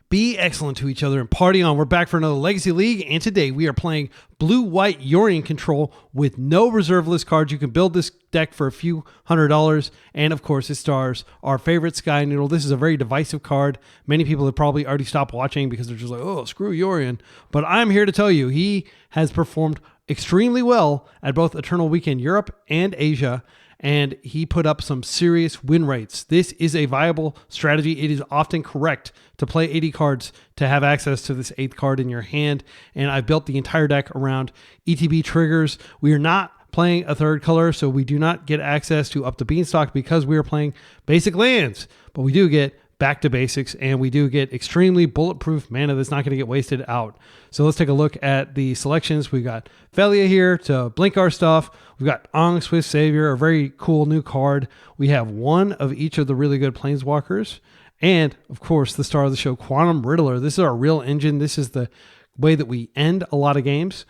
Be excellent to each other and party on. We're back for another Legacy League, and today we are playing blue-white Yorion control with no reserve list cards. You can build this deck for a few $100, and of course it stars our favorite Sky Noodle. This is a very divisive card. Many people have probably already stopped watching because they're just like, oh, screw Yorion. But I'm here to tell you, he has performed extremely well at both Eternal Weekend Europe and Asia, and he put up some serious win rates. This is a viable strategy. It is often correct to play 80 cards to have access to this 8th card in your hand, and I've built the entire deck around ETB triggers. We are not playing a third color, so we do not get access to Up the Beanstalk because we are playing basic lands, but we do get back to basics, and we do get extremely bulletproof mana that's not going to get wasted out. So let's take a look at the selections. We got Felia here to blink our stuff. We've got Ong Swift Savior, a very cool new card. We have one of each of the really good Planeswalkers. And, of course, the star of the show, Quantum Riddler. This is our real engine. This is the way that we end a lot of games.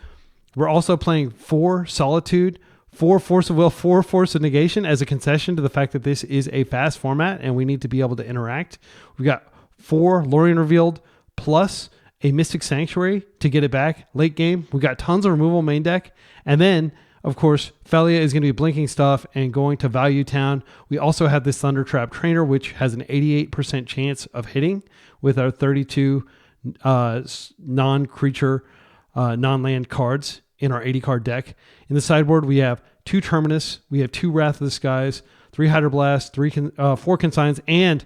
We're also playing 4 Solitude, 4 Force of Will, 4 Force of Negation as a concession to the fact that this is a fast format and we need to be able to interact. We've got 4 Lorien Revealed plus a Mystic Sanctuary to get it back late game. We've got tons of removal main deck. And then, of course, Felia is going to be blinking stuff and going to Value Town. We also have this Thunder Trap Trainer, which has an 88% chance of hitting with our 32 non-creature, non-land cards in our 80 card deck. In the sideboard, we have 2 Terminus, we have 2 Wrath of the Skies, 3 Hydroblast, 4 Consigns, and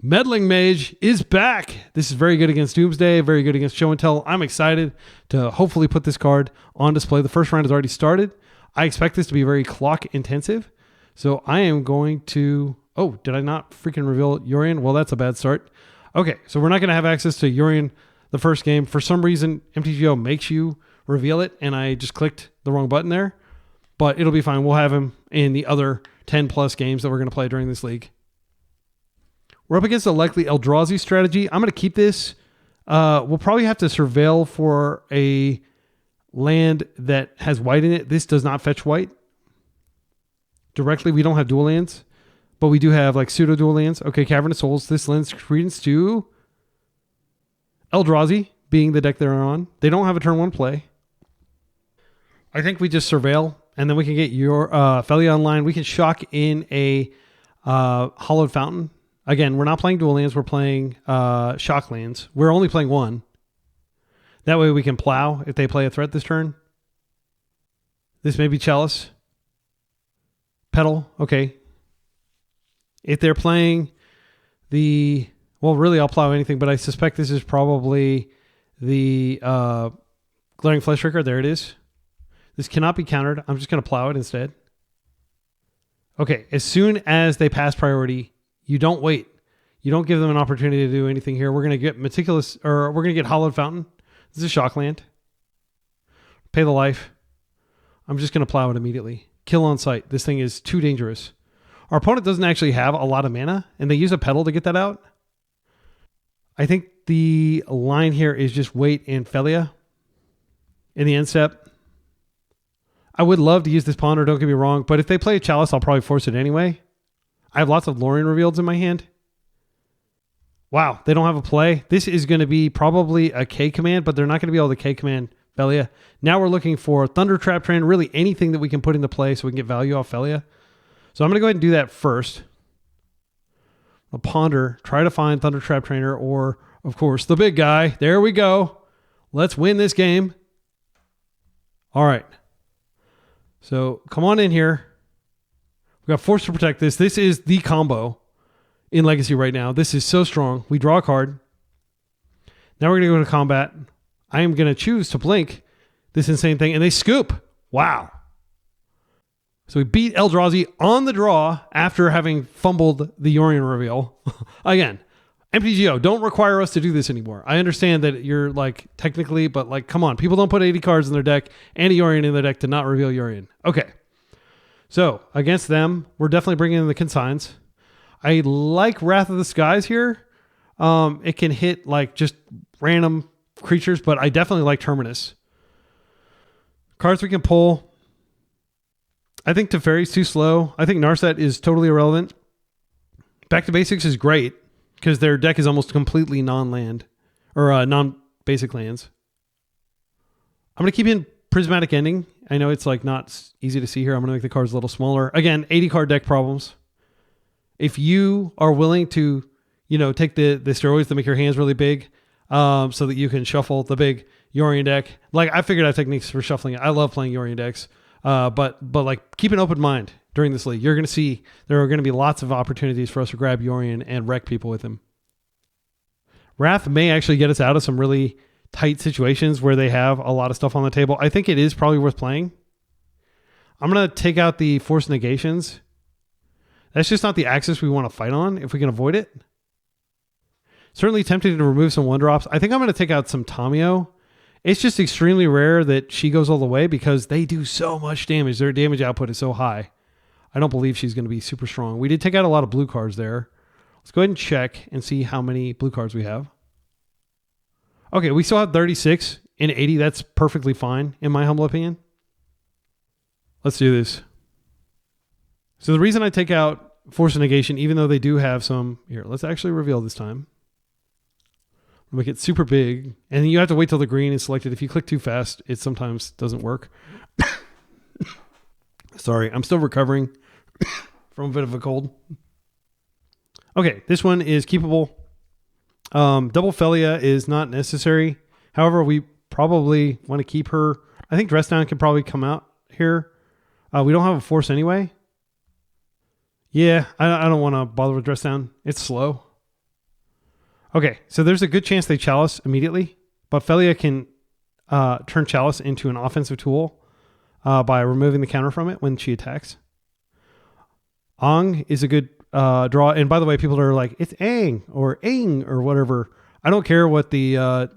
Meddling Mage is back. This is very good against Doomsday, very good against Show and Tell. I'm excited to hopefully put this card on display. The first round has already started. I expect this to be very clock intensive. So I am going to... Oh, did I not freaking reveal Yorion? Well, that's a bad start. Okay, so we're not going to have access to Yorion the first game. For some reason, MTGO makes you reveal it, and I just clicked the wrong button there. But it'll be fine. We'll have him in the other 10 plus games that we're going to play during this league. We're up against a likely Eldrazi strategy. I'm going to keep this. We'll probably have to surveil for a land that has white in it. This does not fetch white. Directly, we don't have dual lands, but we do have like pseudo dual lands. Okay, Cavernous Souls. This lends credence to Eldrazi being the deck they're on. They don't have a turn 1 play. I think we just surveil, and then we can get your Felia online. We can shock in a Hollowed Fountain. Again, we're not playing dual lands. We're playing shock lands. We're only playing 1. That way we can plow if they play a threat this turn. This may be Chalice. Petal. Okay. If they're playing the... Well, really, I'll plow anything, but I suspect this is probably the Glaring Fleshraker. There it is. This cannot be countered. I'm just going to plow it instead. Okay. As soon as they pass priority... You don't wait. You don't give them an opportunity to do anything here. We're going to get Meticulous, or we're going to get Hollowed Fountain. This is Shockland. Pay the life. I'm just going to plow it immediately. Kill on sight. This thing is too dangerous. Our opponent doesn't actually have a lot of mana, and they use a Petal to get that out. I think the line here is just wait and Felia in the end step. I would love to use this Ponder, don't get me wrong, but if they play a Chalice, I'll probably force it anyway. I have lots of Lorien Revealeds in my hand. Wow, they don't have a play. This is going to be probably a K command, but they're not going to be able to K command Felia. Now we're looking for Thunder Trap Train, really anything that we can put into play so we can get value off Felia. So I'm going to go ahead and do that first. I'll ponder, try to find Thunder Trap Trainer, or, of course, the big guy. There we go. Let's win this game. All right. So come on in here. We got Force to Protect this. This is the combo in Legacy right now. This is so strong. We draw a card. Now we're going to go to combat. I am going to choose to blink this insane thing, and they scoop. Wow. So we beat Eldrazi on the draw after having fumbled the Yorion reveal. Again, MTGO, don't require us to do this anymore. I understand that you're like technically, but like, come on. People don't put 80 cards in their deck and a Yorion in their deck to not reveal Yorion. Okay. So against them, we're definitely bringing in the consigns. I like Wrath of the Skies here. It can hit like just random creatures, but I definitely like Terminus. Cards we can pull. I think Teferi's too slow. I think Narset is totally irrelevant. Back to Basics is great because their deck is almost completely non-land. or non-basic lands. I'm going to keep in Prismatic Ending. I know it's like not easy to see here. I'm going to make the cards a little smaller. Again, 80 card deck problems. If you are willing to, take the steroids that make your hands really big, so that you can shuffle the big Yorion deck. Like, I figured out techniques for shuffling it. I love playing Yorion decks. But like, keep an open mind during this league. You're going to see there are going to be lots of opportunities for us to grab Yorion and wreck people with him. Wrath may actually get us out of some really tight situations where they have a lot of stuff on the table. I think it is probably worth playing. I'm going to take out the Force Negations. That's just not the axis we want to fight on if we can avoid it. Certainly tempting to remove some 1-drops. I think I'm going to take out some Tamio. It's just extremely rare that she goes all the way because they do so much damage. Their damage output is so high. I don't believe she's going to be super strong. We did take out a lot of blue cards there. Let's go ahead and check and see how many blue cards we have. Okay, we still have 36 and 80. That's perfectly fine, in my humble opinion. Let's do this. So the reason I take out Force of Negation, even though they do have some... Here, let's actually reveal this time. Make it super big. And then you have to wait till the green is selected. If you click too fast, it sometimes doesn't work. Sorry, I'm still recovering from a bit of a cold. Okay, this one is keepable. Double Felia is not necessary. However, we probably want to keep her. I think Dress Down can probably come out here. We don't have a force anyway. Yeah, I don't want to bother with Dress Down. It's slow. Okay, so there's a good chance they Chalice immediately, but Felia can turn Chalice into an offensive tool by removing the counter from it when she attacks. Ong is a good draw. And by the way, people are like, it's Aang or Aang or whatever. I don't care what the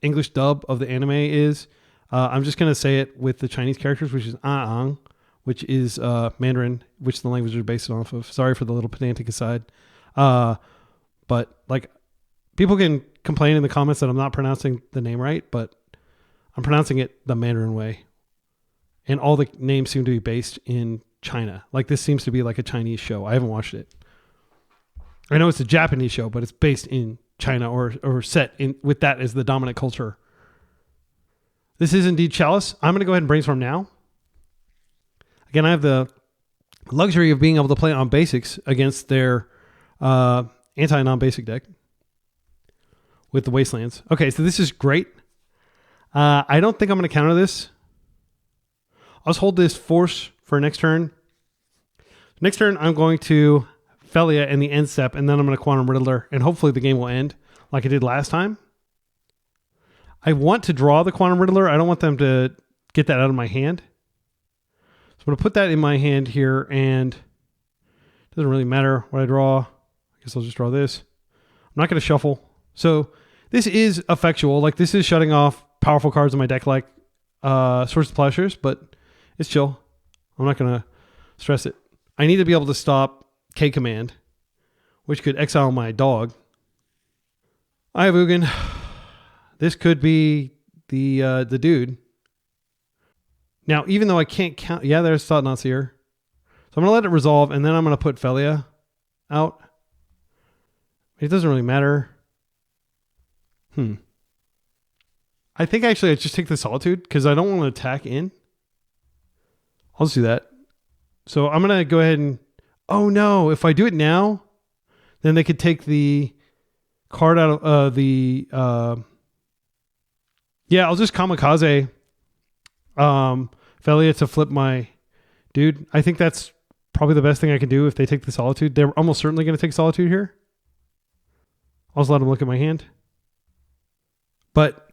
English dub of the anime is. I'm just going to say it with the Chinese characters, which is Aang, which is Mandarin, which the language is based off of. Sorry for the little pedantic aside. But like, people can complain in the comments that I'm not pronouncing the name right, but I'm pronouncing it the Mandarin way. And all the names seem to be based in China. Like, this seems to be like a Chinese show. I haven't watched it. I know it's a Japanese show, but it's based in China or set in with that as the dominant culture. This is indeed Chalice. I'm going to go ahead and brainstorm now. Again, I have the luxury of being able to play on basics against their anti-non-basic deck with the Wastelands. Okay, so this is great. I don't think I'm going to counter this. I'll just hold this force for next turn. Next turn, I'm going to Felia in the end step, and then I'm going to Quantum Riddler, and hopefully the game will end like I did last time. I want to draw the Quantum Riddler. I don't want them to get that out of my hand. So I'm going to put that in my hand here, and it doesn't really matter what I draw. I guess I'll just draw this. I'm not going to shuffle. So this is effectual. Like, this is shutting off powerful cards in my deck like Swords to Plowshares, but it's chill. I'm not going to stress it. I need to be able to stop K command, which could exile my dog. I have Ugin. This could be the dude. Now, even though I can't count... Yeah, there's Thought-Knots here. So I'm going to let it resolve, and then I'm going to put Felia out. It doesn't really matter. I think actually I just take the Solitude because I don't want to attack in. I'll just do that. So I'm going to go ahead and... Oh no, if I do it now, then they could take the card out of the... Yeah, I'll just Kamikaze Felia to flip my dude. I think that's probably the best thing I can do if they take the Solitude. They're almost certainly going to take Solitude here. I'll just let them look at my hand. But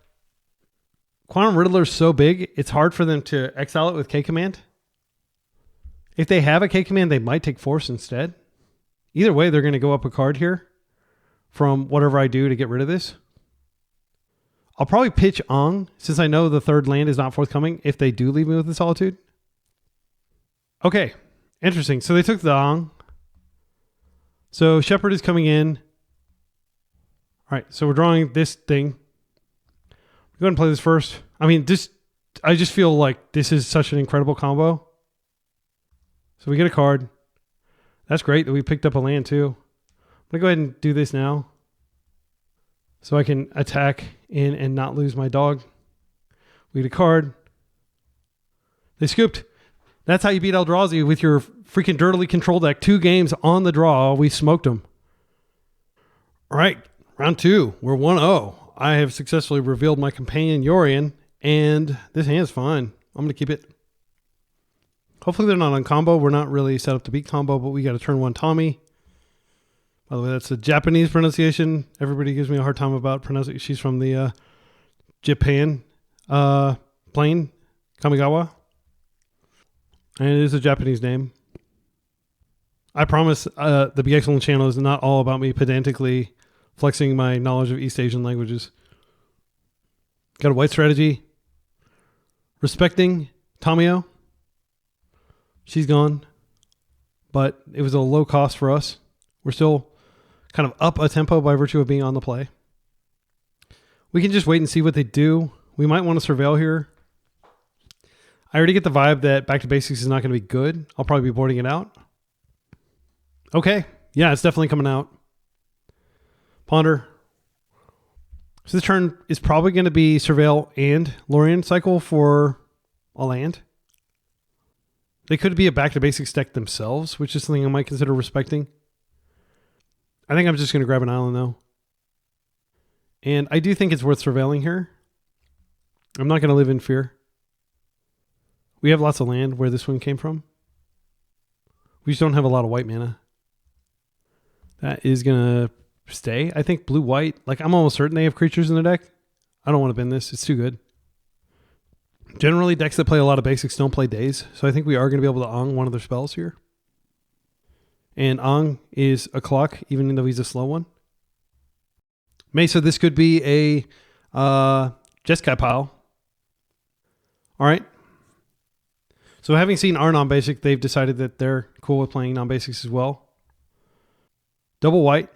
Quantum Riddler's so big, it's hard for them to exile it with K command. If they have a K command, they might take Force instead. Either way, they're going to go up a card here from whatever I do to get rid of this. I'll probably pitch Ong, since I know the third land is not forthcoming, if they do leave me with the Solitude. Okay, interesting. So they took the Ong. So Shepherd is coming in. All right, so we're drawing this thing. Go ahead and play this first. I mean, I just feel like this is such an incredible combo. So we get a card. That's great that we picked up a land too. I'm going to go ahead and do this now. So I can attack in and not lose my dog. We get a card. They scooped. That's how you beat Eldrazi with your freaking dirtily control deck. 2 games on the draw. We smoked them. All right. Round 2. We're 1-0. I have successfully revealed my companion Yorion. And this hand's fine. I'm going to keep it. Hopefully they're not on combo. We're not really set up to beat combo, but we got a turn 1 Tommy. By the way, that's a Japanese pronunciation. Everybody gives me a hard time about pronouncing. She's from the Japan plane, Kamigawa. And it is a Japanese name. I promise the Be Excellent channel is not all about me pedantically flexing my knowledge of East Asian languages. Got a white strategy. Respecting Tamio. She's gone. But it was a low cost for us. We're still kind of up a tempo by virtue of being on the play. We can just wait and see what they do. We might want to surveil here. I already get the vibe that Back to Basics is not going to be good. I'll probably be boarding it out. Okay. Yeah, it's definitely coming out. Ponder. So this turn is probably going to be Surveil and Lorien cycle for a land. They could be a Back to Basics deck themselves, which is something I might consider respecting. I think I'm just going to grab an island, though. And I do think it's worth surveilling here. I'm not going to live in fear. We have lots of land where this one came from. We just don't have a lot of white mana. That is going to stay. I think blue-white, like I'm almost certain they have creatures in their deck. I don't want to bin this. It's too good. Generally, decks that play a lot of basics don't play days. So I think we are going to be able to Ong one of their spells here. And Ong is a clock, even though he's a slow one. Mesa, this could be a Jeskai pile. All right. So having seen our non-basic, they've decided that they're cool with playing non-basics as well. Double white.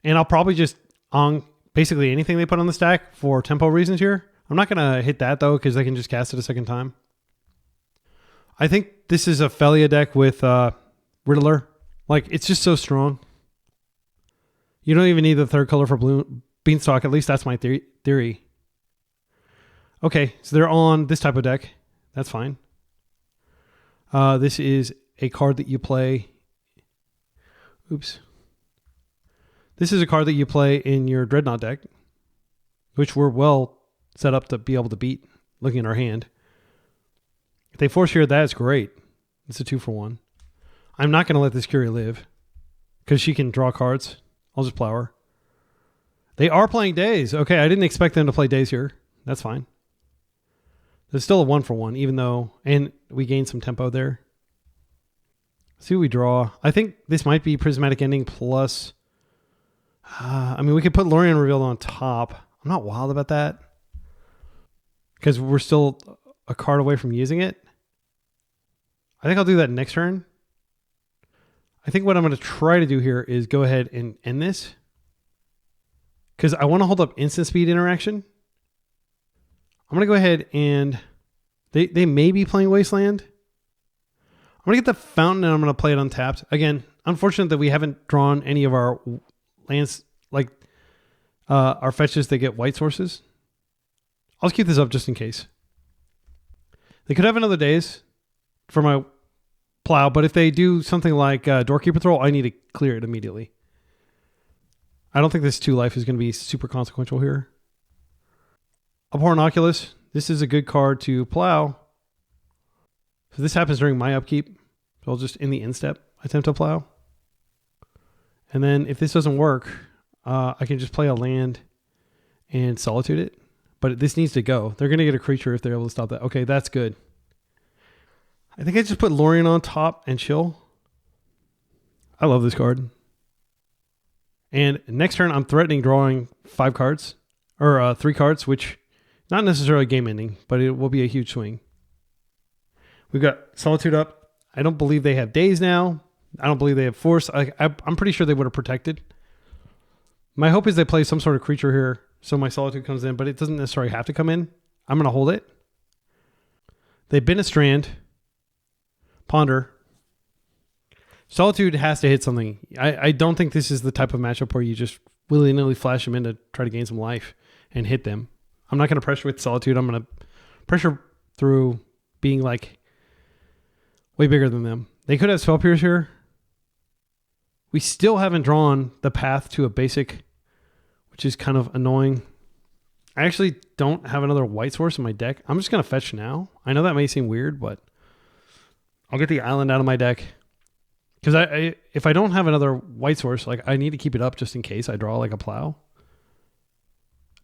And I'll probably just Ong basically anything they put on the stack for tempo reasons here. I'm not going to hit that, though, because they can just cast it a second time. I think this is a Felia deck with Riddler. Like, it's just so strong. You don't even need the third color for blue Beanstalk. At least that's my theory. Okay, so they're on this type of deck. That's fine. This is a card that you play. Oops. This is a card that you play in your Dreadnought deck, which we're well set up to be able to beat, looking at our hand. If they force here, that's great. It's a 2-for-1. I'm not going to let this Curie live because she can draw cards. I'll just plow her. They are playing Days. Okay, I didn't expect them to play Days here. That's fine. There's still a 1-for-1, even though, and we gain some tempo there. Let's see what we draw. I think this might be Prismatic Ending plus. I mean, we could put Lorien Revealed on top. I'm not wild about that because we're still a card away from using it. I think I'll do that next turn. I think what I'm going to try to do here is go ahead and end this because I want to hold up instant speed interaction. I'm going to go ahead and they may be playing Wasteland. I'm going to get the fountain and I'm going to play it untapped. Again, unfortunate that we haven't drawn any of our lands, like our fetches that get white sources. I'll just keep this up just in case. They could have another Days for my plow, but if they do something like Doorkeeper Troll, I need to clear it immediately. I don't think this 2 life is going to be super consequential here. Abhorrent Oculus. This is a good card to plow. So this happens during my upkeep. So I'll just, in the end step, attempt to plow. And then if this doesn't work, I can just play a land and Solitude it. But this needs to go. They're going to get a creature if they're able to stop that. Okay, that's good. I think I just put Lorien on top and chill. I love this card. And next turn, I'm threatening drawing 5 cards. Or 3 cards, which not necessarily game ending, but it will be a huge swing. We've got Solitude up. I don't believe they have Days now. I don't believe they have Force. I'm pretty sure they would have protected. My hope is they play some sort of creature here so my Solitude comes in, but it doesn't necessarily have to come in. I'm going to hold it. They've been a Strand. Ponder. Solitude has to hit something. I don't think this is the type of matchup where you just willy-nilly flash them in to try to gain some life and hit them. I'm not going to pressure with Solitude. I'm going to pressure through being like way bigger than them. They could have Spell Pierce here. We still haven't drawn the path to a basic, which is kind of annoying. I actually don't have another white source in my deck. I'm just going to fetch now. I know that may seem weird, but I'll get the island out of my deck. Because if I don't have another white source, like I need to keep it up just in case I draw like a plow.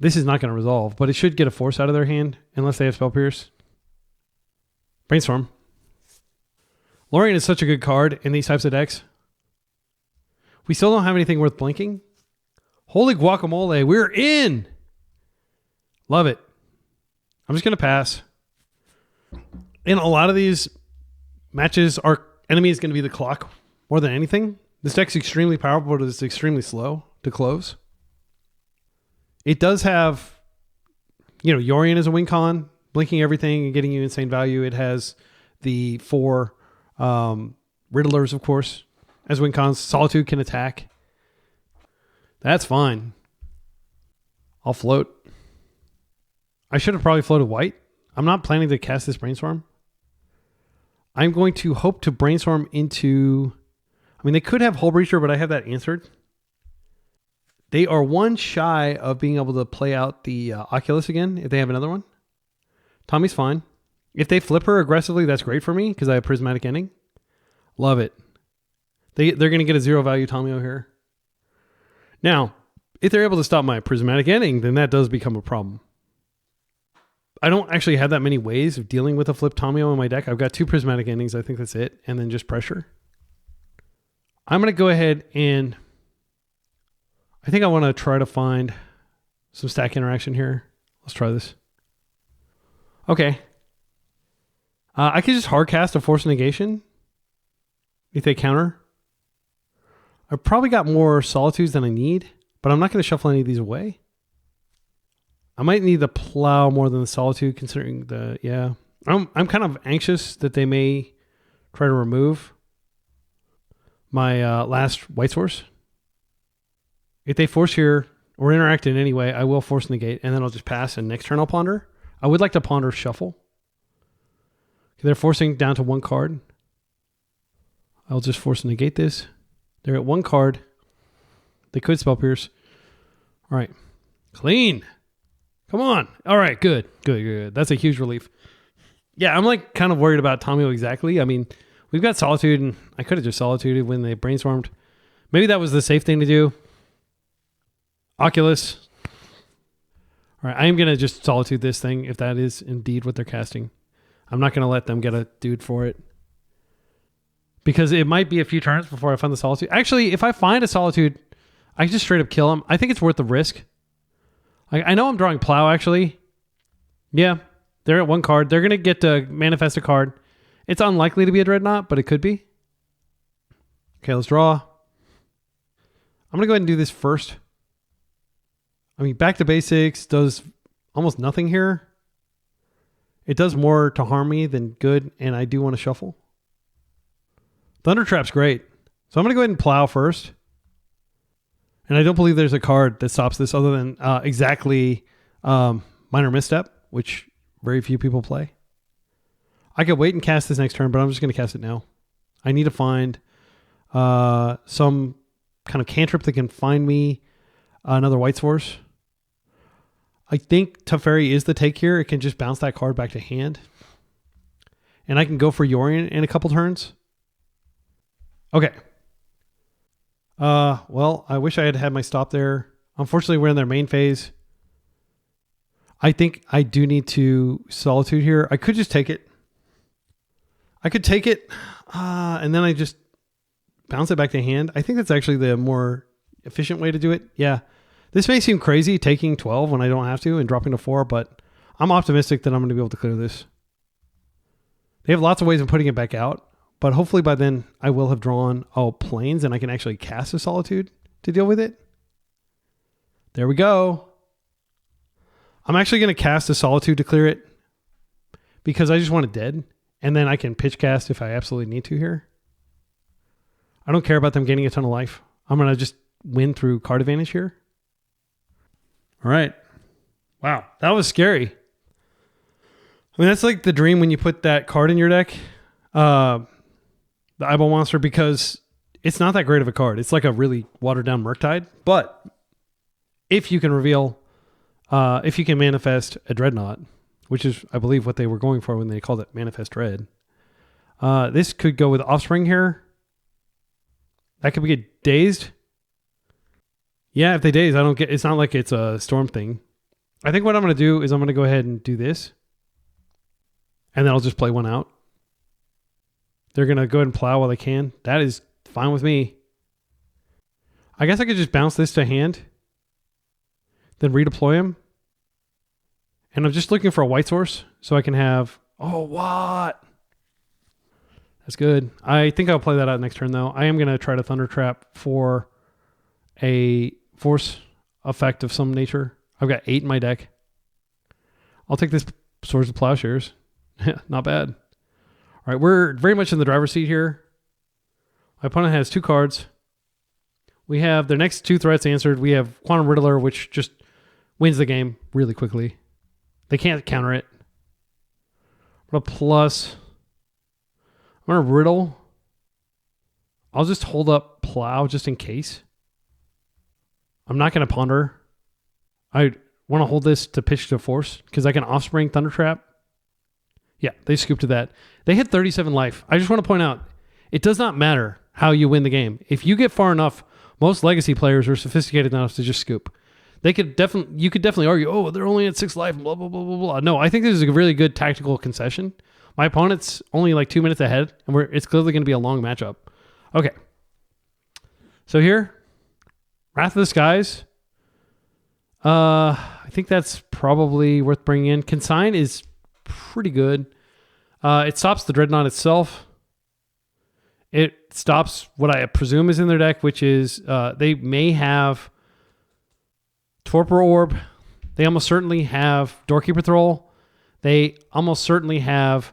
This is not going to resolve, but it should get a force out of their hand unless they have Spell Pierce. Brainstorm. Yorion is such a good card in these types of decks. We still don't have anything worth blinking. Holy guacamole, we're in! Love it. I'm just going to pass. In a lot of these matches, our enemy is going to be the clock more than anything. This deck's extremely powerful, but it's extremely slow to close. It does have, Yorion is a win con, blinking everything and getting you insane value. It has the 4 Riddlers, of course, as win cons. Solitude can attack. That's fine. I'll float. I should have probably floated white. I'm not planning to cast this Brainstorm. I'm going to hope to Brainstorm into... they could have Hull Breacher, but I have that answered. They are one shy of being able to play out the Oculus again if they have another one. Tommy's fine. If they flip her aggressively, that's great for me because I have Prismatic Ending. Love it. They're going to get a 0 value Tomio here. Now, if they're able to stop my Prismatic Ending, then that does become a problem. I don't actually have that many ways of dealing with a flip Tomio in my deck. I've got 2 Prismatic Endings. I think that's it. And then just pressure. I'm going to go ahead and... I think I want to try to find some stack interaction here. Let's try this. Okay. I could just hard cast a Force Negation if they counter. I've probably got more Solitudes than I need, but I'm not going to shuffle any of these away. I might need the Plow more than the Solitude considering the... Yeah. I'm kind of anxious that they may try to remove my last white source. If they force here or interact in any way, I will force negate, and then I'll just pass, and next turn I'll ponder. I would like to ponder shuffle. They're forcing down to 1 card. I'll just force negate this. They're at 1 card. They could Spell Pierce. All right. Clean. Come on. All right, good. That's a huge relief. Yeah, I'm like kind of worried about Tomio exactly. We've got Solitude, and I could have just Solituded when they Brainstormed. Maybe that was the safe thing to do. Oculus. All right, I am going to just Solitude this thing if that is indeed what they're casting. I'm not going to let them get a dude for it. Because it might be a few turns before I find the Solitude. Actually, if I find a Solitude, I can just straight up kill him. I think it's worth the risk. I know I'm drawing Plow, actually. Yeah, they're at 1 card. They're going to get to manifest a card. It's unlikely to be a Dreadnought, but it could be. Okay, let's draw. I'm going to go ahead and do this first. Back to basics does almost nothing here. It does more to harm me than good, and I do want to shuffle. Thunder Trap's great. So I'm going to go ahead and Plow first. And I don't believe there's a card that stops this other than exactly Minor Misstep, which very few people play. I could wait and cast this next turn, but I'm just going to cast it now. I need to find some kind of cantrip that can find me another white source. I think Teferi is the take here. It can just bounce that card back to hand. And I can go for Yorion in a couple turns. Okay. Well, I wish I had had my stop there. Unfortunately, we're in their main phase. I think I do need to Solitude here. I could just take it. I could take it, and then I just bounce it back to hand. I think that's actually the more efficient way to do it. Yeah. This may seem crazy, taking 12 when I don't have to and dropping to 4, but I'm optimistic that I'm going to be able to clear this. They have lots of ways of putting it back out, but hopefully by then I will have drawn planes and I can actually cast a Solitude to deal with it. There we go. I'm actually going to cast a Solitude to clear it because I just want it dead, and then I can pitch cast if I absolutely need to here. I don't care about them gaining a ton of life. I'm going to just win through card advantage here. All right. Wow. That was scary. I mean, that's like the dream when you put that card in your deck, the Eyeball Monster, because it's not that great of a card. It's like a really watered down Murktide. But if you can reveal, if you can manifest a Dreadnought, which is, I believe, what they were going for when they called it Manifest Dread, this could go with Offspring here. That could be Dazed. Yeah, if they Daze, I don't get. It's not like it's a Storm thing. I think what I'm going to do is I'm going to go ahead and do this. And then I'll just play one out. They're going to go ahead and plow while they can. That is fine with me. I guess I could just bounce this to hand. Then redeploy him. And I'm just looking for a white source so I can have... Oh, what? That's good. I think I'll play that out next turn, though. I am going to try to Thunder Trap for a force effect of some nature. I've got 8 in my deck. I'll take this Swords of Plowshares. Not bad. All right, we're very much in the driver's seat here. My opponent has 2 cards. We have their next 2 threats answered. We have Quantum Riddler, which just wins the game really quickly. They can't counter it. But a plus... I'm going to Riddle. I'll just hold up Plow just in case. I'm not going to Ponder. I want to hold this to pitch to force because I can Offspring Thunder Trap. Yeah, they scooped to that. They hit 37 life. I just want to point out, it does not matter how you win the game. If you get far enough, most Legacy players are sophisticated enough to just scoop. You could definitely argue, oh, they're only at 6 life, blah, blah, blah, blah, blah. No, I think this is a really good tactical concession. My opponent's only like 2 minutes ahead, and it's clearly going to be a long matchup. Okay. So here, Wrath of the Skies. I think that's probably worth bringing in. Consign is pretty good. It stops the Dreadnought itself. It stops what I presume is in their deck, which is they may have Torpor Orb. They almost certainly have Doorkeeper Thrall. They almost certainly have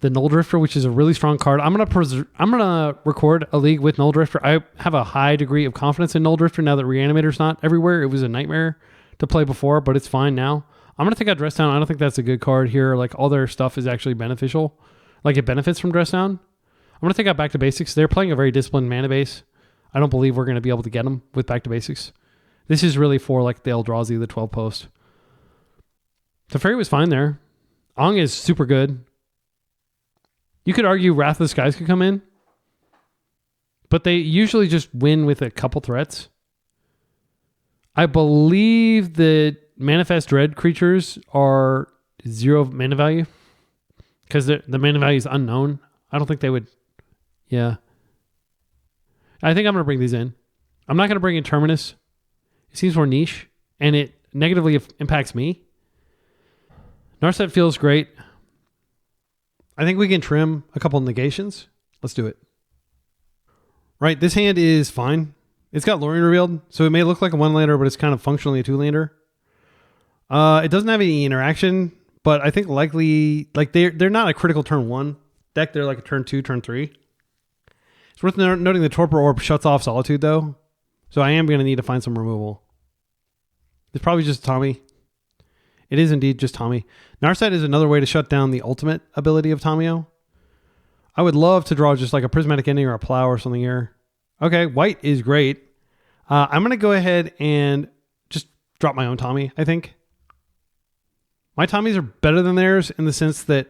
the Null Drifter, which is a really strong card. I'm gonna record a league with Null Drifter. I have a high degree of confidence in Null Drifter now that Reanimator's not everywhere. It was a nightmare to play before, but it's fine now. I'm going to take out Dress Down. I don't think that's a good card here. Like, all their stuff is actually beneficial. Like, it benefits from Dress Down. I'm going to take out Back to Basics. They're playing a very disciplined mana base. I don't believe we're going to be able to get them with Back to Basics. This is really for, like, the Eldrazi, the 12 post. Teferi was fine there. Ong is super good. You could argue Wrath of the Skies could come in. But they usually just win with a couple threats. I believe that Manifest Dread creatures are 0 mana value because the mana value is unknown. I don't think they would. Yeah. I think I'm going to bring these in. I'm not going to bring in Terminus. It seems more niche and it negatively impacts me. Narset feels great. I think we can trim a couple of negations. Let's do it. Right. This hand is fine. It's got Lorien revealed, so it may look like a 1-lander, but it's kind of functionally a 2-lander. It doesn't have any interaction, but I think likely, like they're not a critical turn 1 deck. They're like a turn 2, turn 3. It's worth noting the Torpor Orb shuts off Solitude, though, so I am going to need to find some removal. It's probably just Tommy. It is indeed just Tommy. Narset is another way to shut down the ultimate ability of Tomio. I would love to draw just like a Prismatic Ending or a Plow or something here. Okay, white is great. I'm going to go ahead and just drop my own Tommy, I think. My Tommies are better than theirs in the sense that,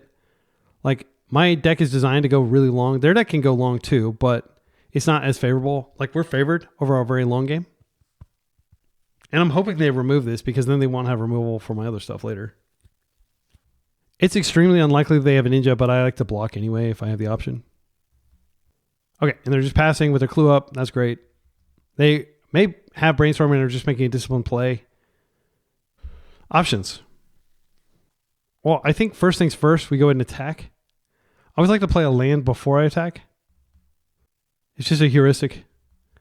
like, my deck is designed to go really long. Their deck can go long too, but it's not as favorable. Like, we're favored over a very long game. And I'm hoping they remove this because then they won't have removal for my other stuff later. It's extremely unlikely they have a Ninja, but I like to block anyway if I have the option. Okay, and they're just passing with their clue up. That's great. They may have brainstorming and are just making a disciplined play. Options. Well, I think first things first, we go ahead and attack. I always like to play a land before I attack. It's just a heuristic.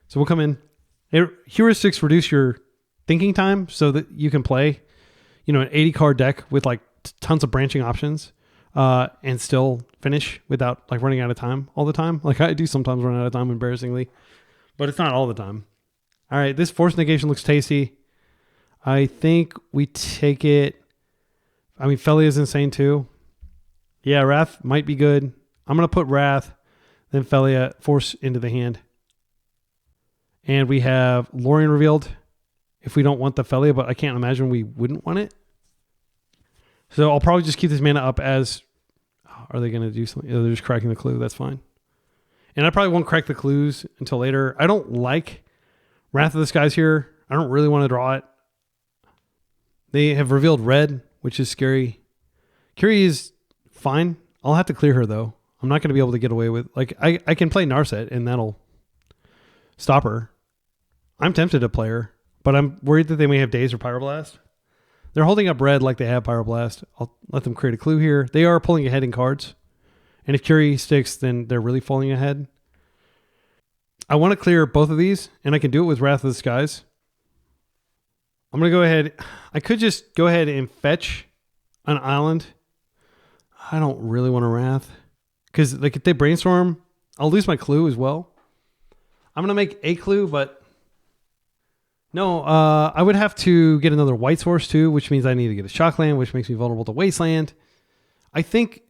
So we'll come in. Heuristics reduce your thinking time so that you can play, an 80 card deck with like tons of branching options. And still finish without like running out of time all the time. Like I do sometimes run out of time embarrassingly, but it's not all the time. All right, this Force Negation looks tasty. I think we take it. I mean, Felia is insane too. Yeah, Wrath might be good. I'm going to put Wrath, then Felia, Force into the hand. And we have Yorion revealed if we don't want the Felia, but I can't imagine we wouldn't want it. So I'll probably just keep this mana up as... Are they going to do something? They're just cracking the clue. That's fine. And I probably won't crack the clues until later. I don't like Wrath of the Skies here. I don't really want to draw it. They have revealed red, which is scary. Curie is fine. I'll have to clear her, though. I'm not going to be able to get away with... Like, I can play Narset, and that'll stop her. I'm tempted to play her, but I'm worried that they may have Daze or Pyroblast. They're holding up red like they have Pyroblast. I'll let them create a clue here. They are pulling ahead in cards. And if Curie sticks, then they're really falling ahead. I want to clear both of these, and I can do it with Wrath of the Skies. I'm going to go ahead. I could just go ahead and fetch an island. I don't really want a Wrath. Because like if they brainstorm, I'll lose my clue as well. I'm going to make a clue, but... No, I would have to get another white source too, which means I need to get a Shockland, which makes me vulnerable to Wasteland. I think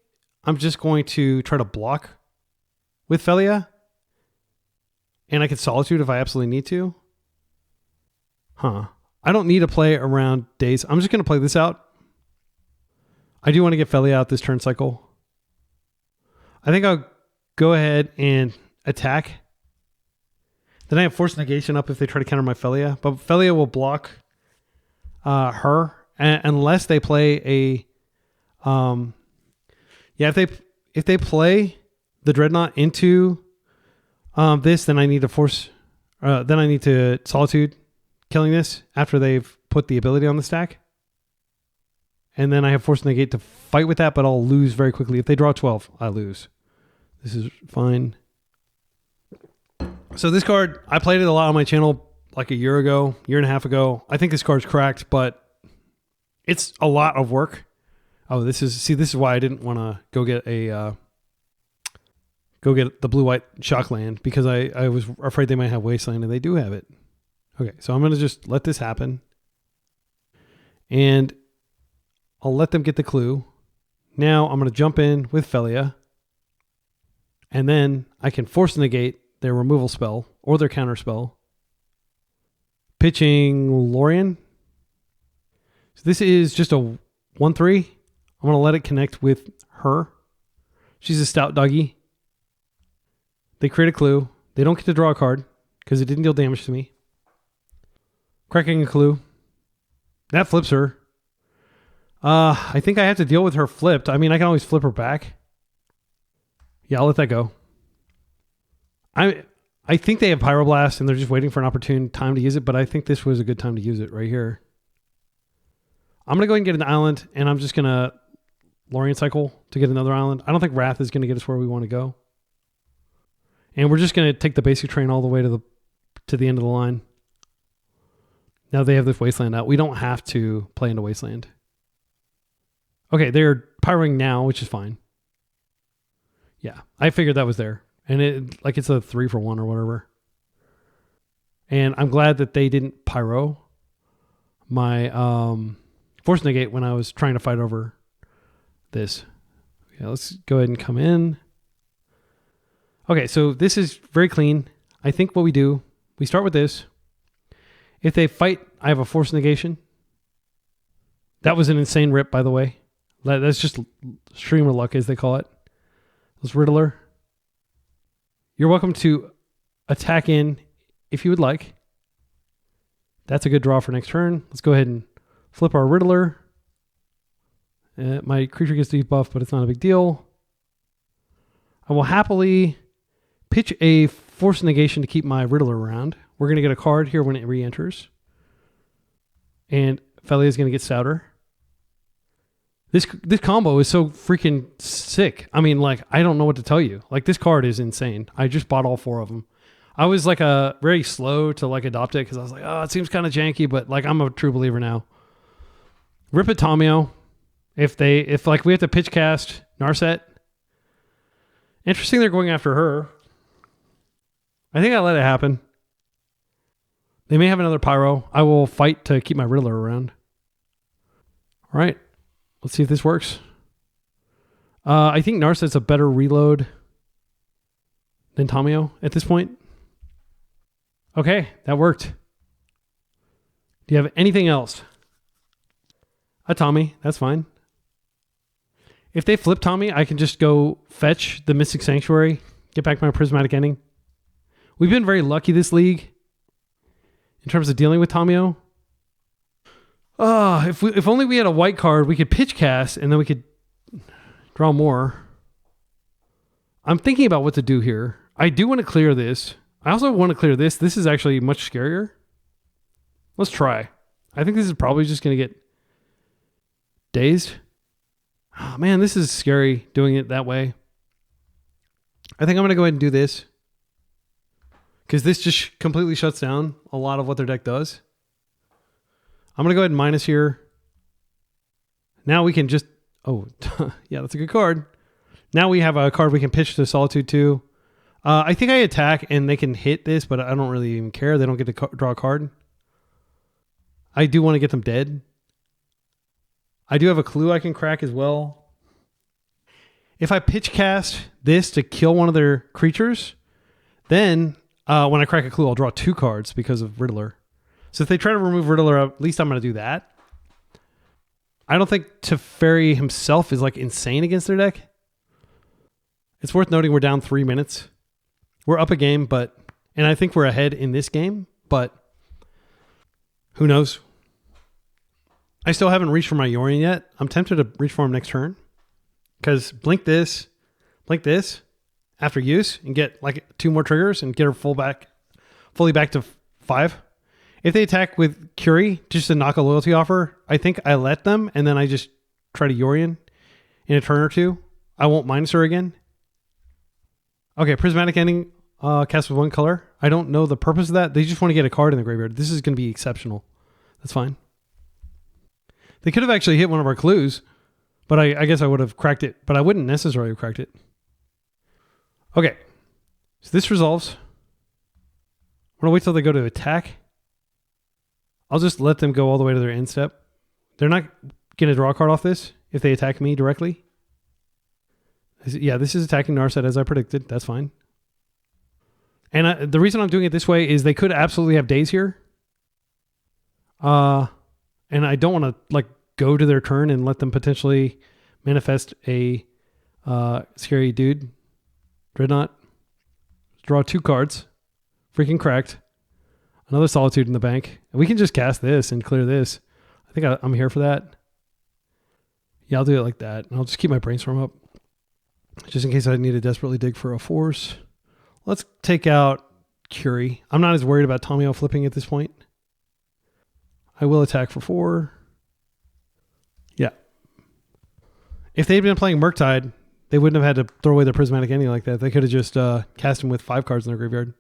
I'm just going to try to block with Felia. And I can Solitude if I absolutely need to. Huh. I don't need to play around Daze. I'm just going to play this out. I do want to get Felia out this turn cycle. I think I'll go ahead and attack. Then I have Force Negation up if they try to counter my Felia. But Felia will block her unless they play a... if they play the Dreadnought into this, then I need to force... then I need to Solitude killing this after they've put the ability on the stack. And then I have Force Negate to fight with that, but I'll lose very quickly. If they draw 12, I lose. This is fine. So this card, I played it a lot on my channel like a year and a half ago. I think this card's cracked, but it's a lot of work. Oh, this is why I didn't want to go get the blue-white Shockland, because I was afraid they might have Wasteland, and they do have it. Okay, so I'm going to just let this happen. And I'll let them get the clue. Now I'm going to jump in with Felia. And then I can Force Negate their removal spell or their counter spell. Pitching Yorion. So this is just a 1/3. I'm going to let it connect with her. She's a stout doggy. They create a clue. They don't get to draw a card because it didn't deal damage to me. Cracking a clue. That flips her. I think I have to deal with her flipped. I mean, I can always flip her back. Yeah, I'll let that go. I think they have Pyroblast and they're just waiting for an opportune time to use it, but I think this was a good time to use it right here. I'm going to go ahead and get an island, and I'm just going to Yorion cycle to get another island. I don't think Wrath is going to get us where we want to go. And we're just going to take the basic train all the way to the end of the line. Now they have this Wasteland out. We don't have to play into Wasteland. Okay, they're pyroing now, which is fine. Yeah, I figured that was there. And it's a 3-for-1 or whatever. And I'm glad that they didn't pyro my Force Negate when I was trying to fight over this. Yeah, let's go ahead and come in. Okay, so this is very clean. I think what we do, we start with this. If they fight, I have a Force Negation. That was an insane rip, by the way. That's just stream of luck, as they call it. Let's Riddler. You're welcome to attack in if you would like. That's a good draw for next turn. Let's go ahead and flip our Riddler. My creature gets debuffed, but it's not a big deal. I will happily pitch a Force Negation to keep my Riddler around. We're going to get a card here when it re-enters. And Felia is going to get stouter. This combo is so freaking sick. I mean, like, I don't know what to tell you. Like, this card is insane. I just bought all 4 of them. I was like very slow to like adopt it because I was like, oh, it seems kind of janky, but like I'm a true believer now. Rip it, Tomio. If we have to pitch cast Narset. Interesting, they're going after her. I think I let it happen. They may have another Pyro. I will fight to keep my Riddler around. All right. Let's see if this works. I think Narset's a better reload than Tamiyo at this point. Okay, that worked. Do you have anything else? A Tommy, that's fine. If they flip Tommy, I can just go fetch the Mystic Sanctuary, get back my Prismatic Ending. We've been very lucky this league in terms of dealing with Tamiyo. If only we had a white card, we could pitch cast and then we could draw more. I'm thinking about what to do here. I do want to clear this. I also want to clear this. This is actually much scarier. Let's try. I think this is probably just going to get dazed. Oh, man, this is scary doing it that way. I think I'm going to go ahead and do this. Because this just completely shuts down a lot of what their deck does. I'm going to go ahead and minus here. Now we can just... Oh, yeah, that's a good card. Now we have a card we can pitch to Solitude too. I think I attack and they can hit this, but I don't really even care. They don't get to draw a card. I do want to get them dead. I do have a clue I can crack as well. If I pitch cast this to kill one of their creatures, then when I crack a clue, I'll draw 2 cards because of Riddler. So if they try to remove Riddler, at least I'm going to do that. I don't think Teferi himself is like insane against their deck. It's worth noting we're down 3 minutes. We're up a game, and I think we're ahead in this game, but who knows? I still haven't reached for my Yorion yet. I'm tempted to reach for him next turn because blink this after use and get like 2 more triggers and get her fully back to 5. If they attack with Curie just to knock a loyalty offer, I think I let them and then I just try to Yorion in a turn or 2. I won't minus her again. Okay, Prismatic Ending cast with 1 color. I don't know the purpose of that. They just want to get a card in the graveyard. This is going to be exceptional. That's fine. They could have actually hit one of our clues, but I guess I would have cracked it, but I wouldn't necessarily have cracked it. Okay, so this resolves. I'm going to wait till they go to attack. I'll just let them go all the way to their end step. They're not going to draw a card off this if they attack me directly. Yeah, this is attacking Narset as I predicted. That's fine. And the reason I'm doing it this way is they could absolutely have days here. And I don't want to go to their turn and let them potentially manifest a scary dude. Dreadnought. Draw 2 cards. Freaking cracked. Another Solitude in the bank. And we can just cast this and clear this. I think I'm here for that. Yeah, I'll do it like that. And I'll just keep my brainstorm up. Just in case I need to desperately dig for a force. Let's take out Curie. I'm not as worried about Tamiyo flipping at this point. I will attack for 4. Yeah. If they'd been playing Murktide, they wouldn't have had to throw away their Prismatic Ending like that. They could have just cast him with 5 cards in their graveyard.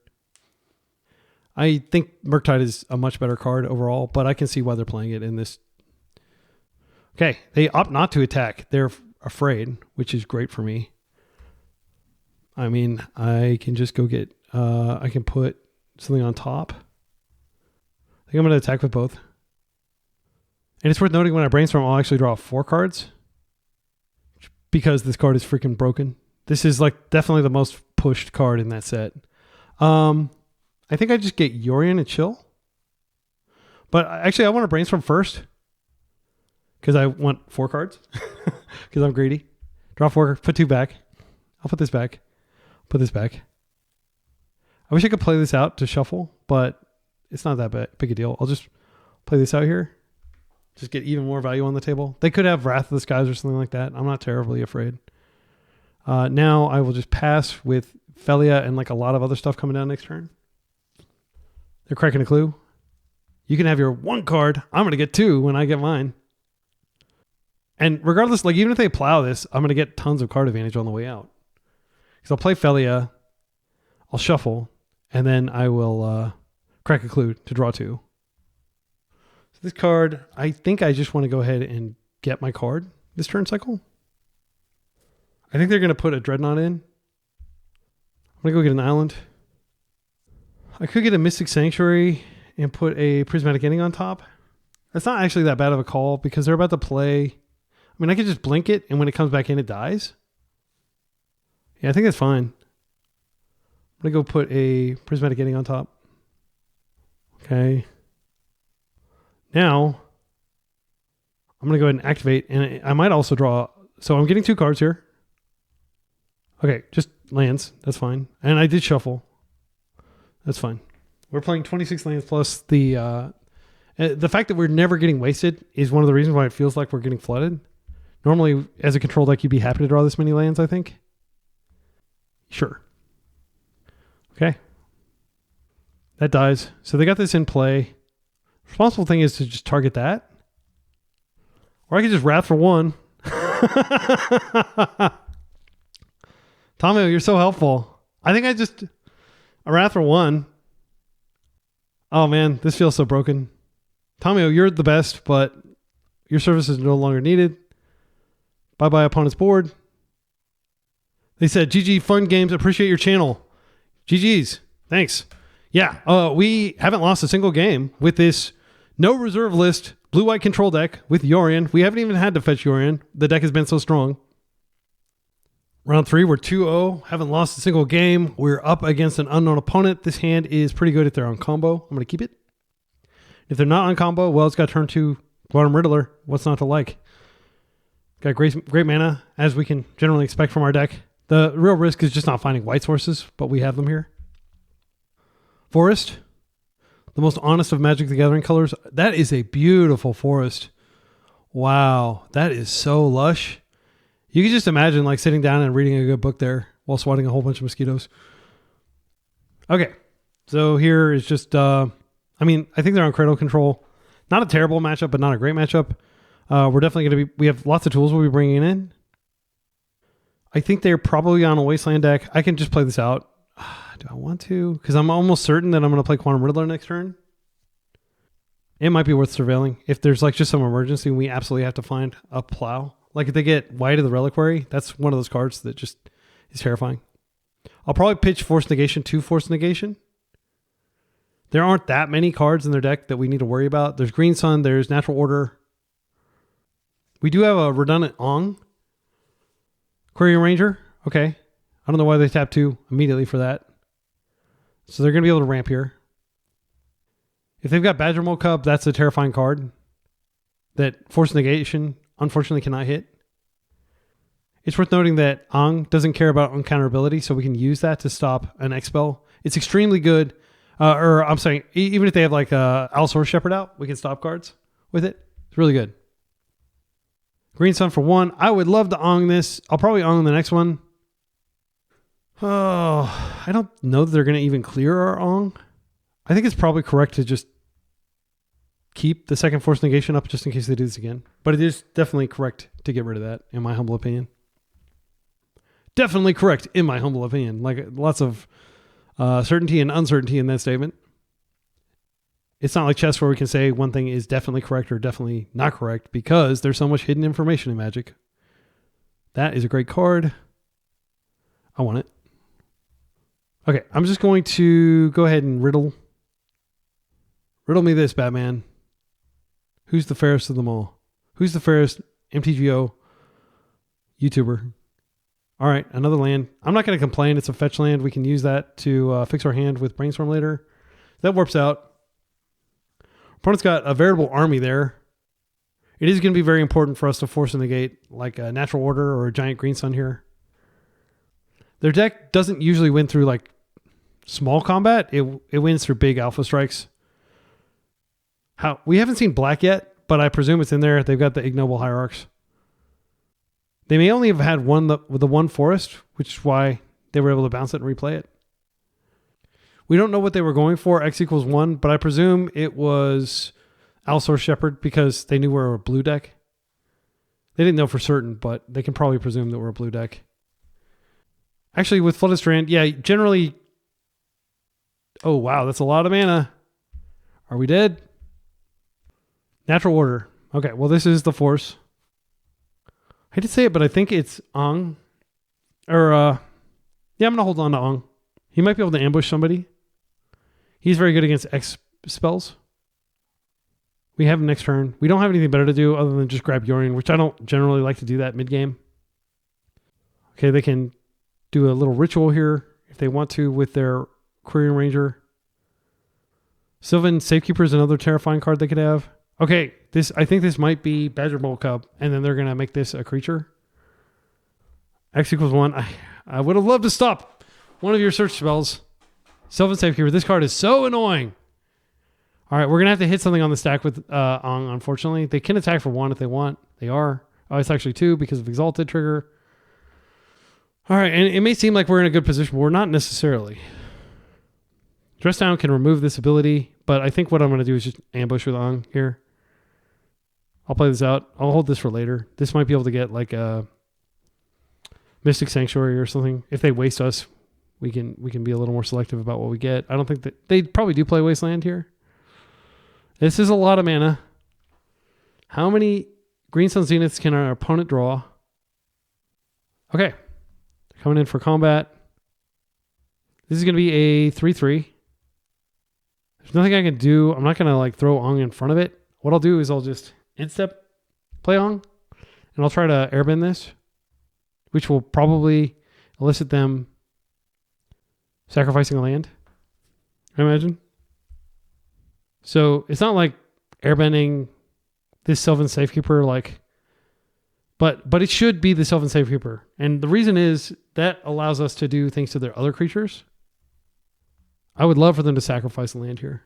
I think Murktide is a much better card overall, but I can see why they're playing it in this. Okay, they opt not to attack. They're afraid, which is great for me. I mean, I can just go get, I can put something on top. I think I'm going to attack with both. And it's worth noting when I brainstorm, I'll actually draw 4 cards because this card is freaking broken. This is definitely the most pushed card in that set. I think I just get Yorion and chill. But actually, I want to brainstorm first because I want 4 cards because I'm greedy. Draw 4, put 2 back. I'll put this back. Put this back. I wish I could play this out to shuffle, but it's not that big a deal. I'll just play this out here. Just get even more value on the table. They could have Wrath of the Skies or something like that. I'm not terribly afraid. Now I will just pass with Felia and a lot of other stuff coming down next turn. They're cracking a clue. You can have your 1 card. I'm going to get 2 when I get mine. And regardless, even if they plow this, I'm going to get tons of card advantage on the way out. Because I'll play Felia, I'll shuffle, and then I will crack a clue to draw 2. So this card, I think I just want to go ahead and get my card this turn cycle. I think they're going to put a Dreadnought in. I'm going to go get an island. I could get a Mystic Sanctuary and put a Prismatic Ending on top. That's not actually that bad of a call because they're about to play. I mean, I could just blink it, and when it comes back in, it dies. Yeah, I think that's fine. I'm going to go put a Prismatic Ending on top. Okay. Now, I'm going to go ahead and activate, and I might also draw. So I'm getting 2 cards here. Okay, just lands. That's fine. And I did shuffle. That's fine. We're playing 26 lands plus the fact that we're never getting wasted is one of the reasons why it feels like we're getting flooded. Normally, as a control deck, you'd be happy to draw this many lands, I think. Sure. Okay. That dies. So they got this in play. Responsible thing is to just target that. Or I could just Wrath for 1. Tommy, you're so helpful. I think a Wrath for 1. Oh man, this feels so broken. Tommy, you're the best, but your service is no longer needed. Bye-bye opponent's board. They said, GG, fun games, appreciate your channel. GG's, thanks. Yeah, we haven't lost a single game with this no reserve list blue-white control deck with Yorion. We haven't even had to fetch Yorion. The deck has been so strong. Round 3, we're 2-0. Haven't lost a single game. We're up against an unknown opponent. This hand is pretty good if they're on combo. I'm going to keep it. If they're not on combo, well, it's got turn 2 Quantum Riddler. What's not to like? Got great mana, as we can generally expect from our deck. The real risk is just not finding white sources, but we have them here. Forest. The most honest of Magic the Gathering colors. That is a beautiful forest. Wow, that is so lush. You can just imagine like sitting down and reading a good book there while swatting a whole bunch of mosquitoes. Okay, so here is just, I think they're on Cradle control. Not a terrible matchup, but not a great matchup. We're definitely going to be, we have lots of tools we'll be bringing in. I think they're probably on a Wasteland deck. I can just play this out. Do I want to? Because I'm almost certain that I'm going to play Quantum Riddler next turn. It might be worth surveilling. If there's like just some emergency and we absolutely have to find a plow. Like if they get White of the Reliquary, that's one of those cards that just is terrifying. I'll probably pitch Force Negation to Force Negation. There aren't that many cards in their deck that we need to worry about. There's Green Sun, there's Natural Order. We do have a redundant Ong. Quirion Ranger. Okay. I don't know why they tap 2 immediately for that. So they're going to be able to ramp here. If they've got Badger Mole Cub, that's a terrifying card that Force Negation unfortunately cannot hit. It's worth noting that Ong doesn't care about uncounterability, so we can use that to stop an X-Spell. It's extremely good. Even if they have like Allosaurus Shepherd out, we can stop cards with it. It's really good. Green Sun for 1. I would love to Ong this. I'll probably Ong the next one. Oh, I don't know that they're going to even clear our Ong. I think it's probably correct to just keep the second Force Negation up just in case they do this again. But it is definitely correct to get rid of that, in my humble opinion. Definitely correct, in my humble opinion. Like lots of certainty and uncertainty in that statement. It's not like chess where we can say one thing is definitely correct or definitely not correct because there's so much hidden information in Magic. That is a great card. I want it. Okay, I'm just going to go ahead and riddle me this, Batman. Who's the fairest of them all? Who's the fairest MTGO YouTuber? All right, another land. I'm not going to complain. It's a fetch land. We can use that to fix our hand with Brainstorm later. That warps out. Opponent's got a veritable army there. It is going to be very important for us to force and negate like a Natural Order or a Giant Green Sun here. Their deck doesn't usually win through like small combat. It wins through big alpha strikes. We haven't seen black yet, but I presume it's in there. They've got the Ignoble Hierarchs. They may only have had the one forest, which is why they were able to bounce it and replay it. We don't know what they were going for, X equals 1, but I presume it was Allosaurus Shepherd because they knew we were a blue deck. They didn't know for certain, but they can probably presume that we're a blue deck. Actually, with Flooded Strand, yeah, generally... Oh, wow, that's a lot of mana. Are we dead? Natural Order. Okay, well, this is the Force. I hate to say it, but I think it's Ong. Yeah, I'm going to hold on to Ong. He might be able to ambush somebody. He's very good against spells. We have them next turn. We don't have anything better to do other than just grab Yorion, which I don't generally like to do that mid-game. Okay, they can do a little ritual here if they want to with their Quirion Ranger. Sylvan Safekeeper is another terrifying card they could have. Okay, I think this might be Badger Bolt Cub, and then they're going to make this a creature. X equals 1. I would have loved to stop one of your search spells. Sylvan Safekeeper. This card is so annoying. All right, we're going to have to hit something on the stack with Ong, unfortunately. They can attack for 1 if they want. They are. Oh, it's actually 2 because of Exalted trigger. All right, and it may seem like we're in a good position, but we're not necessarily. Dress Down can remove this ability, but I think what I'm going to do is just ambush with Ong here. I'll play this out. I'll hold this for later. This might be able to get like a Mystic Sanctuary or something. If they waste us, we can be a little more selective about what we get. I don't think that they probably do play Wasteland here. This is a lot of mana. How many Green Sun Zeniths can our opponent draw? Okay. Coming in for combat. This is going to be a 3-3. There's nothing I can do. I'm not going to like throw Ong in front of it. What I'll do is I'll just instep play Ong, and I'll try to airbend this, which will probably elicit them sacrificing a land, I imagine. So it's not like airbending this Sylvan Safekeeper, but it should be the Sylvan Safekeeper. And the reason is that allows us to do things to their other creatures. I would love for them to sacrifice a land here.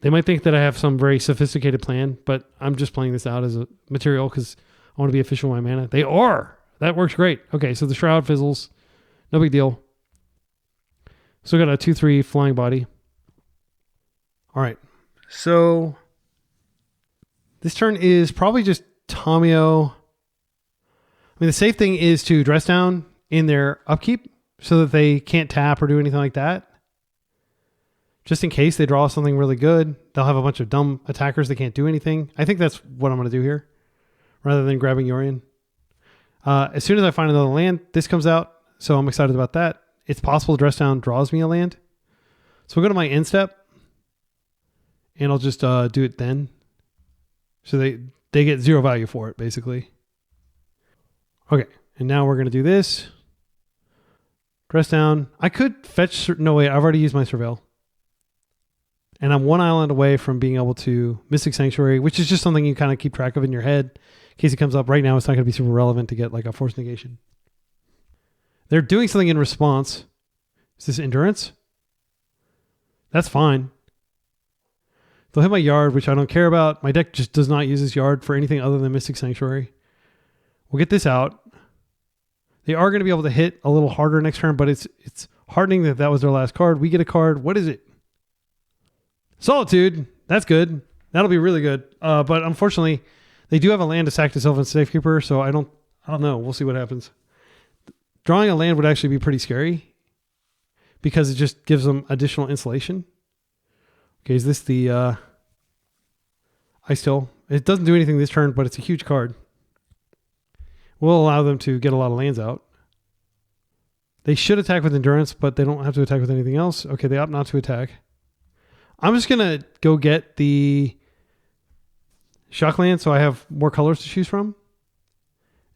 They might think that I have some very sophisticated plan, but I'm just playing this out as a material because I want to be efficient with my mana. They are. That works great. Okay, so the Shroud fizzles. No big deal. So we got a 2-3 flying body. All right. So this turn is probably just Tamio. I mean, the safe thing is to dress down in their upkeep so that they can't tap or do anything like that. Just in case they draw something really good, they'll have a bunch of dumb attackers that can't do anything. I think that's what I'm going to do here rather than grabbing Yorion. As soon as I find another land, this comes out. So I'm excited about that. It's possible dress down draws me a land. So we'll go to my end step and I'll just do it then. So they get 0 value for it, basically. Okay. And now we're going to do this. Dress down. I could fetch... No, wait. I've already used my Surveil. And I'm 1 island away from being able to Mystic Sanctuary, which is just something you kind of keep track of in your head. In case it comes up right now, it's not going to be super relevant to get like a Force Negation. They're doing something in response. Is this Endurance? That's fine. They'll hit my Yard, which I don't care about. My deck just does not use this Yard for anything other than Mystic Sanctuary. We'll get this out. They are going to be able to hit a little harder next turn, but it's heartening that was their last card. We get a card. What is it? Solitude. That's good. That'll be really good. But unfortunately, they do have a land to sack to Sylvan Safekeeper, so I don't know. We'll see what happens. Drawing a land would actually be pretty scary because it just gives them additional insulation. Okay, is this the it doesn't do anything this turn, but it's a huge card. We'll allow them to get a lot of lands out. They should attack with Endurance, but they don't have to attack with anything else. Okay, they opt not to attack. I'm just going to go get the Shock Land so I have more colors to choose from.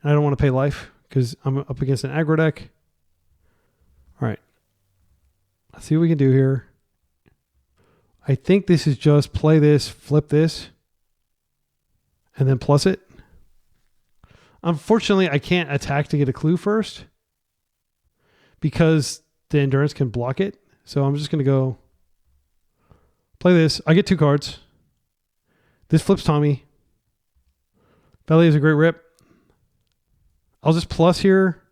And I don't want to pay life because I'm up against an aggro deck. All right. Let's see what we can do here. I think this is just play this, flip this, and then plus it. Unfortunately, I can't attack to get a clue first because the Endurance can block it. So I'm just going to go play this. I get 2 cards. This flips Tommy. Belly is a great rip. I'll just plus here.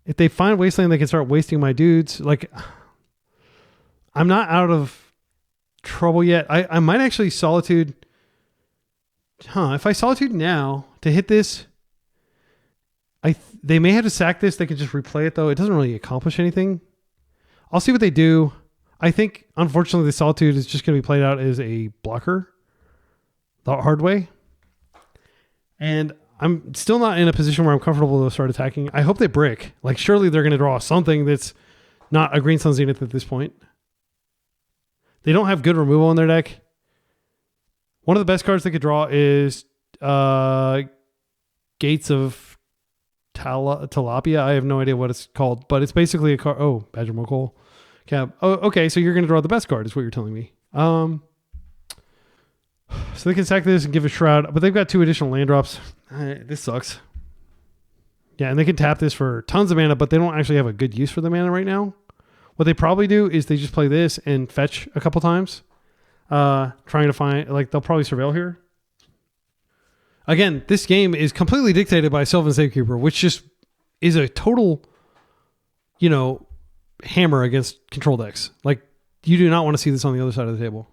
If they find Wasteland, they can start wasting my dudes. Like, I'm not out of trouble yet. I might actually Solitude. If I Solitude now to hit this, they may have to sack this. They can just replay it, though. It doesn't really accomplish anything. I'll see what they do. I think, unfortunately, the Solitude is just going to be played out as a blocker the hard way. And I'm still not in a position where I'm comfortable to start attacking. I hope they brick. Like, surely they're going to draw something that's not a Green Sun Zenith at this point. They don't have good removal in their deck. One of the best cards they could draw is Gates of Tilapia. I have no idea what it's called, but it's basically a card. Oh, Badger Mokol. Cab. Oh, okay. So you're going to draw the best card, is what you're telling me. So they can sack this and give a Shroud, but they've got 2 additional land drops. This sucks. Yeah, and they can tap this for tons of mana, but they don't actually have a good use for the mana right now. What they probably do is they just play this and fetch a couple times, trying to find, like, they'll probably surveil here. Again, this game is completely dictated by Sylvan Safekeeper, which just is a total, hammer against control decks. Like, you do not want to see this on the other side of the table.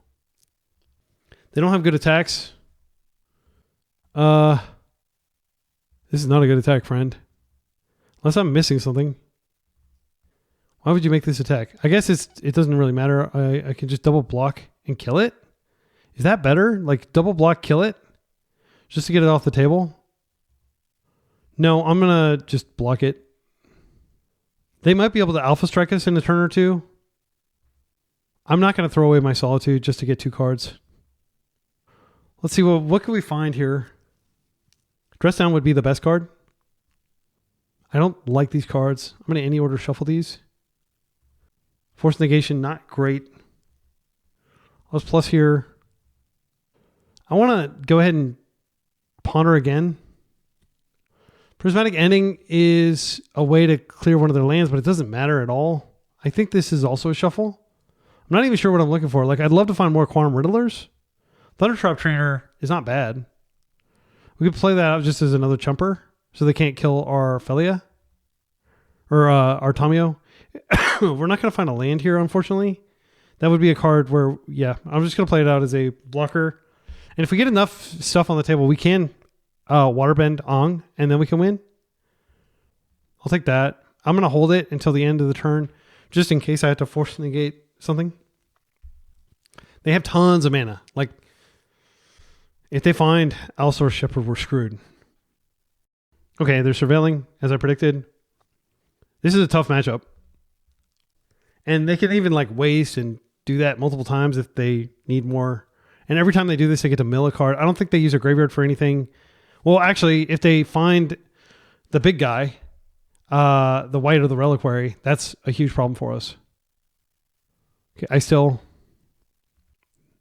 They don't have good attacks. This is not a good attack, friend. Unless I'm missing something. Why would you make this attack? I guess it doesn't really matter. I can just double block and kill it. Is that better? Like, double block, kill it? Just to get it off the table? No, I'm going to just block it. They might be able to Alpha Strike us in a turn or two. I'm not going to throw away my Solitude just to get 2 cards. Let's see, what can we find here? Dress Down would be the best card. I don't like these cards. I'm going to any order shuffle these. Force Negation, not great. Let's plus here. I want to go ahead and ponder again. Prismatic Ending is a way to clear one of their lands, but it doesn't matter at all. I think this is also a shuffle. I'm not even sure what I'm looking for. Like, I'd love to find more Quantum Riddlers. Thundertrap Trainer is not bad. We could play that out just as another chumper, so they can't kill our Felia. Or our Tamio. We're not going to find a land here, unfortunately. That would be a card where, yeah, I'm just going to play it out as a blocker. And if we get enough stuff on the table, we can Waterbend Ong, and then we can win. I'll take that. I'm going to hold it until the end of the turn, just in case I have to force negate something. They have tons of mana. Like, if they find Allosaurus Shepherd, we're screwed. Okay, they're surveilling, as I predicted. This is a tough matchup. And they can even like waste and do that multiple times if they need more. And every time they do this, they get to mill a card. I don't think they use a graveyard for anything. Well, actually, if they find the big guy, the white or the reliquary, that's a huge problem for us. Okay,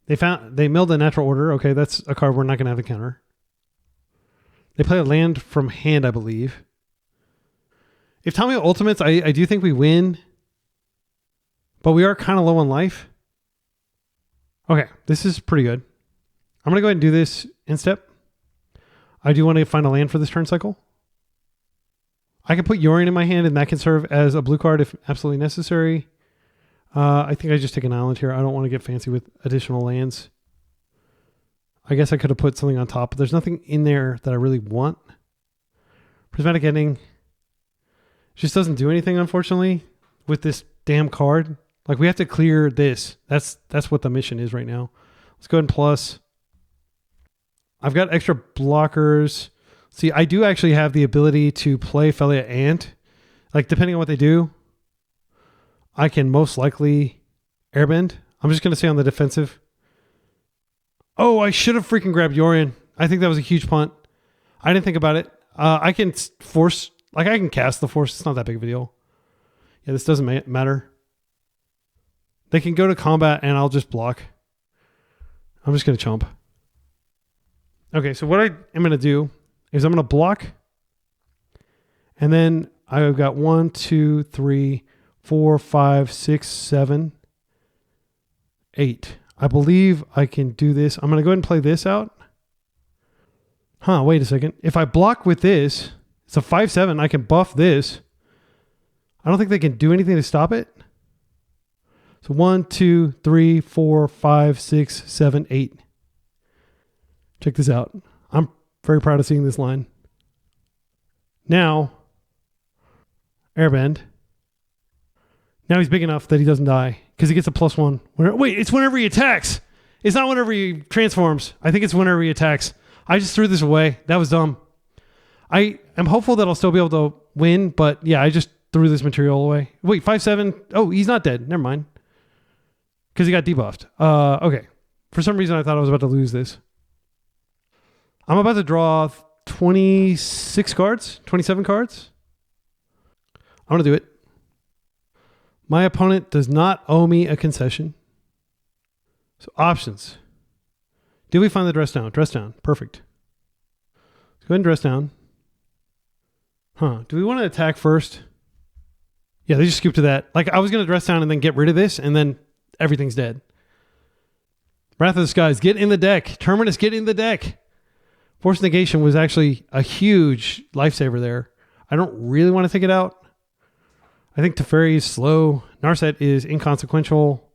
they milled a Natural Order. Okay, that's a card we're not going to have to counter. They play a land from hand, I believe. If Tamio ultimates, I do think we win. But we are kind of low on life. Okay, this is pretty good. I'm going to go ahead and do this in step. I do want to find a land for this turn cycle. I can put Yorion in my hand, and that can serve as a blue card if absolutely necessary. I think I just take an island here. I don't want to get fancy with additional lands. I guess I could have put something on top, but there's nothing in there that I really want. Prismatic Ending just doesn't do anything, unfortunately, with this damn card. Like, we have to clear this. That's what the mission is right now. Let's go ahead and plus. I've got extra blockers. See, I do actually have the ability to play Felia Ant. Like, depending on what they do, I can most likely airbend. I'm just going to stay on the defensive. Oh, I should have freaking grabbed Yorion. I think that was a huge punt. I didn't think about it. I can force, like, I can cast the force. It's not that big of a deal. Yeah, this doesn't matter. They can go to combat and I'll just block. I'm just going to chomp. Okay, so what I am going to do is I'm going to block. And then I've got 1, 2, 3, 4, 5, 6, 7, 8. I believe I can do this. I'm going to go ahead and play this out. Wait a second. If I block with this, it's a 5/7. I can buff this. I don't think they can do anything to stop it. So 1, 2, 3, 4, 5, 6, 7, 8. Check this out. I'm very proud of seeing this line. Now, airbend. Now he's big enough that he doesn't die because he gets a +1. Wait, it's whenever he attacks. It's not whenever he transforms. I think it's whenever he attacks. I just threw this away. That was dumb. I am hopeful that I'll still be able to win, but yeah, I just threw this material away. Wait, 5/7. Oh, he's not dead. Never mind. Because he got debuffed. Okay. For some reason, I thought I was about to lose this. I'm about to draw 26 cards, 27 cards. I'm going to do it. My opponent does not owe me a concession. So options. Did we find the dress down? Dress down. Perfect. Let's go ahead and dress down. Do we want to attack first? Yeah, they just scooped to that. Like, I was going to dress down and then get rid of this, and then everything's dead. Wrath of the Skies, get in the deck. Terminus, get in the deck. Force Negation was actually a huge lifesaver there. I don't really want to take it out. I think Teferi is slow. Narset is inconsequential.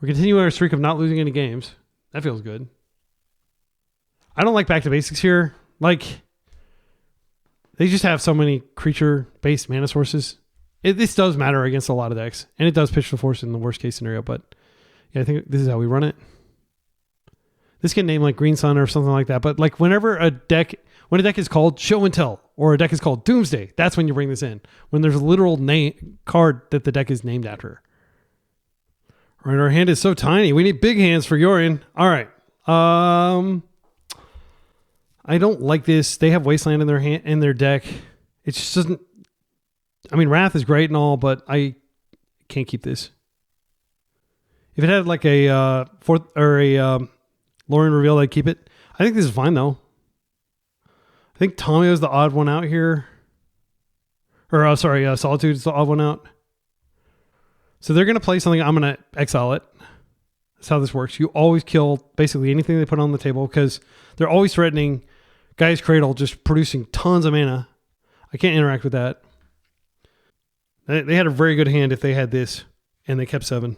We're continuing our streak of not losing any games. That feels good. I don't like back to basics here. Like, they just have so many creature-based mana sources. This does matter against a lot of decks, and it does pitch the force in the worst case scenario, but yeah, I think this is how we run it. This can name like Green Sun or something like that, but like when a deck is called Show and Tell or a deck is called Doomsday, that's when you bring this in. When there's a literal name card that the deck is named after. All right, our hand is so tiny. We need big hands for Yorion. All right. I don't like this. They have Wasteland in their deck. It just doesn't. I mean, Wrath is great and all, but I can't keep this. If it had like a fourth or a Lorien Reveal, I'd keep it. I think this is fine though. I think Tomio is the odd one out here. Or Solitude is the odd one out. So they're going to play something. I'm going to exile it. That's how this works. You always kill basically anything they put on the table because they're always threatening Guy's Cradle, just producing tons of mana. I can't interact with that. They had a very good hand if they had this, and they kept 7.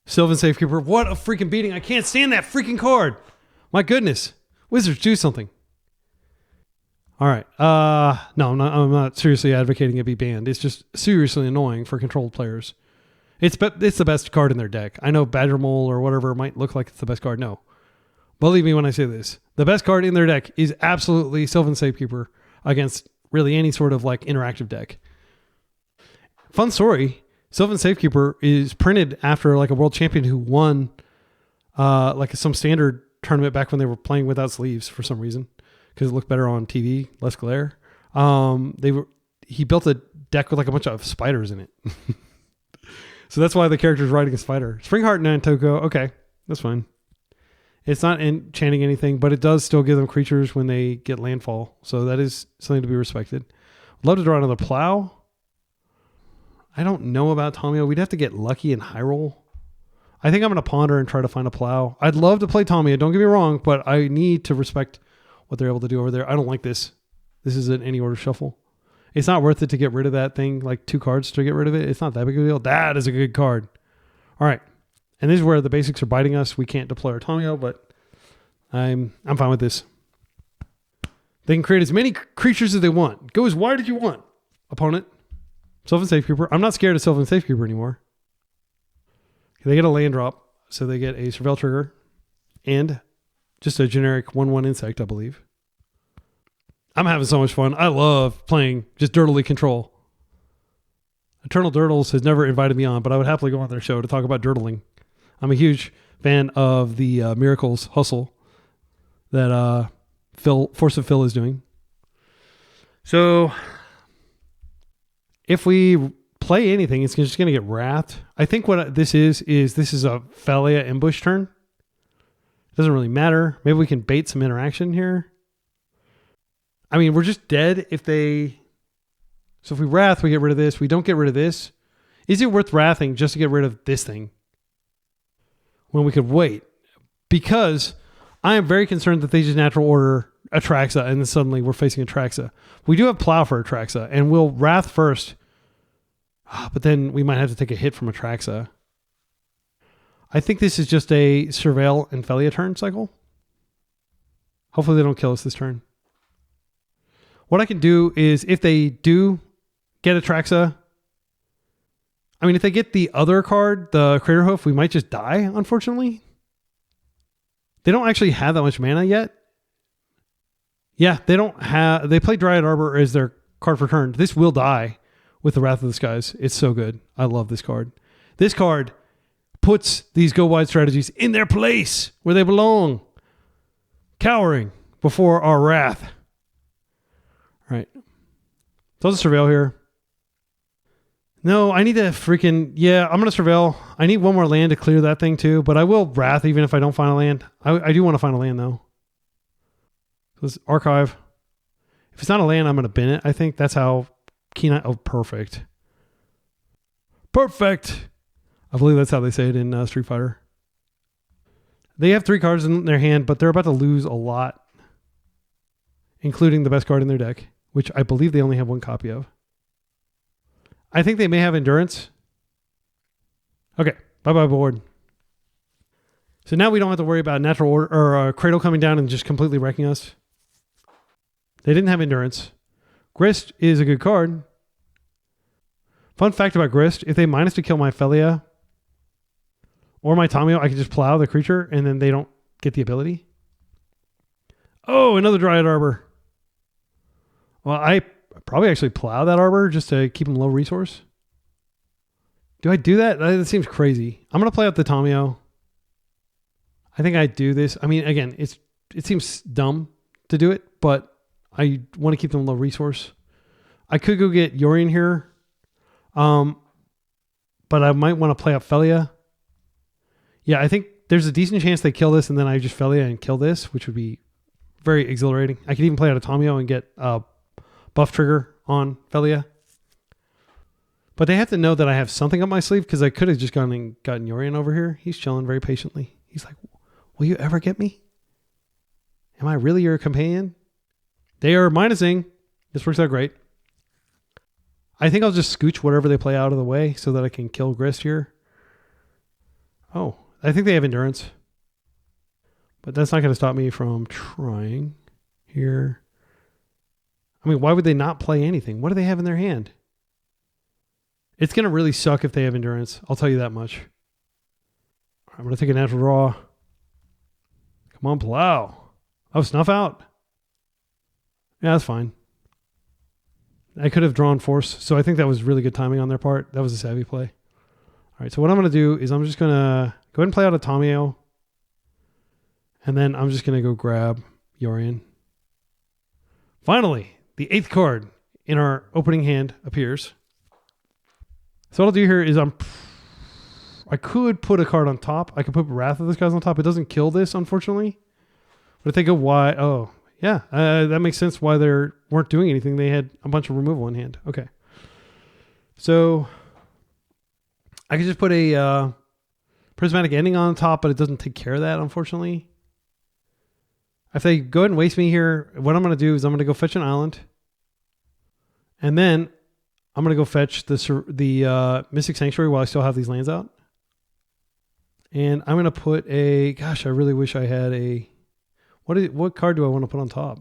Sylvan Safekeeper. What a freaking beating. I can't stand that freaking card. My goodness. Wizards, do something. All right. No, I'm not seriously advocating it be banned. It's just seriously annoying for controlled players. It's the best card in their deck. I know Badger Mole or whatever might look like it's the best card. No. Believe me when I say this. The best card in their deck is absolutely Sylvan Safekeeper against really any sort of like interactive deck. Fun story. Sylvan Safekeeper is printed after like a world champion who won like some standard tournament back when they were playing without sleeves for some reason because it looked better on TV, less glare. He built a deck with like a bunch of spiders in it. So that's why the character is riding a spider. Springheart Nantoko. Okay, that's fine. It's not enchanting anything, but it does still give them creatures when they get landfall. So that is something to be respected. Love to draw another Plow. I don't know about Tomio. We'd have to get lucky in high roll. I think I'm going to ponder and try to find a Plow. I'd love to play Tomio. Don't get me wrong, but I need to respect what they're able to do over there. I don't like this. This is an any order shuffle. It's not worth it to get rid of that thing, like 2 cards to get rid of it. It's not that big of a deal. That is a good card. All right. And this is where the basics are biting us. We can't deploy our Tomio, but I'm fine with this. They can create as many creatures as they want. Go as wide as you want, opponent. Sylvan Safekeeper. I'm not scared of Sylvan Safekeeper anymore. They get a land drop, so they get a Surveil trigger and just a generic 1/1 insect, I believe. I'm having so much fun. I love playing just Dirtly Control. Eternal Dirtles has never invited me on, but I would happily go on their show to talk about dirtling. I'm a huge fan of the Miracles Hustle that Force of Phil is doing. So if we play anything, it's just going to get wrathed. I think what this is this is a Thalia ambush turn. It doesn't really matter. Maybe we can bait some interaction here. I mean, we're just dead if they... So if we wrath, we get rid of this. We don't get rid of this. Is it worth wrathing just to get rid of this thing? When we could wait. Because I am very concerned that they just natural order Atraxa and then suddenly we're facing Atraxa. We do have Plow for Atraxa and we'll wrath first. But then we might have to take a hit from Atraxa. I think this is just a Surveil and Thalia turn cycle. Hopefully they don't kill us this turn. What I can do is if they do get Atraxa, I mean, if they get the other card, the Craterhoof, we might just die, unfortunately. They don't actually have that much mana yet. Yeah, they play Dryad Arbor as their card for turn. This will die with the Wrath of the Skies. It's so good. I love this card. This card puts these go wide strategies in their place where they belong, cowering before our wrath. All right. So I'll just surveil here. No, I need to freaking... Yeah, I'm going to surveil. I need one more land to clear that thing too, but I will wrath even if I don't find a land. I do want to find a land though. So let's archive. If it's not a land, I'm going to bin it. I think that's how keen I... Oh, perfect. Perfect! I believe that's how they say it in Street Fighter. They have 3 cards in their hand, but they're about to lose a lot, including the best card in their deck, which I believe they only have 1 copy of. I think they may have Endurance. Okay, bye-bye board. So now we don't have to worry about natural order or Cradle coming down and just completely wrecking us. They didn't have Endurance. Grist is a good card. Fun fact about Grist, if they minus to kill my Felia or my Tamio, I can just plow the creature and then they don't get the ability. Oh, another Dryad Arbor. Well, I probably actually plow that Arbor just to keep them low resource. Do I do that? That seems crazy. I'm going to play out the Tamio. I think I do this. I mean, again, it seems dumb to do it, but I want to keep them low resource. I could go get Yorion here. But I might want to play up Felia. Yeah, I think there's a decent chance they kill this and then I just Felia and kill this, which would be very exhilarating. I could even play out a Tamio and get buff trigger on Felia. But they have to know that I have something up my sleeve because I could have just gone and gotten Yorion over here. He's chilling very patiently. He's like, will you ever get me? Am I really your companion? They are minusing. This works out great. I think I'll just scooch whatever they play out of the way so that I can kill Grist here. Oh, I think they have Endurance. But that's not going to stop me from trying here. I mean, why would they not play anything? What do they have in their hand? It's going to really suck if they have Endurance. I'll tell you that much. I'm going to take a natural draw. Come on, plow. Oh, snuff out. Yeah, that's fine. I could have drawn Force, so I think that was really good timing on their part. That was a savvy play. All right, so what I'm going to do is I'm just going to go ahead and play out a Tamio, and then I'm just going to go grab Yorion. Finally, the 8th card in our opening hand appears. So what I'll do here is I could put a card on top. I could put Wrath of this guy's on top. It doesn't kill this, unfortunately. But if they go wide, oh, yeah, that makes sense why they weren't doing anything. They had a bunch of removal in hand. Okay. So I could just put a prismatic ending on top, but it doesn't take care of that, unfortunately. If they go ahead and waste me here, what I'm going to do is I'm going to go fetch an island. And then I'm going to go fetch the Mystic Sanctuary while I still have these lands out. And I'm going to put a... Gosh, I really wish I had a... What card do I want to put on top?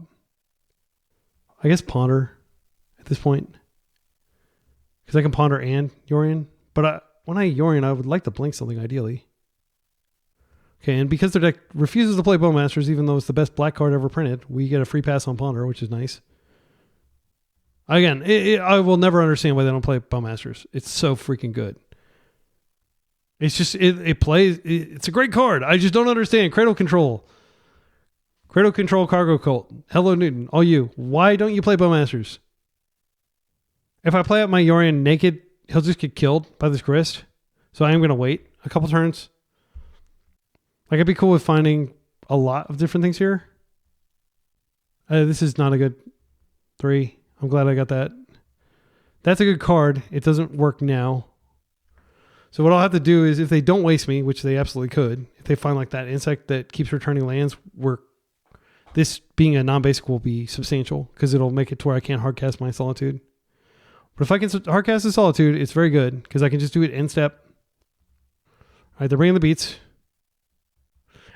I guess Ponder at this point. Because I can Ponder and Yorion. But when I Yorion, I would like to blink something ideally. Okay, and because their deck refuses to play Bowmasters, even though it's the best black card ever printed, we get a free pass on Ponder, which is nice. Again, I will never understand why they don't play Bowmasters. It's so freaking good. It's just, it plays, it's a great card. I just don't understand. Cradle Control. Cradle Control Cargo Cult. Hello, Newton. All you. Why don't you play Bowmasters? If I play out my Yorion naked, he'll just get killed by this Grist. So I am going to wait a couple turns. Like, I'd be cool with finding a lot of different things here. This is not a good 3. I'm glad I got that. That's a good card. It doesn't work now. So what I'll have to do is, if they don't waste me, which they absolutely could, if they find like that insect that keeps returning lands, this being a non-basic will be substantial because it'll make it to where I can't hardcast my Solitude. But if I can hardcast the Solitude, it's very good because I can just do it in step. All right, they're bringing the beats.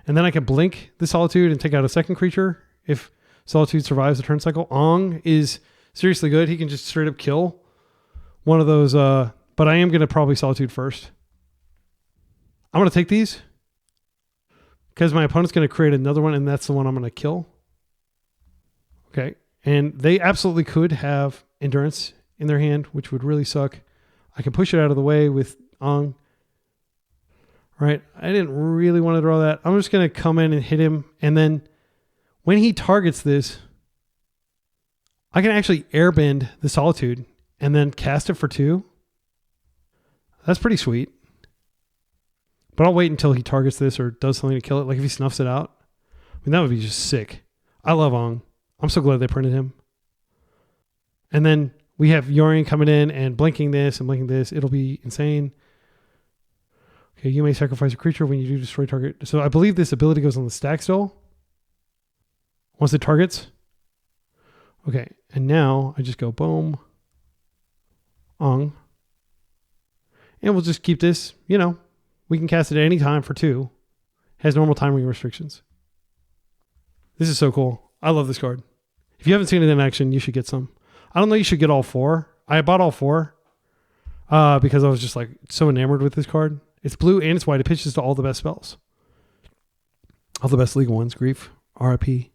And then I can blink the Solitude and take out a second creature if Solitude survives the turn cycle. Ong is seriously good. He can just straight up kill one of those. But I am going to probably Solitude first. I'm going to take these because my opponent's going to create another one, and that's the one I'm going to kill. Okay. And they absolutely could have Endurance in their hand, which would really suck. I can push it out of the way with Ong. right? I didn't really want to draw that. I'm just going to come in and hit him. And then when he targets this, I can actually airbend the Solitude and then cast it for 2. That's pretty sweet. But I'll wait until he targets this or does something to kill it. Like if he snuffs it out. I mean, that would be just sick. I love Ong. I'm so glad they printed him. And then we have Yorion coming in and blinking this and blinking this. It'll be insane. Okay, you may sacrifice a creature when you do destroy target. So I believe this ability goes on the stack still. Once it targets. Okay, and now I just go boom. Ong. And we'll just keep this, you know, we can cast it at any time for 2. Has normal timing restrictions. This is so cool. I love this card. If you haven't seen it in action, you should get some. I don't know you should get all 4. I bought all 4 because I was just like so enamored with this card. It's blue and it's white. It pitches to all the best spells. All the best legal ones. Grief. RIP.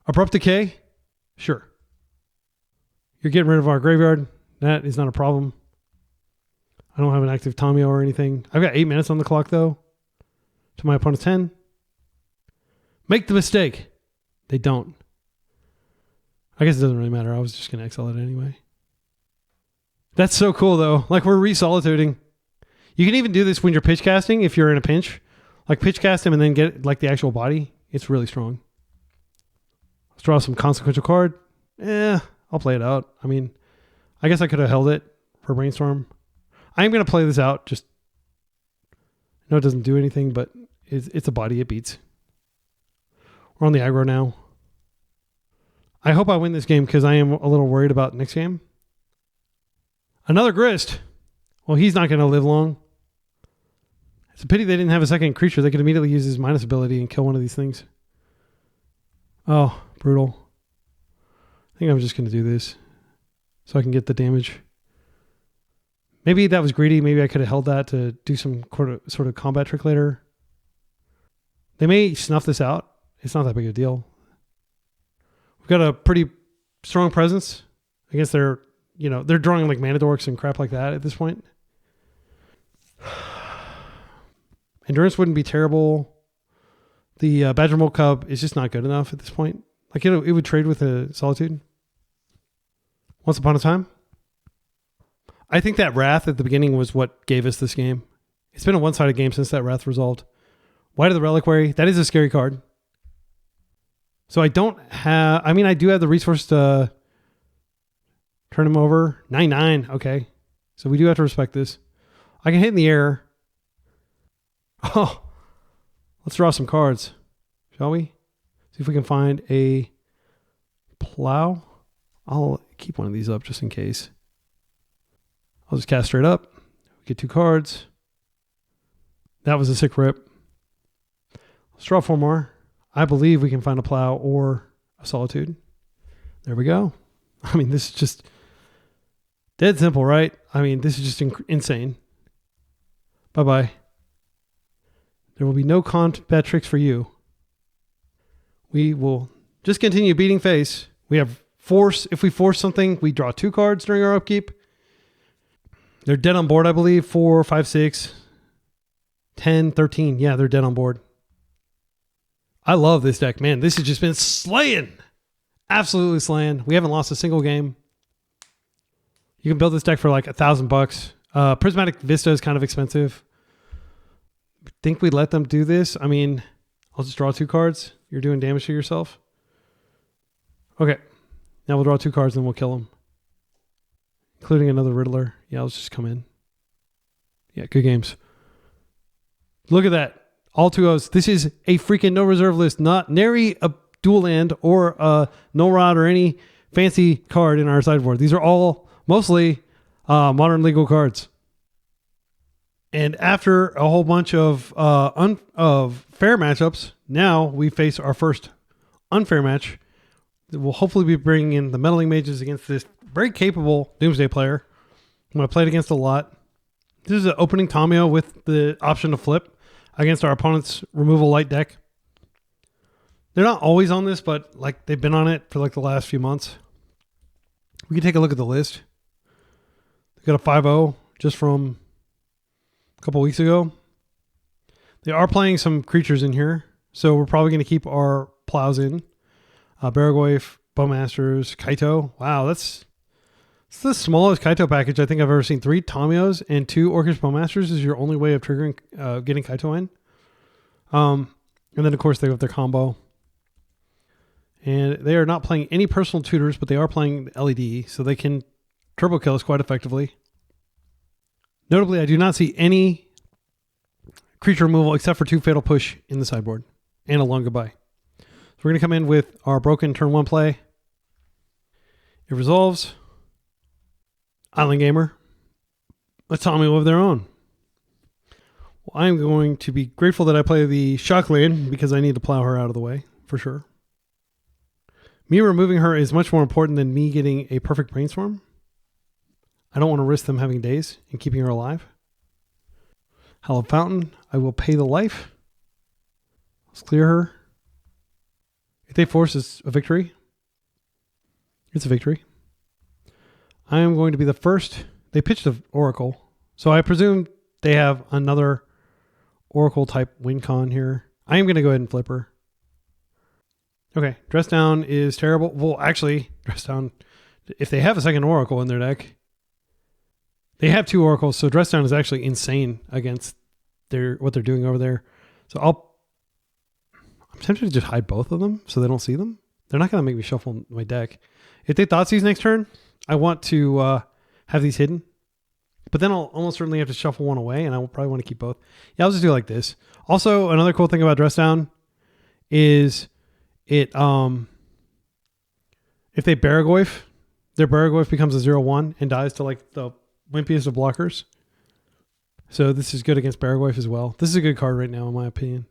Abrupt Decay. Sure. You're getting rid of our graveyard. That is not a problem. I don't have an active Tamio or anything. I've got 8 minutes on the clock, though. To my opponent's 10. Make the mistake. They don't. I guess it doesn't really matter. I was just going to exile it anyway. That's so cool, though. Like, we're re-solituding. You can even do this when you're pitch casting if you're in a pinch. Like, pitch cast him and then get, like, the actual body. It's really strong. Let's draw some consequential card. I'll play it out. I mean, I guess I could have held it for Brainstorm. I am going to play this out. Just, I know it doesn't do anything, but it's a body it beats. We're on the aggro now. I hope I win this game because I am a little worried about next game. Another Grist. Well, he's not going to live long. It's a pity they didn't have a second creature. They could immediately use his minus ability and kill one of these things. Oh, brutal. I think I'm just going to do this so I can get the damage. Maybe that was greedy. Maybe I could have held that to do some sort of combat trick later. They may snuff this out. It's not that big of a deal. We've got a pretty strong presence against their, they're drawing like mana dorks and crap like that at this point. Endurance wouldn't be terrible. The Badger Mole Cub is just not good enough at this point. Like it would trade with a Solitude. Once upon a time. I think that Wrath at the beginning was what gave us this game. It's been a one-sided game since that Wrath resolved. White of the Reliquary. That is a scary card. So I do have the resource to turn him over. 9/9. Okay. So we do have to respect this. I can hit in the air. Oh. Let's draw some cards. Shall we? See if we can find a plow. I'll keep one of these up just in case. I'll just cast straight up. Get 2 cards. That was a sick rip. Let's draw 4 more. I believe we can find a plow or a Solitude. There we go. I mean, this is just dead simple, right? I mean, this is just insane. Bye-bye. There will be no combat tricks for you. We will just continue beating face. We have force. If we force something, we draw 2 cards during our upkeep. They're dead on board, I believe. 4, 5, 6, 10, 13. Yeah, they're dead on board. I love this deck, man. This has just been slaying. Absolutely slaying. We haven't lost a single game. You can build this deck for like $1,000. Prismatic Vista is kind of expensive. Think we let them do this? I mean, I'll just draw 2 cards. You're doing damage to yourself. Okay. Now we'll draw 2 cards and we'll kill them. Including another Riddler. Yeah, let's just come in. Yeah, good games. Look at that. All 2-0s. This is a freaking no reserve list. Not nary a dual land or a no rod or any fancy card in our sideboard. These are all mostly modern legal cards. And after a whole bunch of fair matchups, now we face our first unfair match. We'll hopefully be bringing in the Meddling Mages against this very capable Doomsday player. I'm going to play it against a lot. This is an opening Tamio with the option to flip against our opponent's removal light deck. They're not always on this, but like they've been on it for like the last few months. We can take a look at the list. They got a 5-0 just from a couple weeks ago. They are playing some creatures in here, so we're probably going to keep our plows in. Baragoyf, Bowmasters, Kaito. Wow, that's the smallest Kaito package I think I've ever seen. 3 Tamios and 2 Orcish Bowmasters is your only way of triggering, getting Kaito in. And then, of course, they have their combo. And they are not playing any personal tutors, but they are playing LED, so they can turbo kill us quite effectively. Notably, I do not see any creature removal except for 2 Fatal Push in the sideboard and a long goodbye. So we're going to come in with our broken turn 1 play. It resolves. Island Gamer. A Tommy of their own. Well, I'm going to be grateful that I play the Shockland because I need to plow her out of the way, for sure. Me removing her is much more important than me getting a perfect brainstorm. I don't want to risk them having days and keeping her alive. Hallowed Fountain, I will pay the life. Let's clear her. If they force, it's a victory. It's a victory. I am going to be the first. They pitched an Oracle, so I presume they have another Oracle type win con here. I am going to go ahead and flip her. Okay, Dress Down is terrible. Well, actually, Dress Down, if they have a second Oracle in their deck, they have 2 Oracles, so Dress Down is actually insane against what they're doing over there. So I'm tempted to just hide both of them so they don't see them. They're not going to make me shuffle my deck. If they Thoughtseize next turn, I want to have these hidden. But then I'll almost certainly have to shuffle one away, and I will probably want to keep both. Yeah, I'll just do it like this. Also, another cool thing about Dress Down is it if they Baragoyf, their Baragoyf becomes a 0/1 and dies to like the wimpiest of blockers. So this is good against Baragoyf as well. This is a good card right now, in my opinion,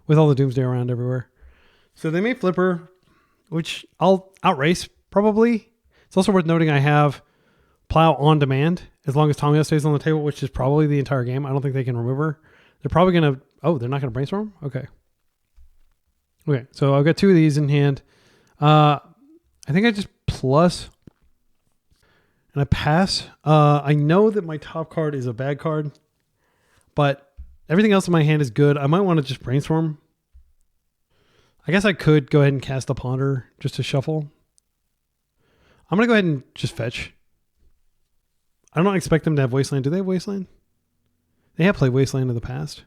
with all the Doomsday around everywhere. So they may flip her, which I'll outrace probably. It's also worth noting I have Plow on demand as long as Tomio stays on the table, which is probably the entire game. I don't think they can remove her. They're probably going to... Oh, they're not going to brainstorm? Okay. Okay, so I've got 2 of these in hand. I think I just plus... And I pass. I know that my top card is a bad card, but everything else in my hand is good. I might want to just brainstorm. I guess I could go ahead and cast a Ponder just to shuffle. I'm going to go ahead and just fetch. I don't expect them to have Wasteland. Do they have Wasteland? They have played Wasteland in the past. It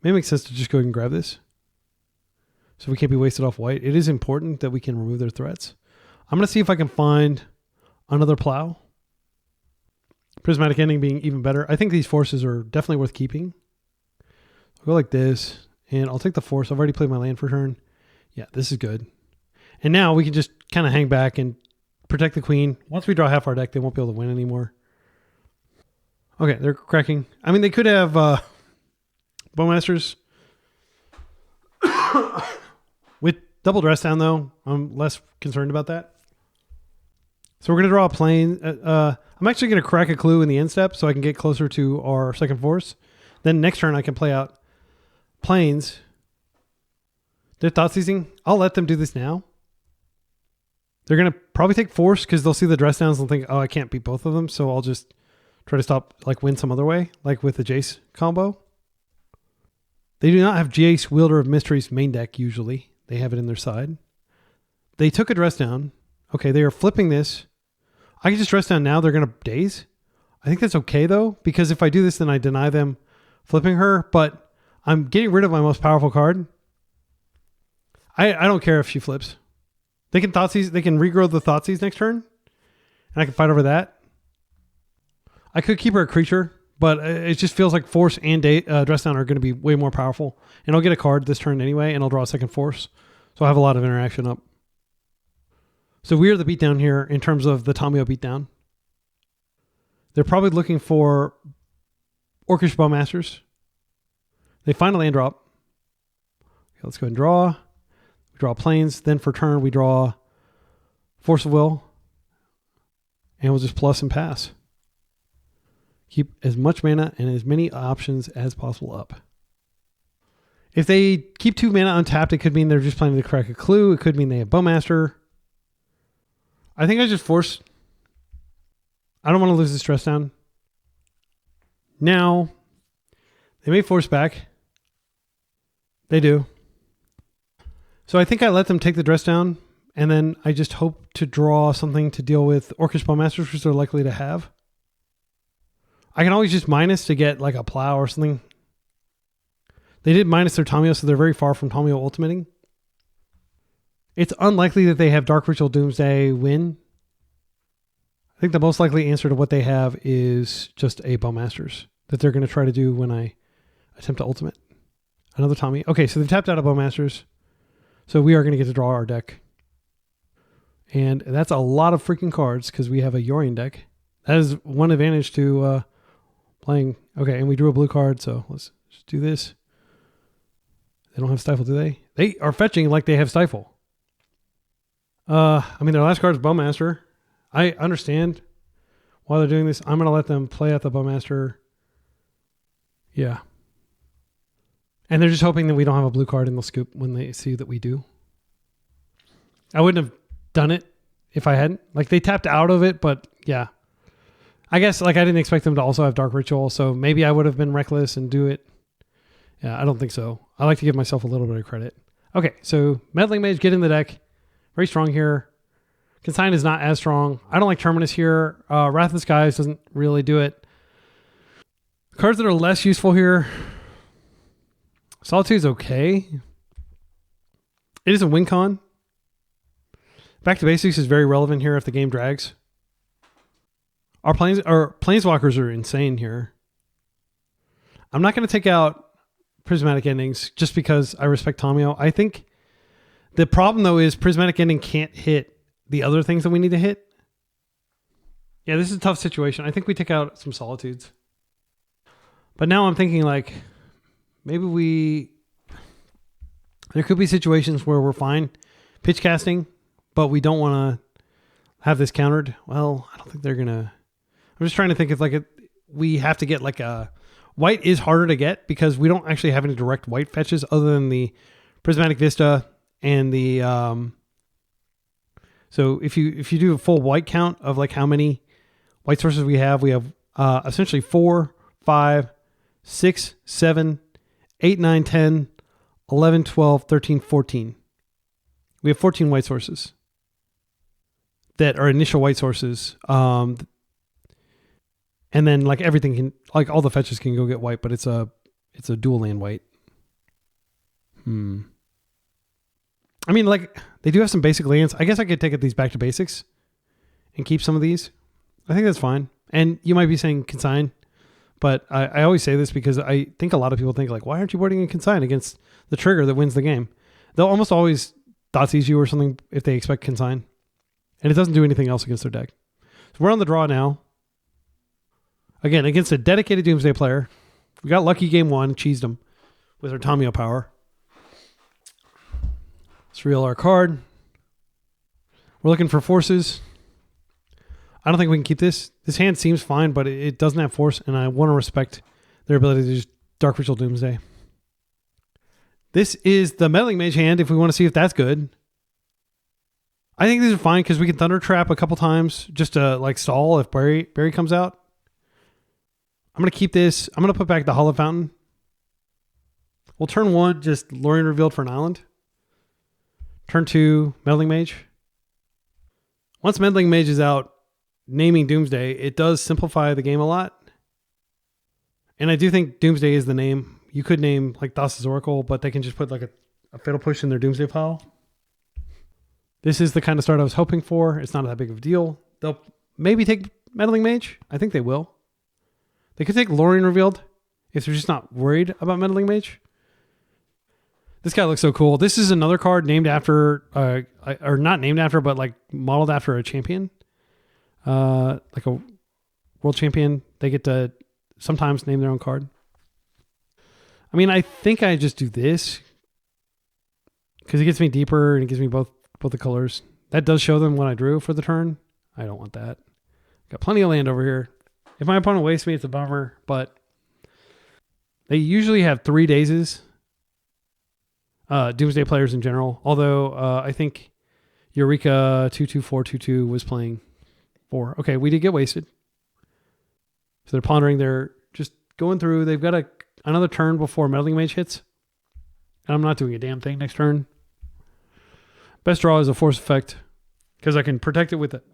may make sense to just go ahead and grab this. So we can't be wasted off white. It is important that we can remove their threats. I'm going to see if I can find another Plow. Prismatic Ending being even better. I think these forces are definitely worth keeping. I'll go like this, and I'll take the force. I've already played my land for turn. Yeah, this is good. And now we can just kind of hang back and protect the queen. Once we draw half our deck, they won't be able to win anymore. Okay, they're cracking. I mean, they could have Bowmasters. With double Dress Down, though, I'm less concerned about that. So we're going to draw a plane. I'm actually going to crack a clue in the end step so I can get closer to our second force. Then next turn I can play out planes. They're Thoughtseizing. I'll let them do this now. They're going to probably take force because they'll see the Dress Downs and think, oh, I can't beat both of them. So I'll just try to stop, like win some other way, like with the Jace combo. They do not have Jace, Wielder of Mysteries main deck usually. They have it in their side. They took a Dress Down. Okay, they are flipping this. I can just Dress Down now. They're going to daze. I think that's okay, though, because if I do this, then I deny them flipping her, but I'm getting rid of my most powerful card. I don't care if she flips. They can Thoughtseize. They can regrow the Thoughtseize next turn, and I can fight over that. I could keep her a creature, but it just feels like Force and Dress Down are going to be way more powerful, and I'll get a card this turn anyway, and I'll draw a second Force, so I have a lot of interaction up. So we are the beatdown here in terms of the Tomio beatdown. They're probably looking for Orcish Bowmasters. They find a land drop. Okay, let's go ahead and draw. We draw planes. Then for turn, we draw Force of Will. And we'll just plus and pass. Keep as much mana and as many options as possible up. If they keep 2 mana untapped, it could mean they're just planning to crack a clue. It could mean they have Bowmaster. I think I just force. I don't want to lose this Dress Down. Now, they may force back. They do. So I think I let them take the dress down, and then I just hope to draw something to deal with Orcish Bowmasters, which they're likely to have. I can always just minus to get like a plow or something. They did minus their Tamiyo, so they're very far from Tamiyo ultimating. It's unlikely that they have Dark Ritual Doomsday win. I think the most likely answer to what they have is just a Bowmasters that they're going to try to do when I attempt to ultimate. Another Tommy. Okay, so they've tapped out of Bowmasters. So we are going to get to draw our deck. And that's a lot of freaking cards because we have a Yorion deck. That is one advantage to playing. Okay, and we drew a blue card, so let's just do this. They don't have Stifle, do they? They are fetching like they have Stifle. I mean, their last card is Bowmaster. I understand why they're doing this. I'm going to let them play out the Bowmaster. Yeah. And they're just hoping that we don't have a blue card and they'll scoop when they see that we do. I wouldn't have done it if I hadn't. Like, they tapped out of it, but yeah. I guess, like, I didn't expect them to also have Dark Ritual, so maybe I would have been reckless and do it. Yeah, I don't think so. I like to give myself a little bit of credit. Okay, so Meddling Mage, get in the deck. Very strong here. Consign is not as strong. I don't like Terminus here. Wrath of the Skies doesn't really do it. Cards that are less useful here. Solitude's okay. It is a win con. Back to Basics is very relevant here if the game drags. Our Planeswalkers are insane here. I'm not going to take out Prismatic Endings just because I respect Tamiyo. I think the problem, though, is Prismatic Ending can't hit the other things that we need to hit. Yeah, this is a tough situation. I think we take out some Solitudes. But now I'm thinking, like, maybe there could be situations where we're fine pitch casting, but we don't want to have this countered. Well, I don't think they're going to. I'm just trying to think if, like, we have to get, like, a. White is harder to get because we don't actually have any direct white fetches other than the Prismatic Vista and the. So if you do a full white count of, like, how many white sources we have essentially 4, 5, 6, 7, 8, 9, 10, 11, 12, 13, 14. We have 14 white sources that are initial white sources. And then, like, everything can, like, all the fetches can go get white, but it's a dual land white. I mean, like, they do have some basic lands. I guess I could take these back to basics and keep some of these. I think that's fine. And you might be saying consign, but I always say this because I think a lot of people think, like, why aren't you boarding a consign against the trigger that wins the game? They'll almost always Thoughtseize you or something if they expect consign. And it doesn't do anything else against their deck. So we're on the draw now. Again, against a dedicated Doomsday player. We got lucky game one, cheesed them with our Tamiyo power. Let's reel our card. We're looking for forces. I don't think we can keep this. This hand seems fine, but it doesn't have force, and I want to respect their ability to just Dark Ritual Doomsday. This is the Meddling Mage hand if we want to see if that's good. I think these are fine because we can Thunder Trap a couple times just to, like, stall if Barry comes out. I'm going to keep this. I'm going to put back the Hollow Fountain. We'll turn 1, just Lorien Revealed for an island. Turn 2, Meddling Mage. Once Meddling Mage is out, naming Doomsday, it does simplify the game a lot. And I do think Doomsday is the name. You could name, like, Thassa's Oracle, but they can just put, like, a Fatal Push in their Doomsday pile. This is the kind of start I was hoping for. It's not that big of a deal. They'll maybe take Meddling Mage. I think they will. They could take Lorien Revealed if they're just not worried about Meddling Mage. This guy looks so cool. This is another card named after, or not named after, but, like, modeled after a champion. Like a world champion. They get to sometimes name their own card. I mean, I think I just do this because it gets me deeper and it gives me both the colors. That does show them what I drew for the turn. I don't want that. Got plenty of land over here. If my opponent wastes me, it's a bummer, but they usually have 3 dazes. Doomsday players in general. Although I think Eureka 22422 was playing 4. Okay, we did get wasted. So they're pondering. They're just going through. They've got another turn before Meddling Mage hits. And I'm not doing a damn thing next turn. Best draw is a force effect because I can protect it with it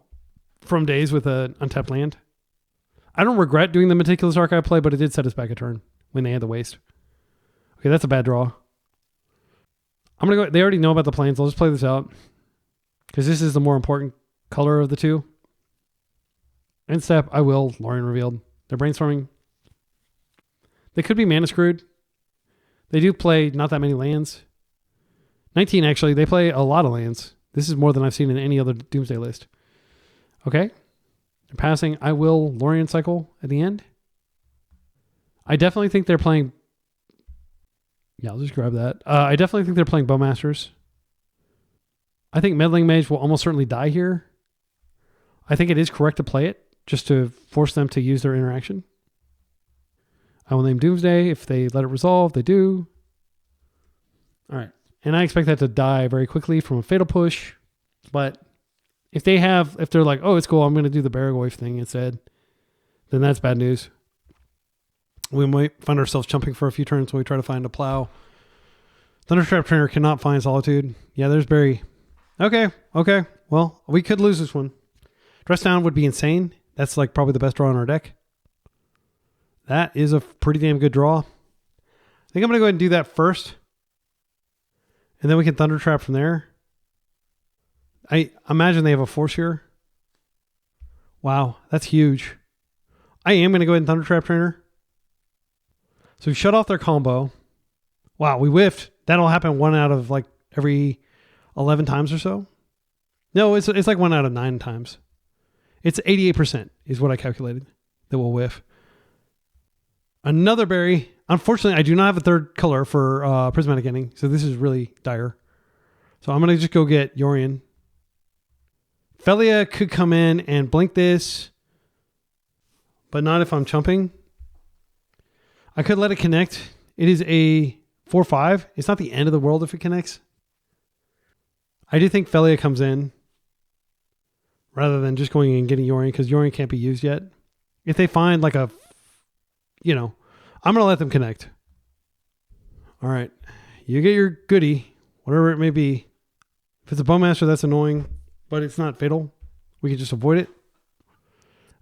from days with an untapped land. I don't regret doing the Meticulous Archive play, but it did set us back a turn when they had the waste. Okay, that's a bad draw. I'm going to go. They already know about the planes. I'll just play this out because this is the more important color of the two. End step, I will. Yorion revealed. They're brainstorming. They could be mana screwed. They do play not that many lands. 19, actually. They play a lot of lands. This is more than I've seen in any other Doomsday list. Okay. They're passing. I will Yorion cycle at the end. I definitely think they're playing... Yeah, I'll just grab that. I definitely think they're playing Bowmasters. I think Meddling Mage will almost certainly die here. I think it is correct to play it, just to force them to use their interaction. I will name Doomsday. If they let it resolve, they do. All right. And I expect that to die very quickly from a Fatal Push. But if they're like, oh, it's cool, I'm going to do the Baragoyf thing instead, then that's bad news. We might find ourselves jumping for a few turns when we try to find a plow. Thundertrap Trainer cannot find Solitude. Yeah, there's Barry. Okay. Well, we could lose this one. Dress Down would be insane. That's like probably the best draw in our deck. That is a pretty damn good draw. I think I'm going to go ahead and do that first. And then we can Thunder Trap from there. I imagine they have a force here. Wow, that's huge. I am going to go ahead and Thunder Trap Trainer. So we shut off their combo. Wow, we whiffed. That'll happen 1 out of like every 11 times or so. No, it's like 1 out of 9 times. It's 88% is what I calculated that we'll whiff. Another berry. Unfortunately, I do not have a third color for Prismatic Ending, so this is really dire. So I'm going to just go get Yorion. Felia could come in and blink this, but not if I'm chumping. I could let it connect. It is a 4/5. It's not the end of the world if it connects. I do think Felia comes in rather than just going and getting Yorion because Yorion can't be used yet. If they find like a, I'm going to let them connect. All right. You get your goodie, whatever it may be. If it's a Bowmaster, that's annoying, but it's not fatal. We can just avoid it.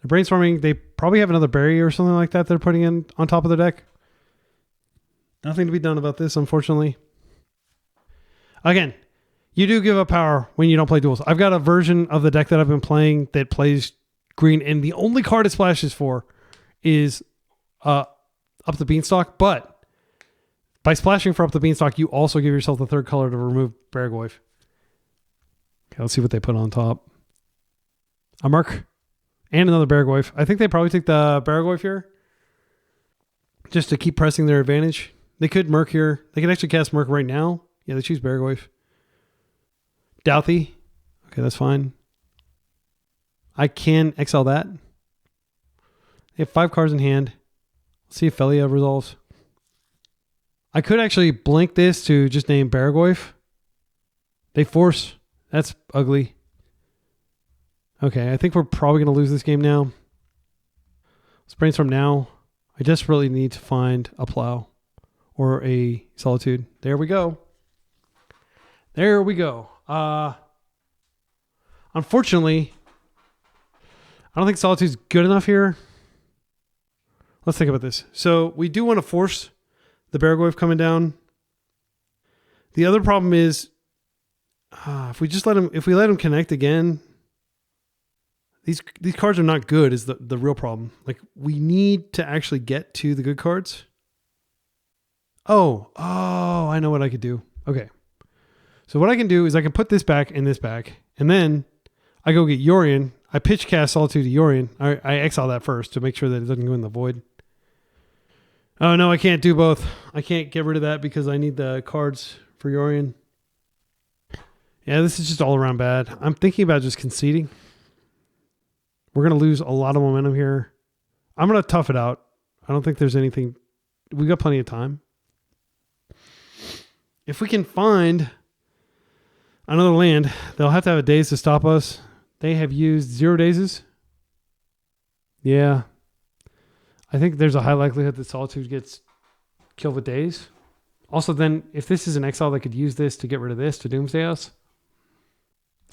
The brainstorming, they probably have another berry or something like that they're putting in on top of their deck. Nothing to be done about this, unfortunately. Again, you do give up power when you don't play duels. I've got a version of the deck that I've been playing that plays green, and the only card it splashes for is Up the Beanstalk, but by splashing for Up the Beanstalk, you also give yourself the third color to remove Baragoyf. Okay, let's see what they put on top. A Merc and another Baragoyf. I think they probably take the Baragoyf here just to keep pressing their advantage. They could Merc here. They could actually cast Merc right now. Yeah, they choose Baragoyf. Douthie. Okay, that's fine. I can exile that. They have 5 cards in hand. Let's see if Felia resolves. I could actually blink this to just name Baragoyf. They force. That's ugly. Okay, I think we're probably going to lose this game now. Let's brainstorm now. I desperately need to find a plow or a Solitude. There we go. There we go. Unfortunately, I don't think Solitude's good enough here. Let's think about this. So we do want to force the Baragoyf coming down. The other problem is if we let him connect again, these cards are not good is the real problem. Like we need to actually get to the good cards. Oh, I know what I could do. Okay. So what I can do is I can put this back and this back, and then I go get Yorion. I pitch cast Solitude to Yorion. I exile that first to make sure that it doesn't go in the void. Oh, no, I can't do both. I can't get rid of that because I need the cards for Yorion. Yeah, this is just all around bad. I'm thinking about just conceding. We're going to lose a lot of momentum here. I'm going to tough it out. I don't think there's anything. We got plenty of time. If we can find another land, they'll have to have a daze to stop us. They have used 0 dazes. Yeah. I think there's a high likelihood that Solitude gets killed with daze. Also, then, if this is an exile that could use this to get rid of this to Doomsday us,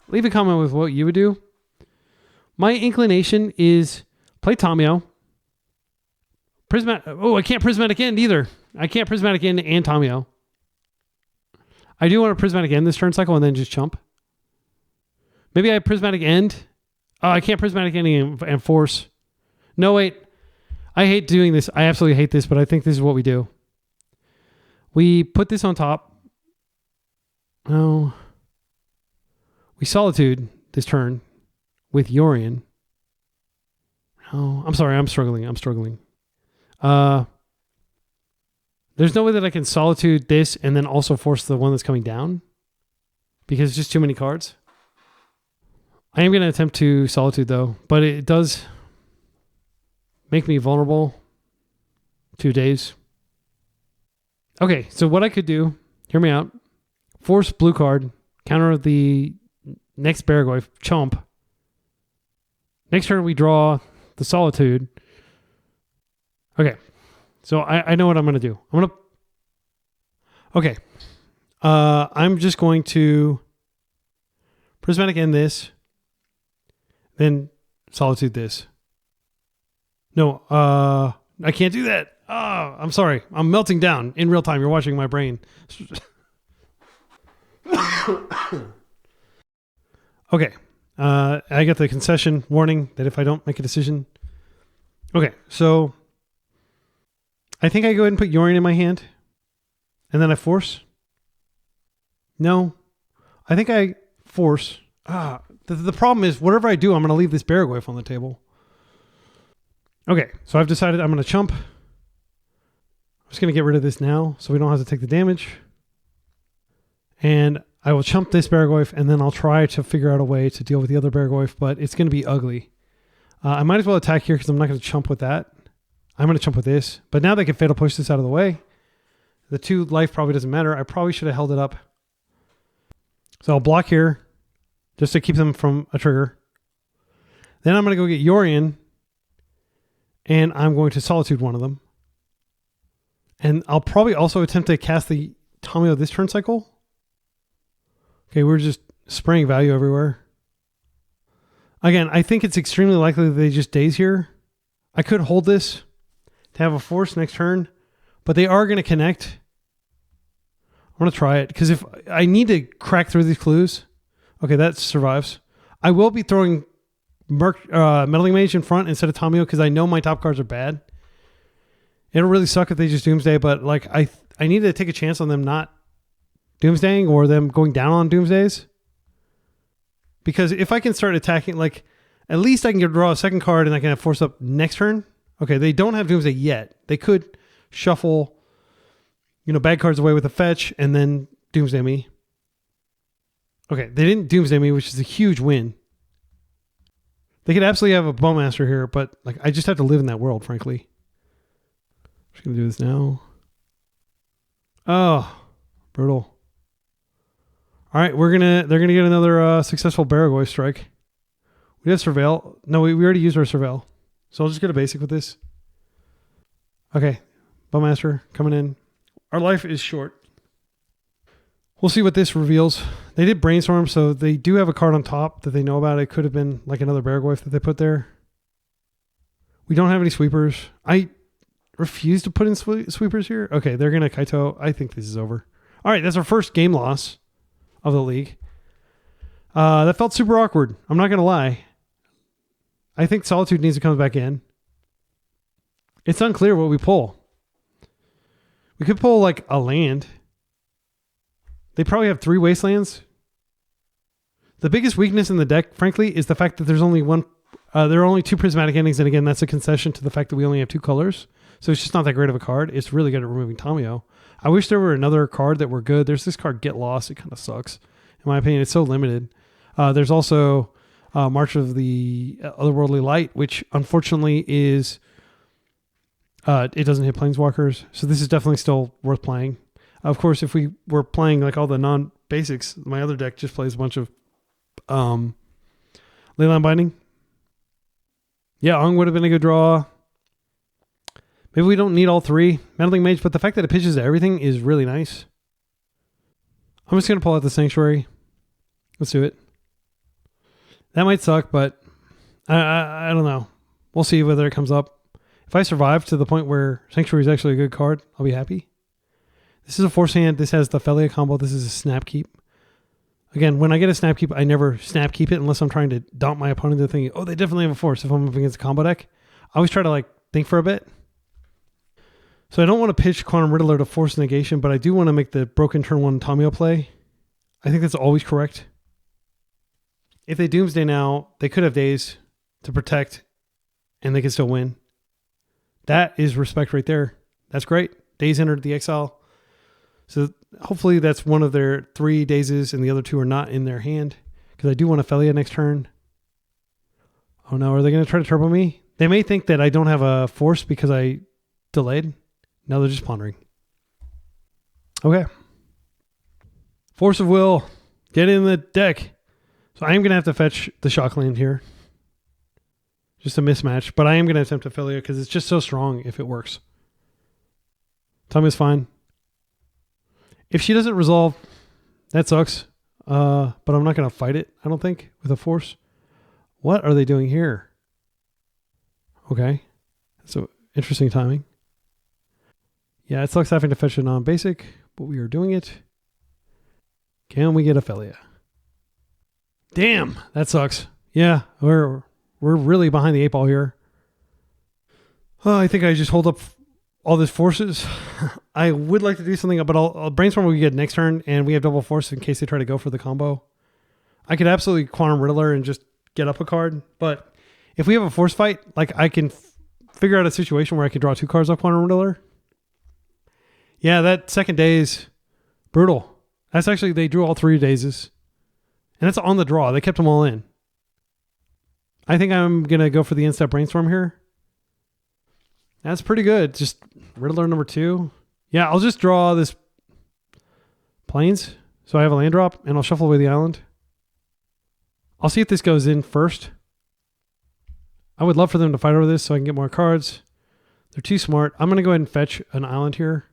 leave a comment with what you would do. My inclination is play Tamiyo. I can't Prismatic End either. I can't Prismatic End and Tamiyo. I do want to Prismatic End this turn cycle and then just chump. Maybe I Prismatic End. Oh, I can't Prismatic End and force. No, wait. I hate doing this. I absolutely hate this, but I think this is what we do. We put this on top. Oh. We Solitude this turn with Yorion. Oh, I'm sorry. I'm struggling. There's no way that I can Solitude this and then also force the one that's coming down because it's just too many cards. I am going to attempt to Solitude though, but it does make me vulnerable 2 days. Okay, so what I could do, hear me out, force blue card, counter the next Baragoi, chump. Next turn we draw the Solitude. Okay, so I know what I'm going to do. Okay, I'm just going to Prismatic End this, then Solitude this. No, I can't do that. Oh, I'm sorry. I'm melting down in real time. You're watching my brain. Okay. I got the concession warning that if I don't make a decision. Okay, so I think I go ahead and put Yorion in my hand. And then I force. No. I think I force. The problem is, whatever I do, I'm going to leave this Baragoi on the table. Okay, so I've decided I'm going to chump. I'm just going to get rid of this now so we don't have to take the damage. And I will chump this Baragoi, and then I'll try to figure out a way to deal with the other Baragoi, but it's going to be ugly. I might as well attack here because I'm not going to chump with that. I'm going to chump with this. But now they can Fatal Push this out of the way. The 2 life probably doesn't matter. I probably should have held it up. So I'll block here just to keep them from a trigger. Then I'm going to go get Yorion. And I'm going to Solitude one of them. And I'll probably also attempt to cast the Tamiyo this turn cycle. Okay, we're just spraying value everywhere. Again, I think it's extremely likely that they just daze here. I could hold this to have a force next turn, but they are going to connect. I'm going to try it, because if I need to crack through these clues. Okay, that survives. I will be throwing Meddling Mage in front instead of Tamiyo because I know my top cards are bad. It'll really suck if they just Doomsday, but like I need to take a chance on them not Doomsdaying or them going down on Doomsdays. Because if I can start attacking, like at least I can draw a second card and I can have force up next turn. Okay, they don't have Doomsday yet. They could shuffle, bad cards away with a fetch and then Doomsday me. Okay, they didn't Doomsday me, which is a huge win. They could absolutely have a Bowmaster here, but like I just have to live in that world, frankly. I'm just going to do this now. Oh, brutal. All right, they're going to get another successful Baragoi strike. We have Surveil. No, we already used our Surveil. So I'll just get a basic with this. Okay, Bowmaster coming in. Our life is short. We'll see what this reveals. They did Brainstorm, so they do have a card on top that they know about. It could have been like another Baragoi that they put there. We don't have any sweepers. I refuse to put in sweepers here. Okay, they're going to Kaito. I think this is over. All right, that's our first game loss of the league. That felt super awkward. I'm not going to lie. I think Solitude needs to come back in. It's unclear what we pull. We could pull like a land. They probably have 3 Wastelands. The biggest weakness in the deck, frankly, is the fact that there's only there are only 2 Prismatic Endings, and again, that's a concession to the fact that we only have 2 colors. So it's just not that great of a card. It's really good at removing Tamiyo. I wish there were another card that were good. There's this card, Get Lost. It kind of sucks. In my opinion, it's so limited. There's also March of the Otherworldly Light, which unfortunately is... it doesn't hit Planeswalkers. So this is definitely still worth playing. Of course, if we were playing like all the non-basics, my other deck just plays a bunch of Leyline Binding. Yeah, Ong would have been a good draw. Maybe we don't need all 3 Meddling Mage, but the fact that it pitches to everything is really nice. I'm just going to pull out the Sanctuary. Let's do it. That might suck, but I don't know. We'll see whether it comes up. If I survive to the point where Sanctuary is actually a good card, I'll be happy. This is a force hand. This has the Felia combo. This is a snap keep. Again, when I get a snap keep, I never snap keep it unless I'm trying to dump my opponent into thinking, oh, they definitely have a force if I'm up against a combo deck. I always try to think for a bit. So I don't want to pitch Quantum Riddler to force negation, but I do want to make the broken turn 1 Tomio play. I think that's always correct. If they Doomsday now, they could have days to protect and they can still win. That is respect right there. That's great. Days entered the exile. So hopefully that's one of their 3 dazes and the other 2 are not in their hand. Because I do want to Felia next turn. Oh no, are they going to try to turbo me? They may think that I don't have a force because I delayed. No, they're just pondering. Okay. Force of Will. Get in the deck. So I am going to have to fetch the Shockland here. Just a mismatch. But I am going to attempt to Felia because it's just so strong if it works. Tommy's fine. If she doesn't resolve, that sucks. But I'm not going to fight it, I don't think, with a force. What are they doing here? Okay. So interesting timing. Yeah, it sucks having to fetch a non-basic, but we are doing it. Can we get a Felia? Damn, that sucks. Yeah, we're really behind the 8 ball here. Oh, I think I just hold up all these forces. I would like to do something, but I'll brainstorm what we get next turn, and we have double force in case they try to go for the combo. I could absolutely Quantum Riddler and just get up a card, but if we have a force fight, I can figure out a situation where I can draw 2 cards off Quantum Riddler. Yeah, that second daze, brutal. That's actually, they drew all 3 dazes. And that's on the draw. They kept them all in. I think I'm going to go for the in-step brainstorm here. That's pretty good. Just Riddler number 2. Yeah, I'll just draw this Plains. So I have a land drop, and I'll shuffle away the island. I'll see if this goes in first. I would love for them to fight over this so I can get more cards. They're too smart. I'm going to go ahead and fetch an island here.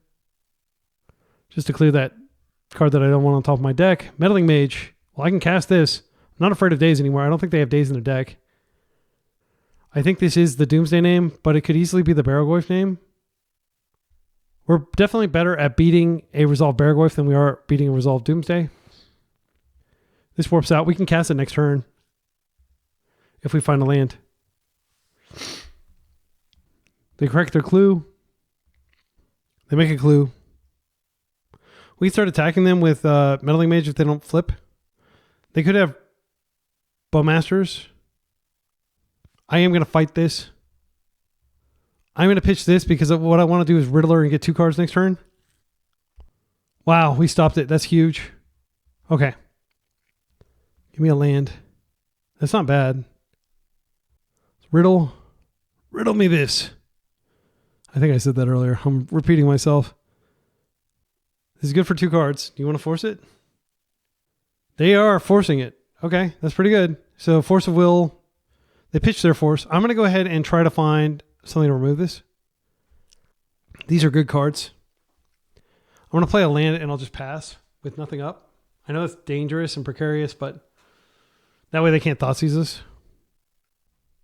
Just to clear that card that I don't want on top of my deck. Meddling Mage. Well, I can cast this. I'm not afraid of days anymore. I don't think they have days in their deck. I think this is the Doomsday name, but it could easily be the Barrowgoyf name. We're definitely better at beating a resolved Barrowgoyf than we are beating a resolved Doomsday. This warps out. We can cast it next turn if we find a land. They correct their clue. They make a clue. We can start attacking them with Meddling Mage if they don't flip. They could have Bowmasters. I am going to fight this. I'm going to pitch this because what I want to do is Riddler and get 2 cards next turn. Wow, we stopped it. That's huge. Okay. Give me a land. That's not bad. Riddle me this. I think I said that earlier. I'm repeating myself. This is good for 2 cards. Do you want to force it? They are forcing it. Okay, that's pretty good. So Force of Will, they pitch their force. I'm going to go ahead and try to find something to remove this. These are good cards. I'm going to play a land and I'll just pass with nothing up. I know it's dangerous and precarious, but that way they can't Thoughtseize us.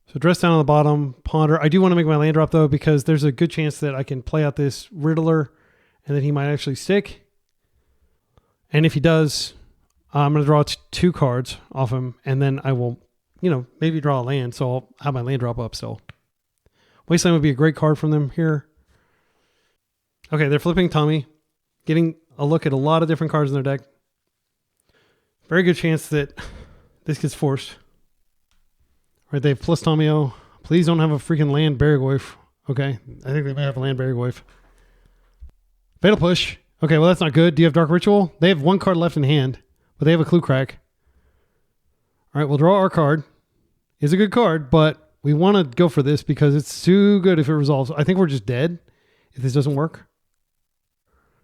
So dress down on the bottom, ponder. I do want to make my land drop though because there's a good chance that I can play out this Riddler and then he might actually stick. And if he does, I'm going to draw 2 cards off him, and then I will, maybe draw a land, so I'll have my land drop up still. Wasteland would be a great card from them here. Okay, they're flipping Tommy, getting a look at a lot of different cards in their deck. Very good chance that this gets forced. All right, they have plus Tomio. Please don't have a freaking land Barrowgoyf. Okay, I think they may have a land Barrowgoyf. Fatal Push. Okay, well, that's not good. Do you have Dark Ritual? They have 1 card left in hand, but they have a Clue Crack. All right, we'll draw our card. It's a good card, but we want to go for this because it's too good if it resolves. I think we're just dead if this doesn't work.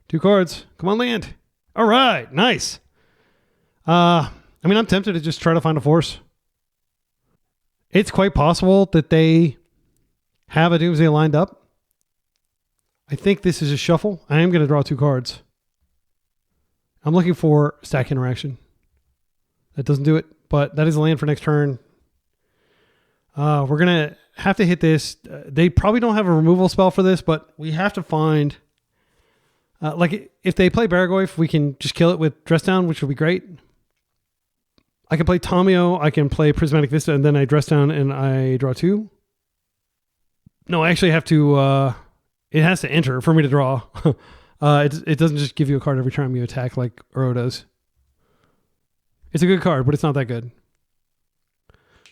2 cards. Come on, land. All right, nice. I'm tempted to just try to find a force. It's quite possible that they have a Doomsday lined up. I think this is a shuffle. I am going to draw 2 cards. I'm looking for stack interaction. That doesn't do it, but that is a land for next turn. We're going to have to hit this. They probably don't have a removal spell for this, but we have to find... like, if they play Baragoyf, we can just kill it with Dress Down, which would be great. I can play Tamio, I can play Prismatic Vista, and then I Dress Down and I draw 2. No, I actually have to... it has to enter for me to draw. It doesn't just give you a card every time you attack like Uro does. It's a good card, but it's not that good.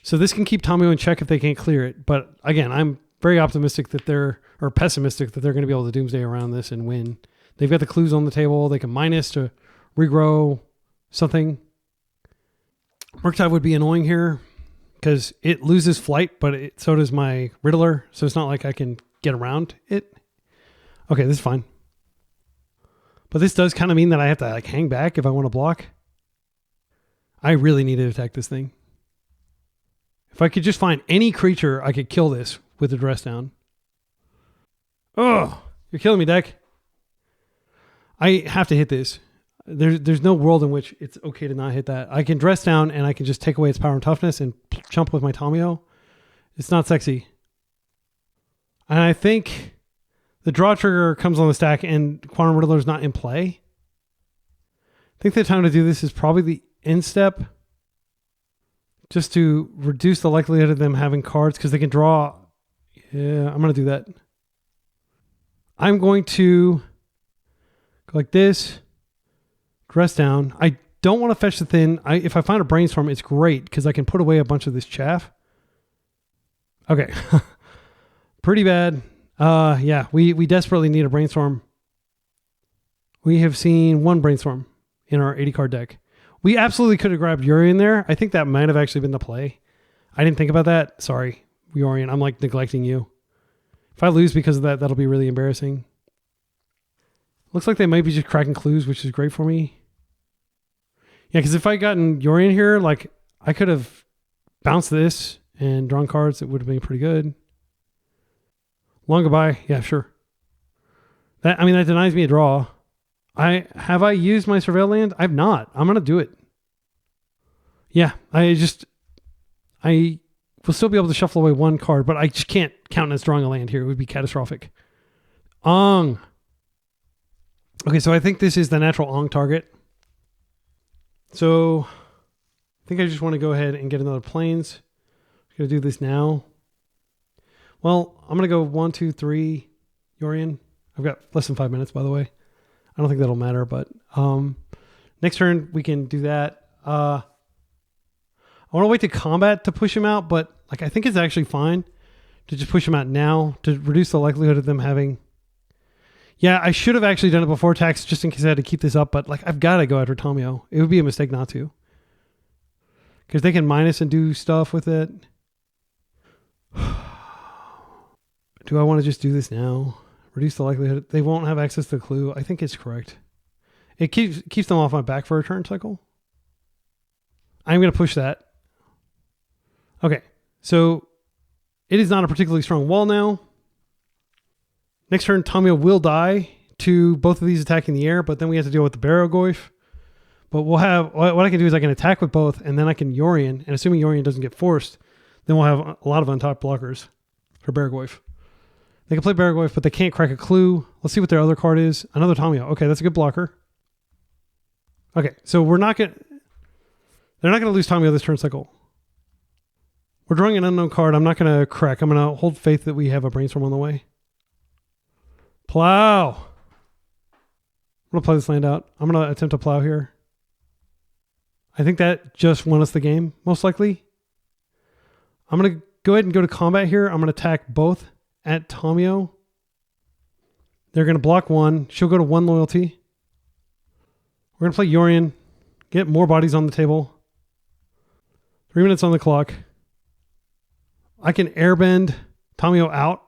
So this can keep Tamio in check if they can't clear it. But again, I'm very optimistic that or pessimistic that they're going to be able to Doomsday around this and win. They've got the clues on the table. They can minus to regrow something. Murktide would be annoying here because it loses flight, but so does my Riddler. So it's not like I can get around it. Okay, this is fine. But this does kind of mean that I have to like hang back if I want to block. I really need to attack this thing. If I could just find any creature, I could kill this with the Dress Down. Oh, you're killing me, deck. I have to hit this. There's no world in which it's okay to not hit that. I can Dress Down and I can just take away its power and toughness and chump with my Tamio. It's not sexy. And I think the draw trigger comes on the stack and Quantum Riddler's not in play. I think the time to do this is probably the end step. Just to reduce the likelihood of them having cards because they can draw. Yeah, I'm going to do that. I'm going to go like this. Dress Down. I don't want to fetch the thin. If I find a Brainstorm, it's great because I can put away a bunch of this chaff. Okay. Pretty bad. Yeah, we desperately need a Brainstorm. We have seen 1 Brainstorm in our 80 card deck. We absolutely could have grabbed Yorion there. I think that might have actually been the play. I didn't think about that. Sorry, Yorion. I'm like neglecting you. If I lose because of that, that'll be really embarrassing. Looks like they might be just cracking clues, which is great for me. Yeah, because if I gotten Yorion here, like I could have bounced this and drawn cards. It would have been pretty good. Long goodbye. Yeah, sure. That denies me a draw. Have I used my Surveil land? I've not. I'm going to do it. Yeah, I will still be able to shuffle away 1 card, but I just can't count as drawing a land here. It would be catastrophic. Ong. Okay, so I think this is the natural Ong target. So I think I just want to go ahead and get another Plains. I'm going to do this now. Well, I'm going to go 1, 2, 3, Yorion. I've got less than 5 minutes, by the way. I don't think that'll matter, but next turn we can do that. I want to wait to combat to push him out, but like I think it's actually fine to just push him out now to reduce the likelihood of them having... Yeah, I should have actually done it before tax just in case I had to keep this up, but like I've got to go after Tamio. It would be a mistake not to. Because they can minus and do stuff with it. Do I want to just do this now? Reduce the likelihood they won't have access to the clue. I think it's correct. It keeps them off my back for a turn cycle. I'm going to push that. Okay, so it is not a particularly strong wall now. Next turn, Tamio will die to both of these attacking the air, but then we have to deal with the Baragoyf. But we'll have what I can do is I can attack with both, and then I can Yorion. And assuming Yorion doesn't get forced, then we'll have a lot of untapped blockers for Baragoyf. They can play Baragoyf, but they can't crack a clue. Let's see what their other card is. Another Tamio. Okay, that's a good blocker. Okay, so they're not going to lose Tamio this turn cycle. We're drawing an unknown card. I'm not going to crack. I'm going to hold faith that we have a Brainstorm on the way. Plow. I'm going to play this land out. I'm going to attempt to plow here. I think that just won us the game, most likely. I'm going to go ahead and go to combat here. I'm going to attack both at Tamio. They're going to block 1. She'll go to 1 loyalty. We're going to play Yorion. Get more bodies on the table. 3 minutes on the clock. I can airbend Tamio out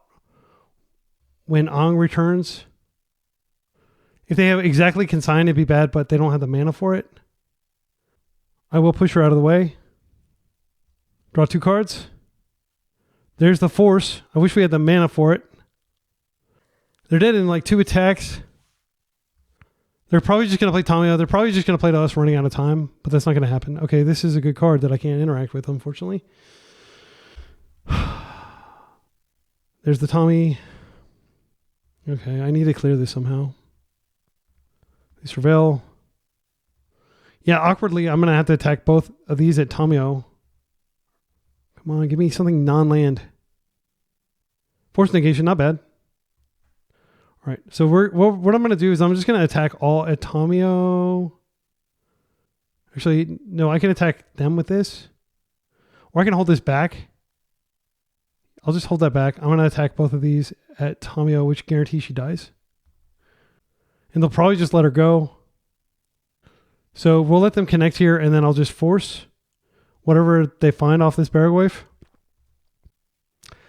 when Ong returns. If they have exactly consign, it'd be bad, but they don't have the mana for it. I will push her out of the way. Draw 2 cards. There's the force. I wish we had the mana for it. They're dead in like 2 attacks. They're probably just going to play Tamio. They're probably just going to play to us running out of time, but that's not going to happen. Okay, this is a good card that I can't interact with, unfortunately. There's the Tommy. Okay, I need to clear this somehow. They surveil. Yeah, awkwardly, I'm going to have to attack both of these at Tamio. Come on, give me something non-land. Force negation, not bad. All right, so what I'm going to do is I'm just going to attack all at Tamio. Actually, no, I can attack them with this. Or I can hold this back. I'll just hold that back. I'm going to attack both of these at Tamio, which guarantees she dies. And they'll probably just let her go. So we'll let them connect here, and then I'll just force whatever they find off this Baragwaif.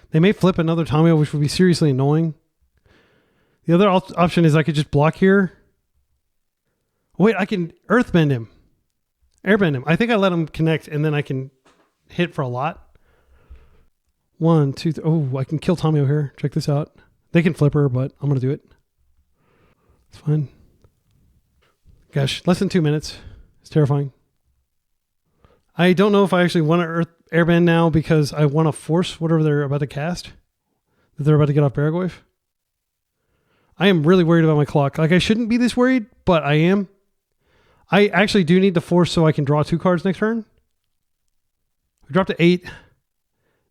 They may flip another Tamio, which would be seriously annoying. The other option is I could just block here. Wait, I can Earthbend him. Airbend him. I think I let him connect, and then I can hit for a lot. 1, 2, 3. Oh, I can kill Tamio here. Check this out. They can flip her, but I'm going to do it. It's fine. Gosh, less than 2 minutes. It's terrifying. I don't know if I actually want to airbend now because I want to force whatever they're about to cast. That they're about to get off Baragwaif. I am really worried about my clock. Like, I shouldn't be this worried, but I am. I actually do need to force so I can draw 2 cards next turn. We dropped to 8.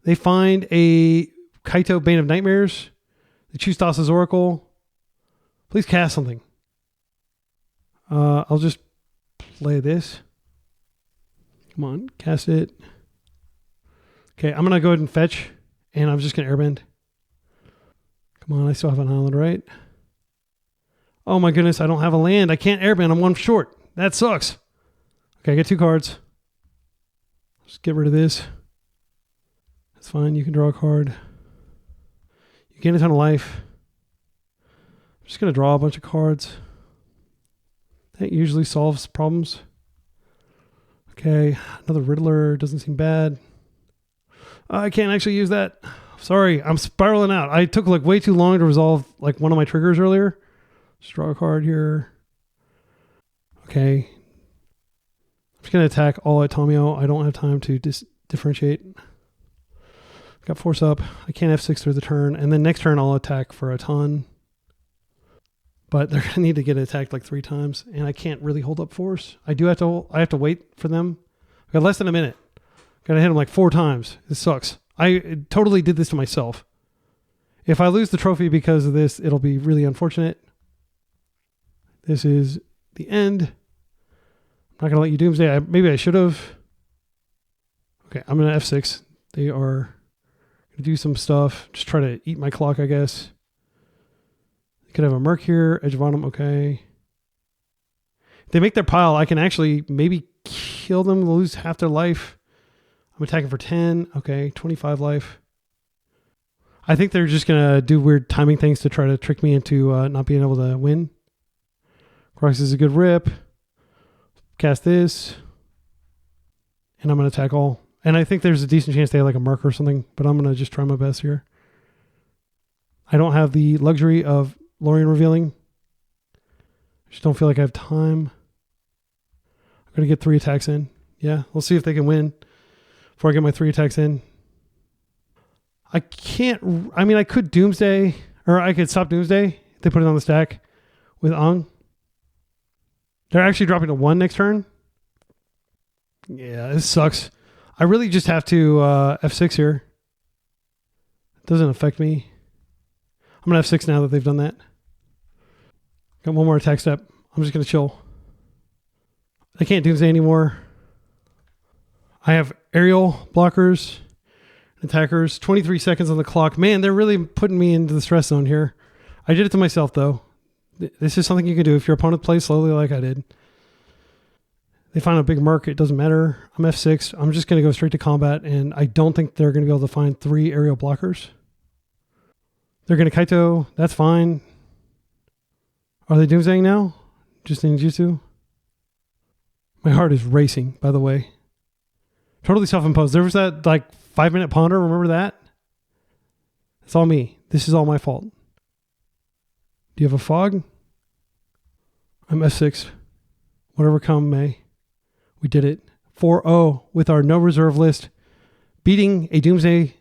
They find a Kaito Bane of Nightmares. They choose Thassa's Oracle. Please cast something. I'll just play this. Come on, cast it. Okay, I'm going to go ahead and fetch, and I'm just going to airbend. Come on, I still have an island, right? Oh my goodness, I don't have a land. I can't airbend. I'm 1 short. That sucks. Okay, I get 2 cards. Just get rid of this. That's fine. You can draw a card. You gain a ton of life. I'm just going to draw a bunch of cards. That usually solves problems. Okay, another Riddler. Doesn't seem bad. I can't actually use that. Sorry, I'm spiraling out. I took like way too long to resolve like one of my triggers earlier. Just draw a card here. Okay. I'm just going to attack all at Tamio. I don't have time to differentiate. Got force up. I can't F6 through the turn. And then next turn I'll attack for a ton. But they're going to need to get attacked like 3 times. And I can't really hold up force. I have to wait for them. I got less than a minute. Got to hit them like 4 times. It sucks. I totally did this to myself. If I lose the trophy because of this, it'll be really unfortunate. This is the end. I'm not going to let you Doomsday. Maybe I should have. Okay, I'm going to F6. They are going to do some stuff. Just try to eat my clock, I guess. Could have a Merc here, Edge of Autumn, okay. If they make their pile, I can actually maybe kill them, lose half their life. I'm attacking for 10, okay, 25 life. I think they're just going to do weird timing things to try to trick me into not being able to win. Crocs is a good rip. Cast this. And I'm going to attack all. And I think there's a decent chance they have like a Merc or something, but I'm going to just try my best here. I don't have the luxury of Yorion revealing. I just don't feel like I have time. I'm going to get 3 attacks in. Yeah, we'll see if they can win before I get my 3 attacks in. I could Doomsday, or I could stop Doomsday if they put it on the stack with Ong. They're actually dropping to 1 next turn. Yeah, this sucks. I really just have to F6 here. It doesn't affect me. I'm going to F6 now that they've done that. Got 1 more attack step. I'm just going to chill. I can't Doomsday anymore. I have aerial blockers, attackers, 23 seconds on the clock. Man, they're really putting me into the stress zone here. I did it to myself, though. This is something you can do if your opponent plays slowly like I did. They find a big Merc. It doesn't matter. I'm F6. I'm just going to go straight to combat, and I don't think they're going to be able to find 3 aerial blockers. They're going to Kaito. That's fine. Are they Doomsdaying now? Just ninjutsu? My heart is racing, by the way. Totally self-imposed. There was that like 5-minute ponder. Remember that? It's all me. This is all my fault. Do you have a fog? I'm F6. Whatever come may. We did it. 4-0 with our no reserve list. Beating a Doomsday,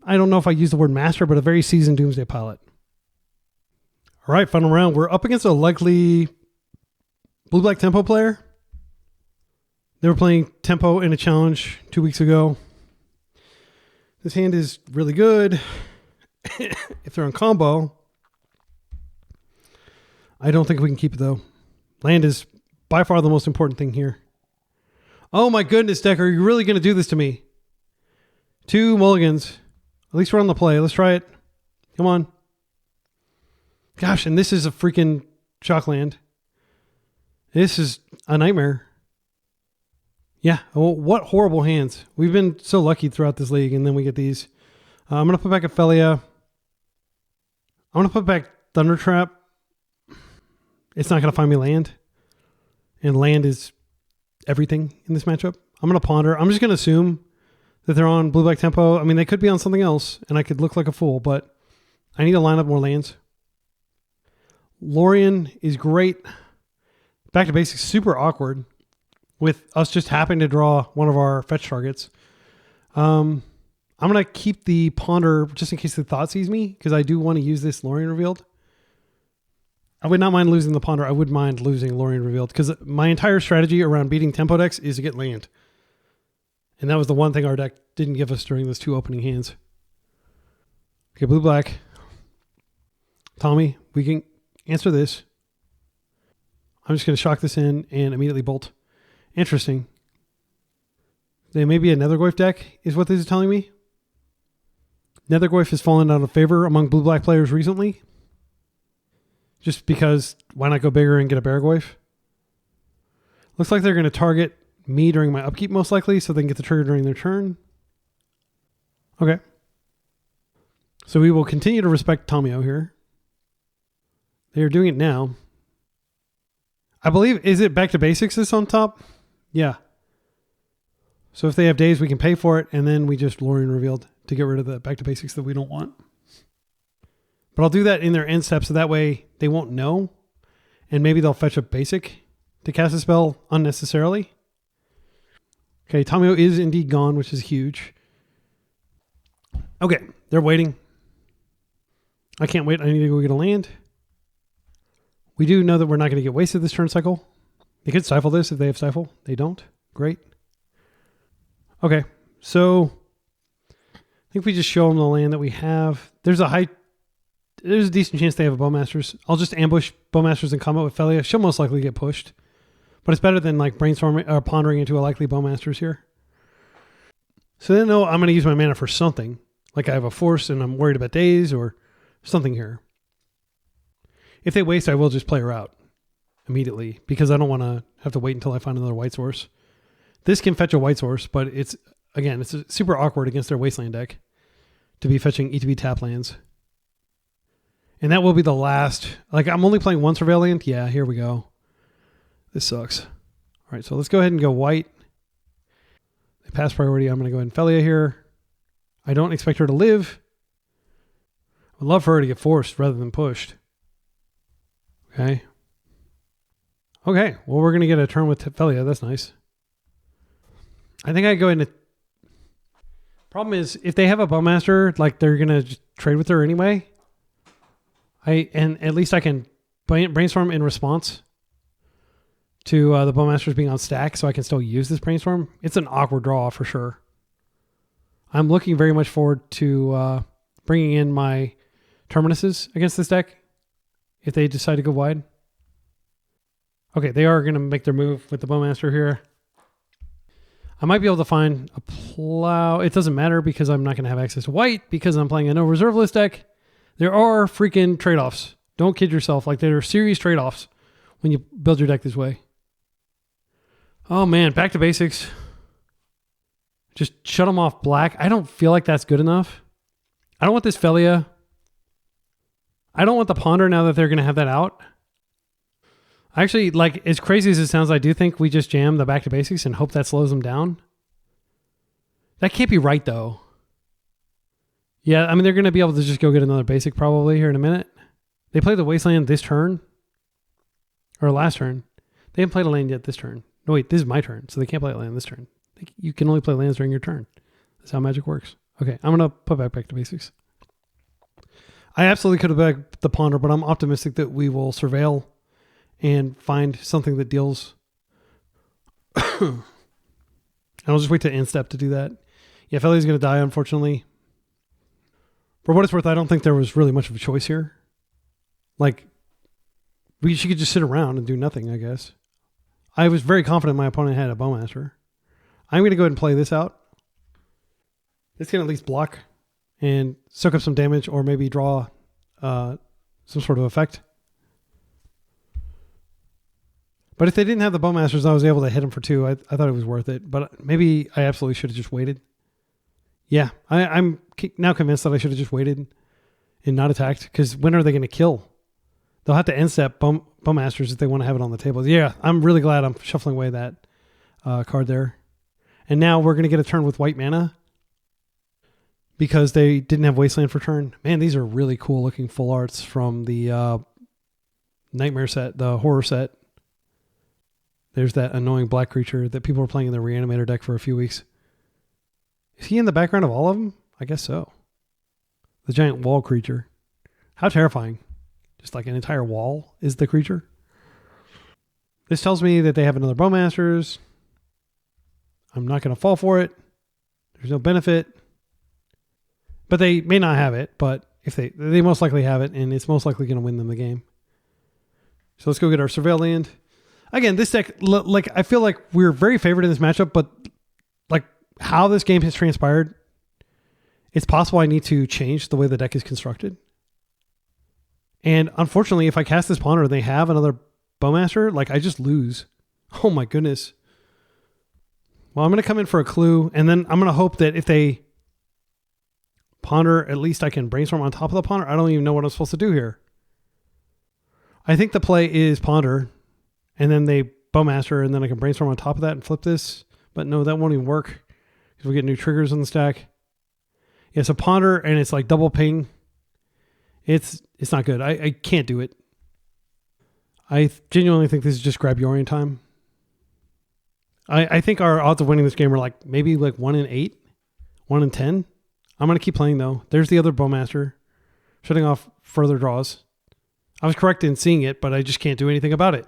I don't know if I use the word master, but a very seasoned Doomsday pilot. All right, final round. We're up against a likely blue-black tempo player. They were playing tempo in a challenge 2 weeks ago. This hand is really good. If they're on combo, I don't think we can keep it though. Land is by far the most important thing here. Oh my goodness, Deck, are you really going to do this to me? 2 mulligans. At least we're on the play. Let's try it. Come on. Gosh, and this is a freaking shock land. This is a nightmare. Yeah, well, what horrible hands. We've been so lucky throughout this league, and then we get these. I'm going to put back Ophelia. I'm going to put back Thunder Trap. It's not going to find me land. And land is everything in this matchup. I'm going to ponder. I'm just going to assume that they're on blue-black tempo. I mean, they could be on something else, and I could look like a fool, but I need to line up more lands. Yorion is great. Back to basics, super awkward with us just happening to draw one of our fetch targets. I'm going to keep the ponder just in case the thought sees me, because I do want to use this Yorion revealed. I would not mind losing the ponder. I would mind losing Yorion revealed, because my entire strategy around beating tempo decks is to get land. And that was the one thing our deck didn't give us during those 2 opening hands. Okay, blue-black. Tommy, we can answer this. I'm just going to shock this in and immediately bolt. Interesting. They may be a Nethergoyf deck, is what this is telling me. Nethergoyf has fallen out of favor among blue-black players recently. Just because, why not go bigger and get a Beargoyf? Looks like they're going to target me during my upkeep most likely, so they can get the trigger during their turn. Okay. So we will continue to respect Tomio here. They are doing it now. I believe, is it back to basics is on top? Yeah. So if they have days, we can pay for it, and then we just Yorion revealed to get rid of the back to basics that we don't want. But I'll do that in their end step, so that way they won't know, and maybe they'll fetch a basic to cast a spell unnecessarily. Okay, Tomio is indeed gone, which is huge. Okay, they're waiting. I can't wait. I need to go get a land. We do know that we're not going to get wasted this turn cycle. They could stifle this if they have stifle. They don't. Great. Okay, so I think we just show them the land that we have. There's a decent chance they have a Bowmasters. I'll just ambush Bowmasters in combat with Felia. She'll most likely get pushed. But it's better than like brainstorming or pondering into a likely Bowmasters here. So they know I'm going to use my mana for something. Like I have a force and I'm worried about days or something here. If they waste, I will just play her out immediately because I don't want to have to wait until I find another white source. This can fetch a white source, but it's super awkward against their Wasteland deck to be fetching ETB tap lands. And that will be the last. Like I'm only playing one Surveillant. Yeah, here we go. This sucks. All right, so let's go ahead and go white. They pass priority. I'm going to go ahead and Felia here. I don't expect her to live. I'd love for her to get forced rather than pushed. Okay. Okay, well, we're going to get a turn with Felia. That's nice. I think I go into... Problem is, if they have a Bowmaster, like they're going to trade with her anyway. And at least I can brainstorm in response to the Bowmasters being on stack, so I can still use this brainstorm. It's an awkward draw for sure. I'm looking very much forward to bringing in my Terminuses against this deck if they decide to go wide. Okay, they are going to make their move with the Bowmaster here. I might be able to find a plow. It doesn't matter because I'm not going to have access to white because I'm playing a no reserve list deck. There are freaking trade-offs. Don't kid yourself. Like there are serious trade-offs when you build your deck this way. Oh man, back to basics. Just shut them off black. I don't feel like that's good enough. I don't want this Felia. I don't want the Ponder now that they're going to have that out. Actually, like as crazy as it sounds, I do think we just jam the back to basics and hope that slows them down. That can't be right though. Yeah, I mean, they're going to be able to just go get another basic probably here in a minute. They played the Wasteland this turn. Or last turn. They haven't played a land yet this turn. No, wait, this is my turn, so they can't play a land this turn. You can only play lands during your turn. That's how Magic works. Okay, I'm going to put back to basics. I absolutely could have backed the Ponder, but I'm optimistic that we will surveil and find something that deals. And I'll just wait to end step to do that. Yeah, Feli's going to die, unfortunately. For what it's worth, I don't think there was really much of a choice here. Like, she could just sit around and do nothing, I guess. I was very confident my opponent had a Bowmaster. I'm going to go ahead and play this out. This can at least block and soak up some damage or maybe draw some sort of effect. But if they didn't have the Bowmasters, I was able to hit them for 2. I thought it was worth it. But maybe I absolutely should have just waited. Yeah, I'm now convinced that I should have just waited and not attacked. Because when are they going to kill? They'll have to end step Bowmasters if they want to have it on the table. Yeah, I'm really glad I'm shuffling away that card there. And now we're going to get a turn with white mana. Because they didn't have Wasteland for turn. Man, these are really cool looking full arts from the Nightmare set, the horror set. There's that annoying black creature that people were playing in the Reanimator deck for a few weeks. Is he in the background of all of them? I guess so. The giant wall creature. How terrifying. Just like an entire wall is the creature. This tells me that they have another Bowmasters. I'm not going to fall for it. There's no benefit. But they may not have it, but if they most likely have it, and it's most likely going to win them the game. So let's go get our Surveil land. Again, this deck, like I feel like we're very favored in this matchup, but like how this game has transpired, it's possible I need to change the way the deck is constructed. And unfortunately, if I cast this Ponder and they have another Bowmaster, like I just lose. Oh my goodness. Well, I'm going to come in for a clue, and then I'm going to hope that if they Ponder, at least I can brainstorm on top of the Ponder. I don't even know what I'm supposed to do here. I think the play is Ponder, and then they Bowmaster, and then I can brainstorm on top of that and flip this. But no, that won't even work because we get new triggers on the stack. Yeah, so Ponder, and it's like double ping. It's not good. I can't do it. I genuinely think this is just grab Yorion time. I think our odds of winning this game are like maybe like 1 in 8, 1 in 10. I'm going to keep playing though. There's the other Bowmaster shutting off further draws. I was correct in seeing it, but I just can't do anything about it.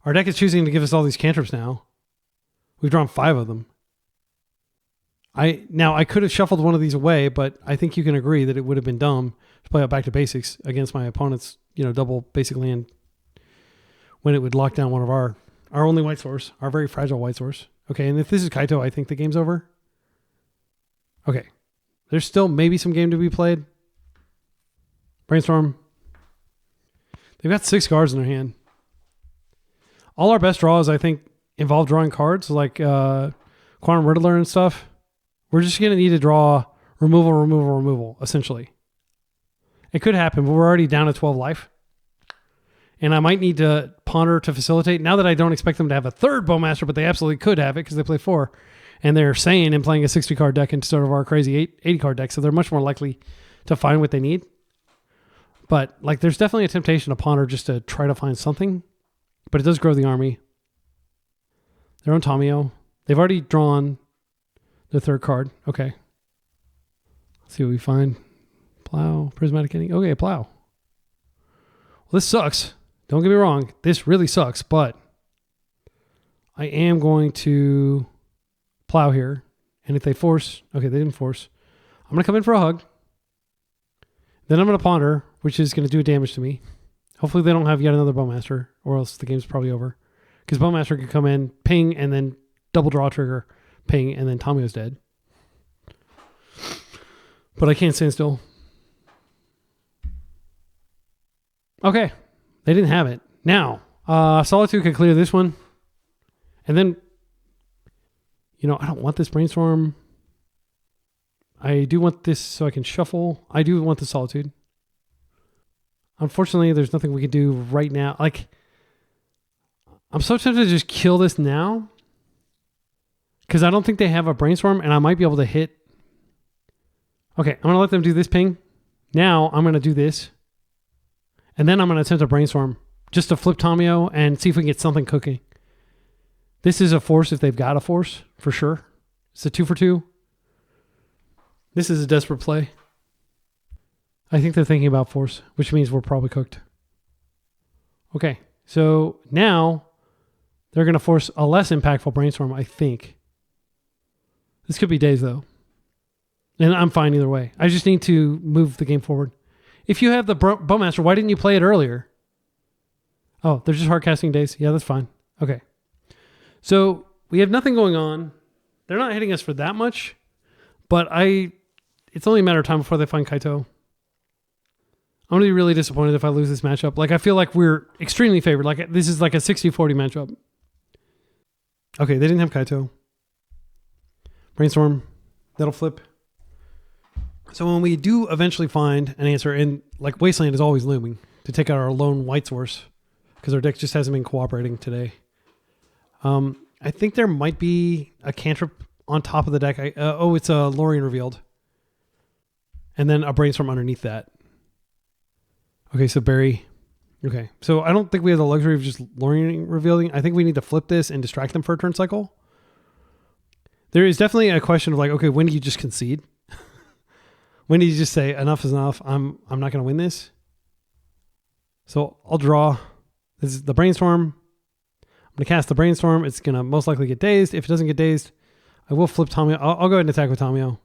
Our deck is choosing to give us all these cantrips now. We've drawn 5 of them. I could have shuffled one of these away, but I think you can agree that it would have been dumb to play out back to basics against my opponent's, double basic land when it would lock down one of our only white source, our very fragile white source. Okay, and if this is Kaito, I think the game's over. Okay. There's still maybe some game to be played. Brainstorm. They've got 6 cards in their hand. All our best draws, I think, involve drawing cards like Quantum Riddler and stuff. We're just going to need to draw removal, essentially. It could happen, but we're already down to 12 life. And I might need to Ponder to facilitate. Now that I don't expect them to have a third Bowmaster, but they absolutely could have it because they play 4. And they're sane and playing a 60-card deck instead of our crazy 80-card deck. So they're much more likely to find what they need. But like, there's definitely a temptation to Ponder just to try to find something. But it does grow the army. They're on Tomio. They've already drawn the 3rd card. Okay. Let's see what we find. Plow. Prismatic Ending. Okay, Plow. Well, this sucks. Don't get me wrong. This really sucks. But I am going to Plow here. And if they force... Okay, they didn't force. I'm going to come in for a hug. Then I'm going to Ponder, which is going to do damage to me. Hopefully they don't have yet another Bowmaster, or else the game's probably over. Because Bowmaster can come in, ping, and then double draw trigger, ping, and then Tomio's dead. But I can't stand still. Okay. They didn't have it. Now, Solitude can clear this one. And then, I don't want this Brainstorm. I do want this so I can shuffle. I do want the Solitude. Unfortunately, there's nothing we can do right now. Like, I'm so tempted to just kill this now. Because I don't think they have a Brainstorm, and I might be able to hit. Okay, I'm going to let them do this ping. Now, I'm going to do this. And then I'm going to attempt a Brainstorm just to flip Tamio and see if we can get something cooking. This is a force if they've got a force, for sure. It's a 2 for 2. This is a desperate play. I think they're thinking about force, which means we're probably cooked. Okay, so now they're going to force a less impactful Brainstorm, I think. This could be days, though. And I'm fine either way. I just need to move the game forward. If you have the Bowmaster, why didn't you play it earlier? Oh, they're just hard casting days. Yeah, that's fine. Okay. So we have nothing going on. They're not hitting us for that much, but it's only a matter of time before they find Kaito. I'm going to be really disappointed if I lose this matchup. Like, I feel like we're extremely favored. Like, this is like a 60-40 matchup. Okay, they didn't have Kaito. Brainstorm. That'll flip. So when we do eventually find an answer, and like Wasteland is always looming to take out our lone white source because our deck just hasn't been cooperating today. I think there might be a cantrip on top of the deck. It's a Yorion revealed. And then a Brainstorm underneath that. Okay, so Barry. Okay, so I don't think we have the luxury of just Yorion revealing. I think we need to flip this and distract them for a turn cycle. There is definitely a question of like, okay, when do you just concede? When do you just say enough is enough? I'm not going to win this. So I'll draw. This is the Brainstorm. I'm going to cast the Brainstorm. It's going to most likely get dazed. If it doesn't get dazed, I will flip Tamio. I'll go ahead and attack with Tamio.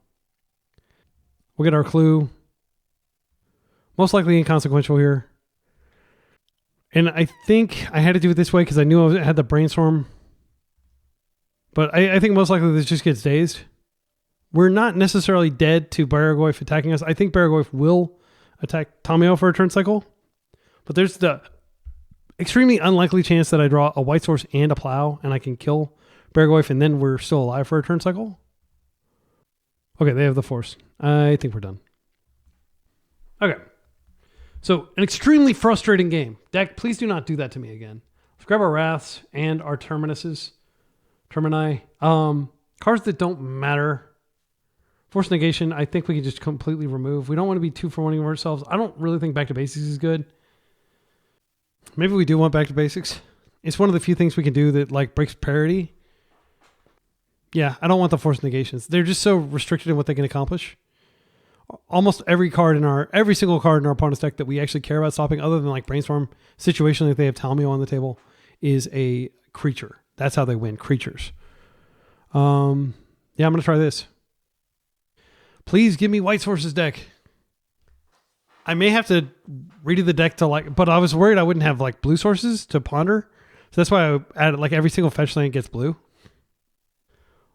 We'll get our clue. Most likely inconsequential here. And I think I had to do it this way because I knew I had the Brainstorm. But I think most likely this just gets dazed. We're not necessarily dead to Baragoyf attacking us. I think Baragoyf will attack Tamio for a turn cycle. But there's the extremely unlikely chance that I draw a white source and a plow and I can kill Baragoyf and then we're still alive for a turn cycle. Okay, they have the force. I think we're done. Okay. So, an extremely frustrating game. Deck, please do not do that to me again. Let's grab our Wraths and our Terminuses. Termini. Cards that don't matter. Force Negation, I think we can just completely remove. We don't want to be 2 for 1 of ourselves. I don't really think Back to Basics is good. Maybe we do want Back to Basics. It's one of the few things we can do that like breaks parity. Yeah, I don't want the Force Negations. They're just so restricted in what they can accomplish. Almost every single card in our opponent's deck that we actually care about stopping, other than like Brainstorm, situationally if they have Talmio on the table, is a creature. That's how they win, creatures. Yeah, I'm going to try this. Please give me White Source's deck. I may have to redo the deck to like, but I was worried I wouldn't have like blue sources to ponder. So that's why I added like every single fetch land gets blue.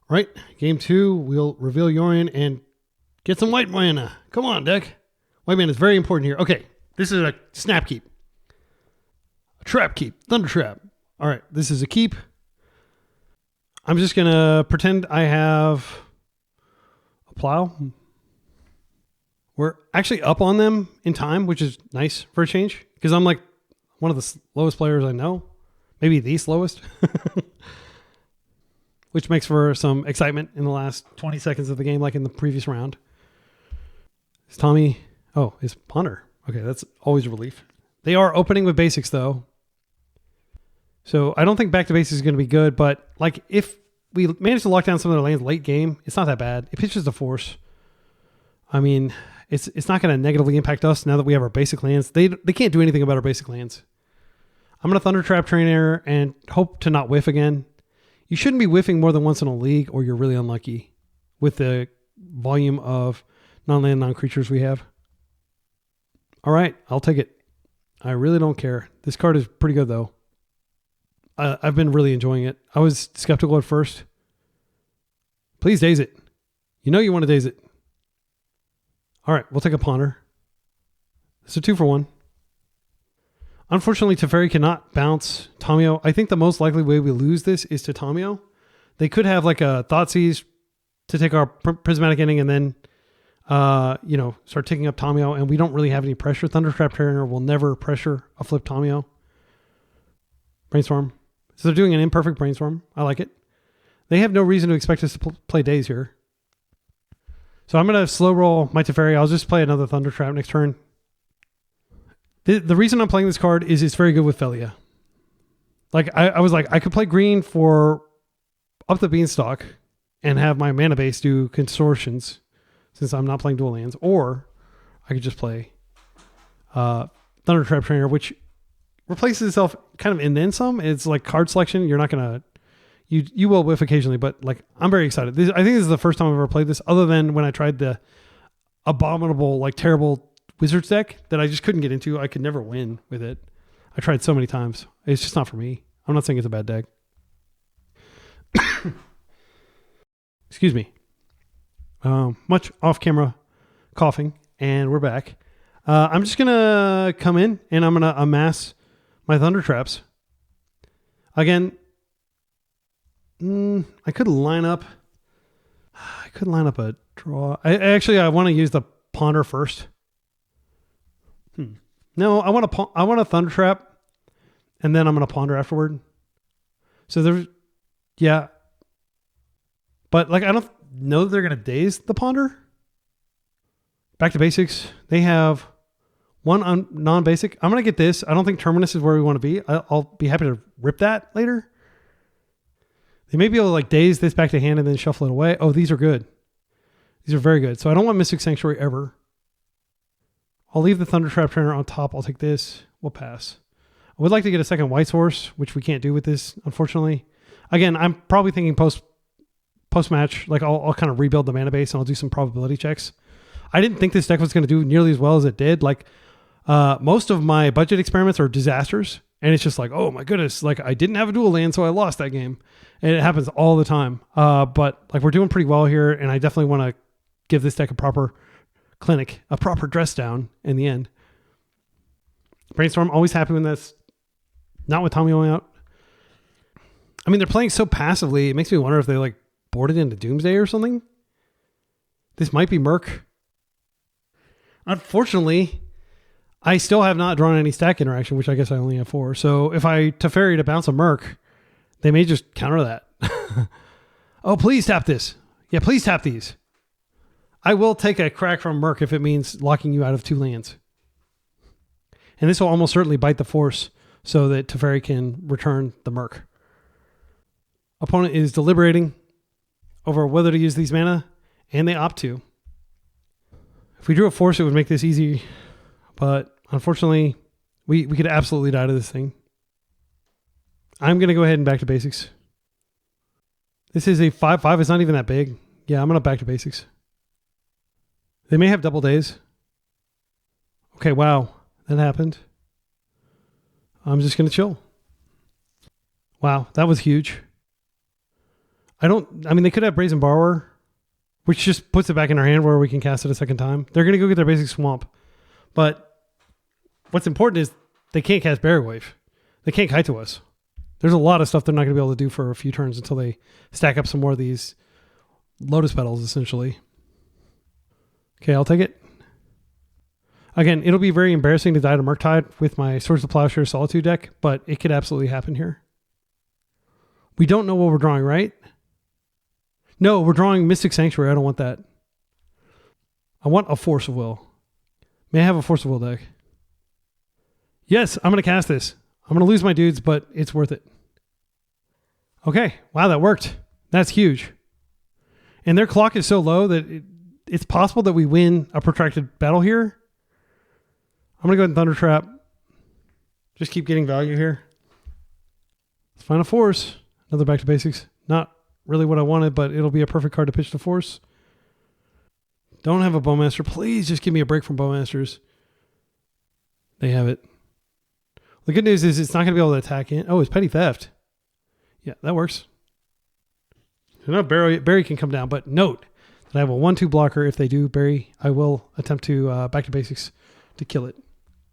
All right, game 2, we'll reveal Yorion and get some white mana. Come on, deck. White mana is very important here. Okay, this is a snap keep. A trap keep. Thunder trap. All right, this is a keep. I'm just going to pretend I have a plow. We're actually up on them in time, which is nice for a change. Because I'm like one of the slowest players I know. Maybe the slowest. Which makes for some excitement in the last 20 seconds of the game, like in the previous round. Is Tommy... Oh, is Ponder. Okay, that's always a relief. They are opening with basics, though. So I don't think Back to Basics is going to be good, but like if we manage to lock down some of their lands late game, it's not that bad. It pitches the force. I mean, it's not going to negatively impact us now that we have our basic lands. They can't do anything about our basic lands. I'm going to Thunder Trap Train Error and hope to not whiff again. You shouldn't be whiffing more than once in a league or you're really unlucky with the volume of non-land, non-creatures we have. All right, I'll take it. I really don't care. This card is pretty good, though. I've been really enjoying it. I was skeptical at first. Please daze it. You know you want to daze it. All right, we'll take a Ponder. It's a 2 for 1. Unfortunately, Teferi cannot bounce Tamio. I think the most likely way we lose this is to Tamio. They could have like a Thoughtseize to take our Prismatic Ending and then, start taking up Tamio, and we don't really have any pressure. Thundertrap Trainer will never pressure a flip Tamio. Brainstorm. So they're doing an imperfect Brainstorm. I like it. They have no reason to expect us to play Daze here. So I'm going to slow roll my Teferi. I'll just play another Thunder Trap next turn. The reason I'm playing this card is it's very good with Felia. Like, I was like, I could play green for up the Beanstalk and have my mana base do Contortions since I'm not playing dual lands, or I could just play Thundertrap Trainer, which replaces itself kind of and then some. It's like card selection. You're not going to... You will whiff occasionally, but like I'm very excited. I think this is the first time I've ever played this, other than when I tried the abominable, like terrible Wizards deck that I just couldn't get into. I could never win with it. I tried so many times. It's just not for me. I'm not saying it's a bad deck. Excuse me. Much off-camera coughing, and we're back. I'm just going to come in, and I'm going to amass my Thunder Traps. Again, I could line up a draw. I want to use the Ponder first. No, I want a Thunder Trap, and then I'm going to Ponder afterward. So there's, yeah. But like, I don't know that they're going to daze the Ponder. Back to basics. They have one non-basic. I'm going to get this. I don't think Terminus is where we want to be. I'll be happy to rip that later. They may be able to like daze this back to hand and then shuffle it away. Oh, these are good. These are very good. So I don't want Mystic Sanctuary ever. I'll leave the Thundertrap Trainer on top. I'll take this. We'll pass. I would like to get a second White Source, which we can't do with this, unfortunately. Again, I'm probably thinking post-match, like I'll kind of rebuild the mana base and I'll do some probability checks. I didn't think this deck was going to do nearly as well as it did. Like most of my budget experiments are disasters. And it's just like, oh my goodness, like I didn't have a dual land, so I lost that game. And it happens all the time. But like we're doing pretty well here, and I definitely want to give this deck a proper clinic, a proper dress down in the end. Brainstorm, always happy when that's not with Tommy going out. I mean, they're playing so passively, it makes me wonder if they like boarded into Doomsday or something. This might be Merc. Unfortunately, I still have not drawn any stack interaction, which I guess I only have 4. So if I Teferi to bounce a Merc, they may just counter that. Oh, please tap this. Yeah, please tap these. I will take a crack from Merc if it means locking you out of 2 lands. And this will almost certainly bite the force so that Teferi can return the Merc. Opponent is deliberating over whether to use these mana, and they opt to. If we drew a force, it would make this easy, but unfortunately, we could absolutely die to this thing. I'm going to go ahead and back to basics. This is a 5/5. It's not even that big. Yeah, I'm going to back to basics. They may have double days. Okay, wow. That happened. I'm just going to chill. Wow, that was huge. I mean, they could have Brazen Borrower, which just puts it back in our hand where we can cast it a second time. They're going to go get their basic swamp. But what's important is they can't cast Barrier Wave. They can't kite to us. There's a lot of stuff they're not going to be able to do for a few turns until they stack up some more of these Lotus Petals, essentially. Okay, I'll take it. Again, it'll be very embarrassing to die to Murktide with my Swords of Plowshare Solitude deck, but it could absolutely happen here. We don't know what we're drawing, right? No, we're drawing Mystic Sanctuary. I don't want that. I want a Force of Will. May I have a Force of Will deck? Yes, I'm going to cast this. I'm going to lose my dudes, but it's worth it. Okay. Wow, that worked. That's huge. And their clock is so low that it's possible that we win a protracted battle here. I'm going to go ahead and Thunder Trap. Just keep getting value here. Let's find a Force. Another back to basics. Not really what I wanted, but it'll be a perfect card to pitch to Force. Don't have a Bowmaster. Please just give me a break from Bowmasters. They have it. The good news is it's not going to be able to attack in. Oh, it's Petty Theft. Yeah, that works. So now Barry can come down, but note that I have a 1/2 blocker. If they do Barry, I will attempt to back to basics to kill it.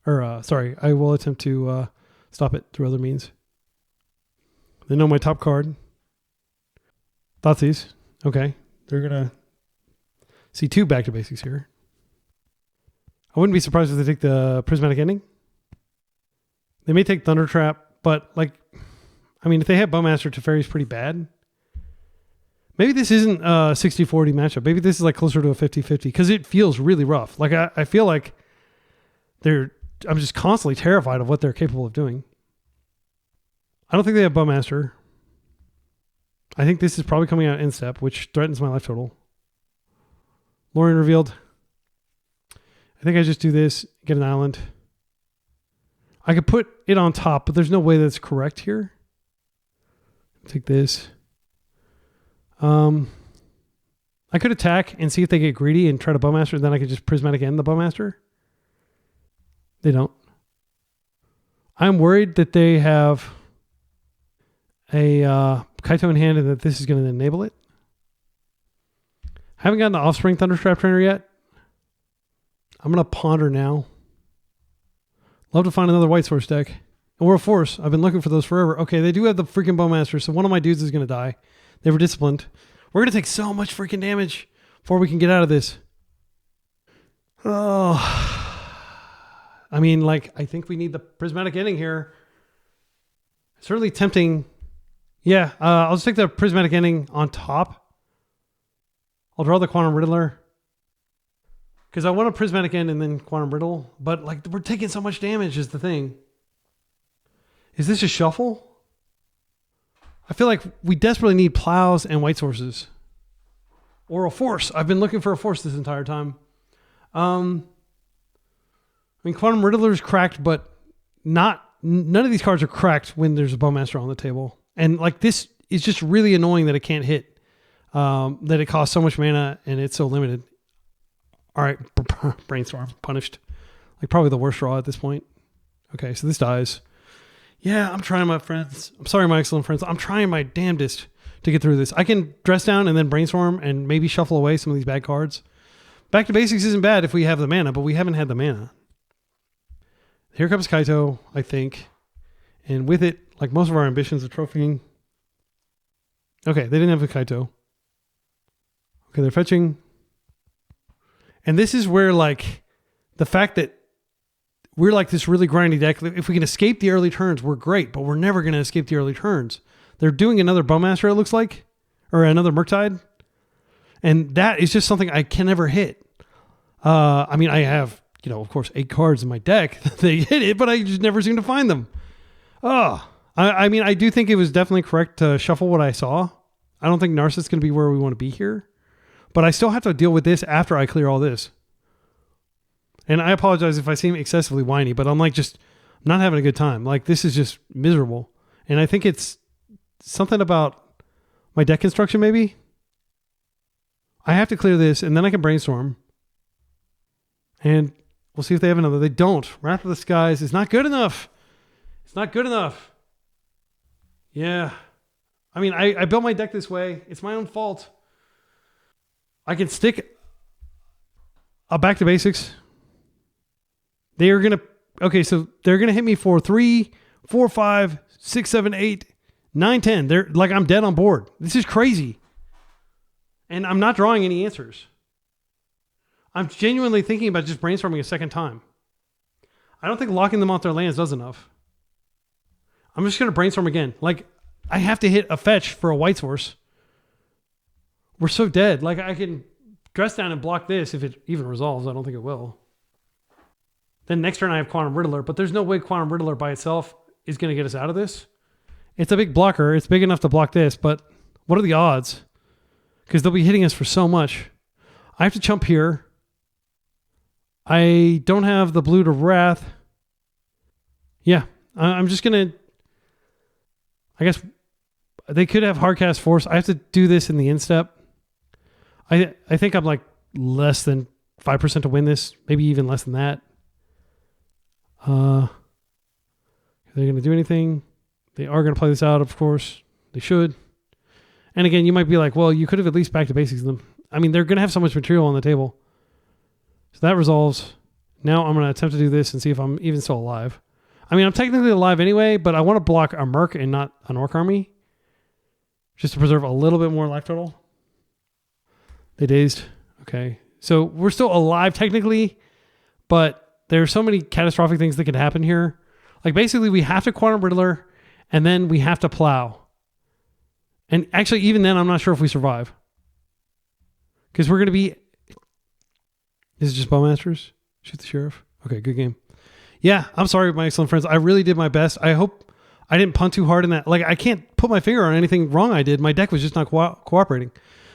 Or, sorry, I will attempt to stop it through other means. They know my top card. Thoughtseize. Okay. They're going to see 2 back to basics here. I wouldn't be surprised if they take the Prismatic Ending. They may take Thunder Trap, but like, I mean, if they have Bowmaster, Teferi's pretty bad. Maybe this isn't a 60-40 matchup. Maybe this is like closer to a 50-50 because it feels really rough. Like I feel like they're I'm just constantly terrified of what they're capable of doing. I don't think they have Bowmaster. I think this is probably coming out in step, which threatens my life total. Yorion revealed. I think I just do this, get an island. I could put it on top, but there's no way that's correct here. Take this. I could attack and see if they get greedy and try to Bowmaster, then I could just Prismatic End the Bowmaster. They don't. I'm worried that they have a Kaito in hand and that this is going to enable it. I haven't gotten the Offspring Thunderstrap Trainer yet. I'm going to ponder now. Love to find another White Source deck. And World Force. I've been looking for those forever. Okay, they do have the freaking Bowmaster, so one of my dudes is going to die. They were disciplined. We're going to take so much freaking damage before we can get out of this. Oh. I mean, like, I think we need the Prismatic Ending here. Certainly tempting. Yeah, I'll just take the Prismatic Ending on top. I'll draw the Quantum Riddler. Because I want a Prismatic End and then Quantum Riddle. But, like, we're taking so much damage is the thing. Is this a shuffle? I feel like we desperately need plows and white sources. Or a force. I've been looking for a force this entire time. I mean, Quantum Riddler's cracked, but none of these cards are cracked when there's a Bowmaster on the table. And like this is just really annoying that it can't hit. That it costs so much mana and it's so limited. All right, Brainstorm, punished. Like probably the worst draw at this point. Okay, so this dies. Yeah, I'm trying my friends. I'm sorry, my excellent friends. I'm trying my damnedest to get through this. I can dress down and then Brainstorm and maybe shuffle away some of these bad cards. Back to basics isn't bad if we have the mana, but we haven't had the mana. Here comes Kaito, I think. And with it, like most of our ambitions of trophying. Okay, they didn't have the Kaito. Okay, they're fetching. And this is where, like, the fact that we're like this really grindy deck. If we can escape the early turns, we're great, but we're never going to escape the early turns. They're doing another Bowmaster, it looks like, or another Murktide. And that is just something I can never hit. I mean, I have, of course, 8 cards in my deck. They hit it, but I just never seem to find them. I mean, I do think it was definitely correct to shuffle what I saw. I don't think Narcissus is going to be where we want to be here. But I still have to deal with this after I clear all this. And I apologize if I seem excessively whiny, but I'm like just not having a good time. Like this is just miserable. And I think it's something about my deck construction maybe. I have to clear this and then I can Brainstorm. And we'll see if they have another. They don't. Wrath of the Skies is not good enough. It's not good enough. Yeah. I mean, I built my deck this way. It's my own fault. I can stick a back to basics. They are going to, okay, so they're going to hit me for 3, 4, 5, 6, 7, 8, 9, 10. They're like, I'm dead on board. This is crazy. And I'm not drawing any answers. I'm genuinely thinking about just Brainstorming a second time. I don't think locking them off their lands does enough. I'm just going to Brainstorm again. Like, I have to hit a fetch for a white source. We're so dead. Like, I can dress down and block this if it even resolves. I don't think it will. Then next turn I have Quantum Riddler, but there's no way Quantum Riddler by itself is going to get us out of this. It's a big blocker. It's big enough to block this, but what are the odds? Because they'll be hitting us for so much. I have to chump here. I don't have the blue to Wrath. Yeah, I'm just going to... I guess they could have Hardcast Force. I have to do this in the instep. I think I'm like less than 5% to win this. Maybe even less than that. Are they going to do anything? They are going to play this out, of course. They should. And again, you might be like, well, you could have at least back to basics them. I mean, they're going to have so much material on the table. So that resolves. Now I'm going to attempt to do this and see if I'm even still alive. I mean, I'm technically alive anyway, but I want to block a Merc and not an Orc Army. Just to preserve a little bit more life total. They dazed. Okay. So we're still alive technically, but there are so many catastrophic things that could happen here. Like basically we have to Quantum Riddler and then we have to plow. And actually even then I'm not sure if we survive. Because we're going to be... Is it just Bowmasters? Shoot the Sheriff? Okay, good game. Yeah, I'm sorry, my excellent friends. I really did my best. I hope I didn't punt too hard in that. Like, I can't put my finger on anything wrong I did. My deck was just not cooperating.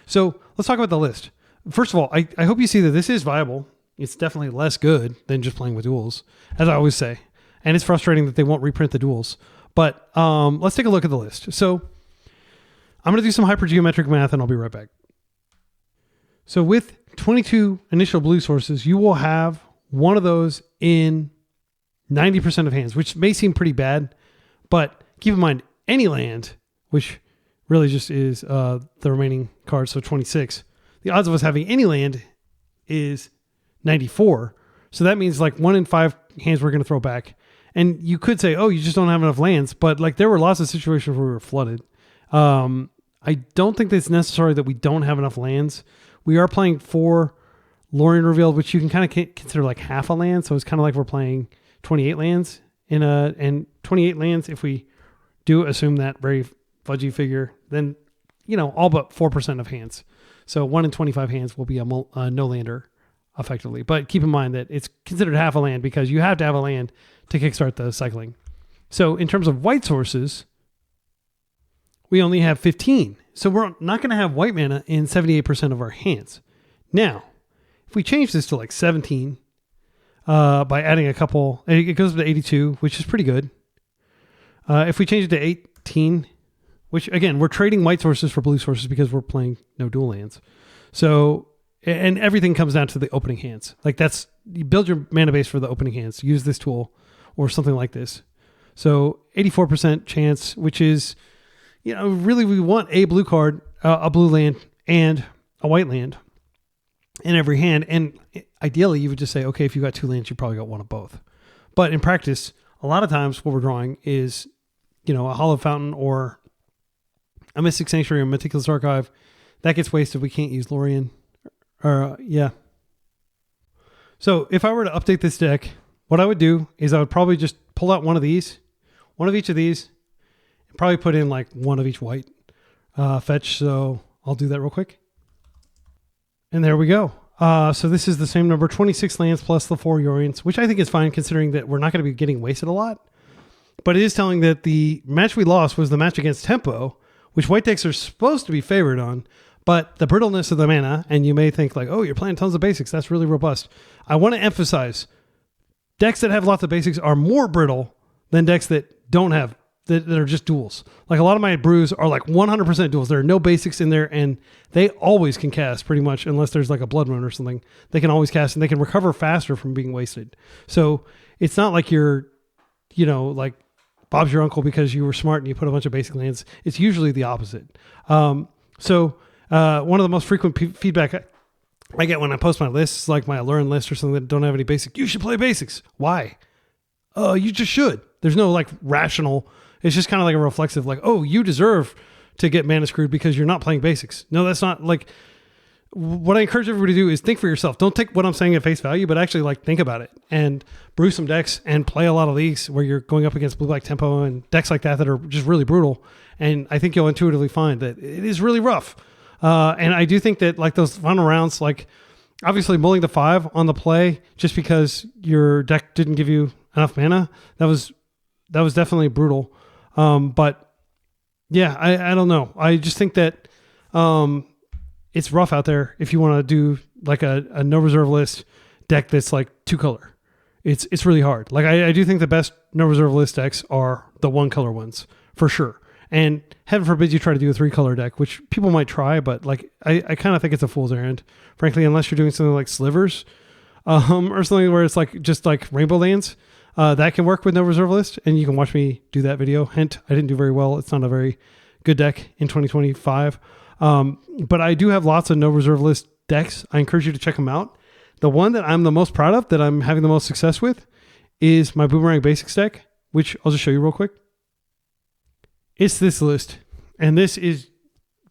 So let's talk about the list. First of all, I hope you see that this is viable. It's definitely less good than just playing with duels, as I always say. And it's frustrating that they won't reprint the duels. But let's take a look at the list. So I'm going to do some hypergeometric math, and I'll be right back. So with 22 initial blue sources, you will have one of those in 90% of hands, which may seem pretty bad, but keep in mind any land, which really just is the remaining cards, so 26. The odds of us having any land is 94. So that means like 1 in 5 hands we're going to throw back. And you could say, oh, you just don't have enough lands, but like there were lots of situations where we were flooded. I don't think that it's necessary that we don't have enough lands. We are playing 4 Yorion Revealed, which you can kind of consider like half a land. So it's kind of like we're playing 28 lands and 28 lands. If we do assume that very fudgy figure, then, all but 4% of hands. So 1 in 25 hands will be a no-lander effectively. But keep in mind that it's considered half a land because you have to have a land to kickstart the cycling. So in terms of white sources, we only have 15. So we're not going to have white mana in 78% of our hands. Now, if we change this to like 17 by adding a couple, it goes to 82, which is pretty good. If we change it to 18, which again, we're trading white sources for blue sources because we're playing no dual lands. So, and everything comes down to the opening hands. Like you build your mana base for the opening hands. Use this tool or something like this. So 84% chance, which is, really we want a blue card, a blue land, and a white land in every hand. And ideally, you would just say, okay, if you got 2 lands, you probably got one of both. But in practice, a lot of times what we're drawing is, a Hollow Fountain or a Mystic Sanctuary or Meticulous Archive. That gets wasted. We can't use Yorion. So if I were to update this deck, what I would do is I would probably just pull out one of each of these, and probably put in like one of each white fetch. So I'll do that real quick. And there we go. So this is the same number, 26 lands plus the 4 Yorions, which I think is fine considering that we're not going to be getting wasted a lot. But it is telling that the match we lost was the match against Tempo, which white decks are supposed to be favored on. But the brittleness of the mana, and you may think like, oh, you're playing tons of basics. That's really robust. I want to emphasize, decks that have lots of basics are more brittle than decks that don't have, that are just duels. Like a lot of my brews are like 100% duels. There are no basics in there, and they always can cast pretty much, unless there's like a blood run or something. They can always cast, and they can recover faster from being wasted. So it's not like you're, like Bob's your uncle because you were smart and you put a bunch of basic lands. It's usually the opposite. One of the most frequent feedback I get when I post my lists, like my Learn list or something that don't have any basic, you should play basics. Why? You just should. There's no like rational, it's just kind of like a reflexive, like, oh, you deserve to get mana screwed because you're not playing basics. No, that's not like, what I encourage everybody to do is think for yourself. Don't take what I'm saying at face value, but actually like think about it and brew some decks and play a lot of leagues where you're going up against blue-black tempo and decks like that are just really brutal. And I think you'll intuitively find that it is really rough. And I do think that like those final rounds, like obviously mulling the 5 on the play just because your deck didn't give you enough mana, that was definitely brutal. But yeah, I don't know. I just think that it's rough out there if you want to do like a no reserve list deck that's like 2 color. It's really hard. Like I do think the best no reserve list decks are the 1 color ones for sure. And heaven forbid you try to do a 3 color deck, which people might try, but like I kind of think it's a fool's errand, frankly, unless you're doing something like Slivers or something where it's like just like Rainbow Lands. That can work with no reserve list, and you can watch me do that video. Hint, I didn't do very well. It's not a very good deck in 2025. But I do have lots of no reserve list decks. I encourage you to check them out. The one that I'm the most proud of, that I'm having the most success with, is my Boomerang Basics deck, which I'll just show you real quick. It's this list, and this is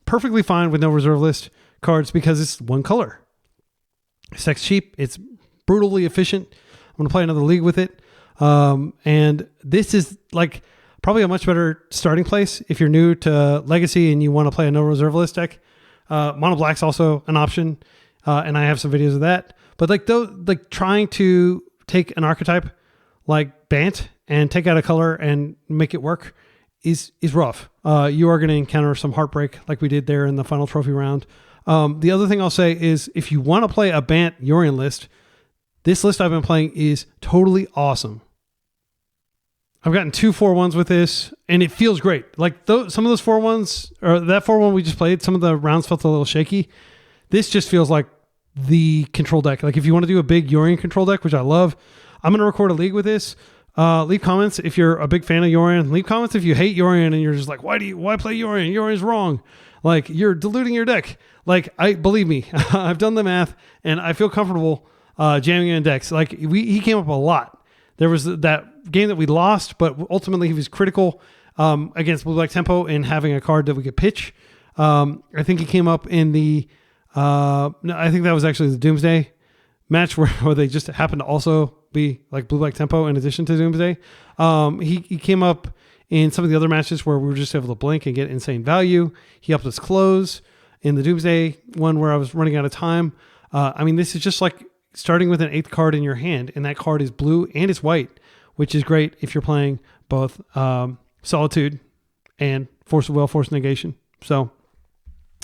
perfectly fine with no reserve list cards because it's 1 color. It's cheap. It's brutally efficient. I'm going to play another league with it. And this is like probably a much better starting place if you're new to Legacy and you want to play a no reserve list deck. Mono Black's also an option, and I have some videos of that. But like trying to take an archetype like Bant and take out a color and make it work is rough. You are going to encounter some heartbreak like we did there in the final trophy round. The other thing I'll say is if you want to play a Bant Yorion list, this list I've been playing is totally awesome. I've gotten 2 4-1s with this, and it feels great. Like some of those 4-1s, or that 4-1 we just played, some of the rounds felt a little shaky. This just feels like the control deck. Like if you want to do a big Yorion control deck, which I love, I'm going to record a league with this. Leave comments if you're a big fan of Yorion. Leave comments if you hate Yorion and you're just like, why play Yorion? Yorion's wrong. Like you're diluting your deck. Like believe me, I've done the math and I feel comfortable jamming in decks. Like he came up a lot. There was that game that we lost, but ultimately he was critical against Blue Black Tempo in having a card that we could pitch. I think he came up in the no, I think that was actually the Doomsday match where they just happened to also be like Blue Black Tempo in addition to Doomsday. He came up in some of the other matches where we were just able to blink and get insane value. He helped us close in the Doomsday one where I was running out of time. I mean, this is just like starting with an 8th card in your hand, and that card is blue and it's white, which is great if you're playing both Solitude and Force of Will, Force Negation. So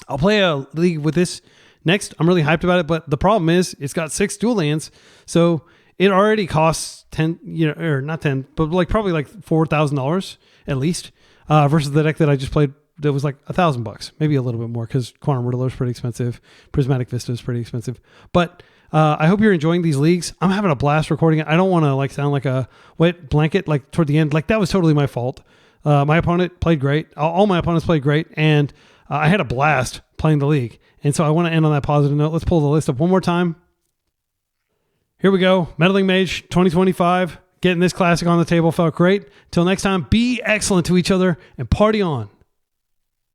I'll play a league with this next. I'm really hyped about it, but the problem is it's got 6 dual lands, so it already costs 10, or not 10, but like probably like $4,000 at least, versus the deck that I just played that was like $1,000, maybe a little bit more because Quantum Riddler is pretty expensive, Prismatic Vista is pretty expensive, but I hope you're enjoying these leagues. I'm having a blast recording it. I don't want to like sound like a wet blanket like toward the end. Like that was totally my fault. My opponent played great. All my opponents played great, and I had a blast playing the league. And so I want to end on that positive note. Let's pull the list up one more time. Here we go. Meddling Mage 2025. Getting this classic on the table felt great. Till next time, be excellent to each other and party on.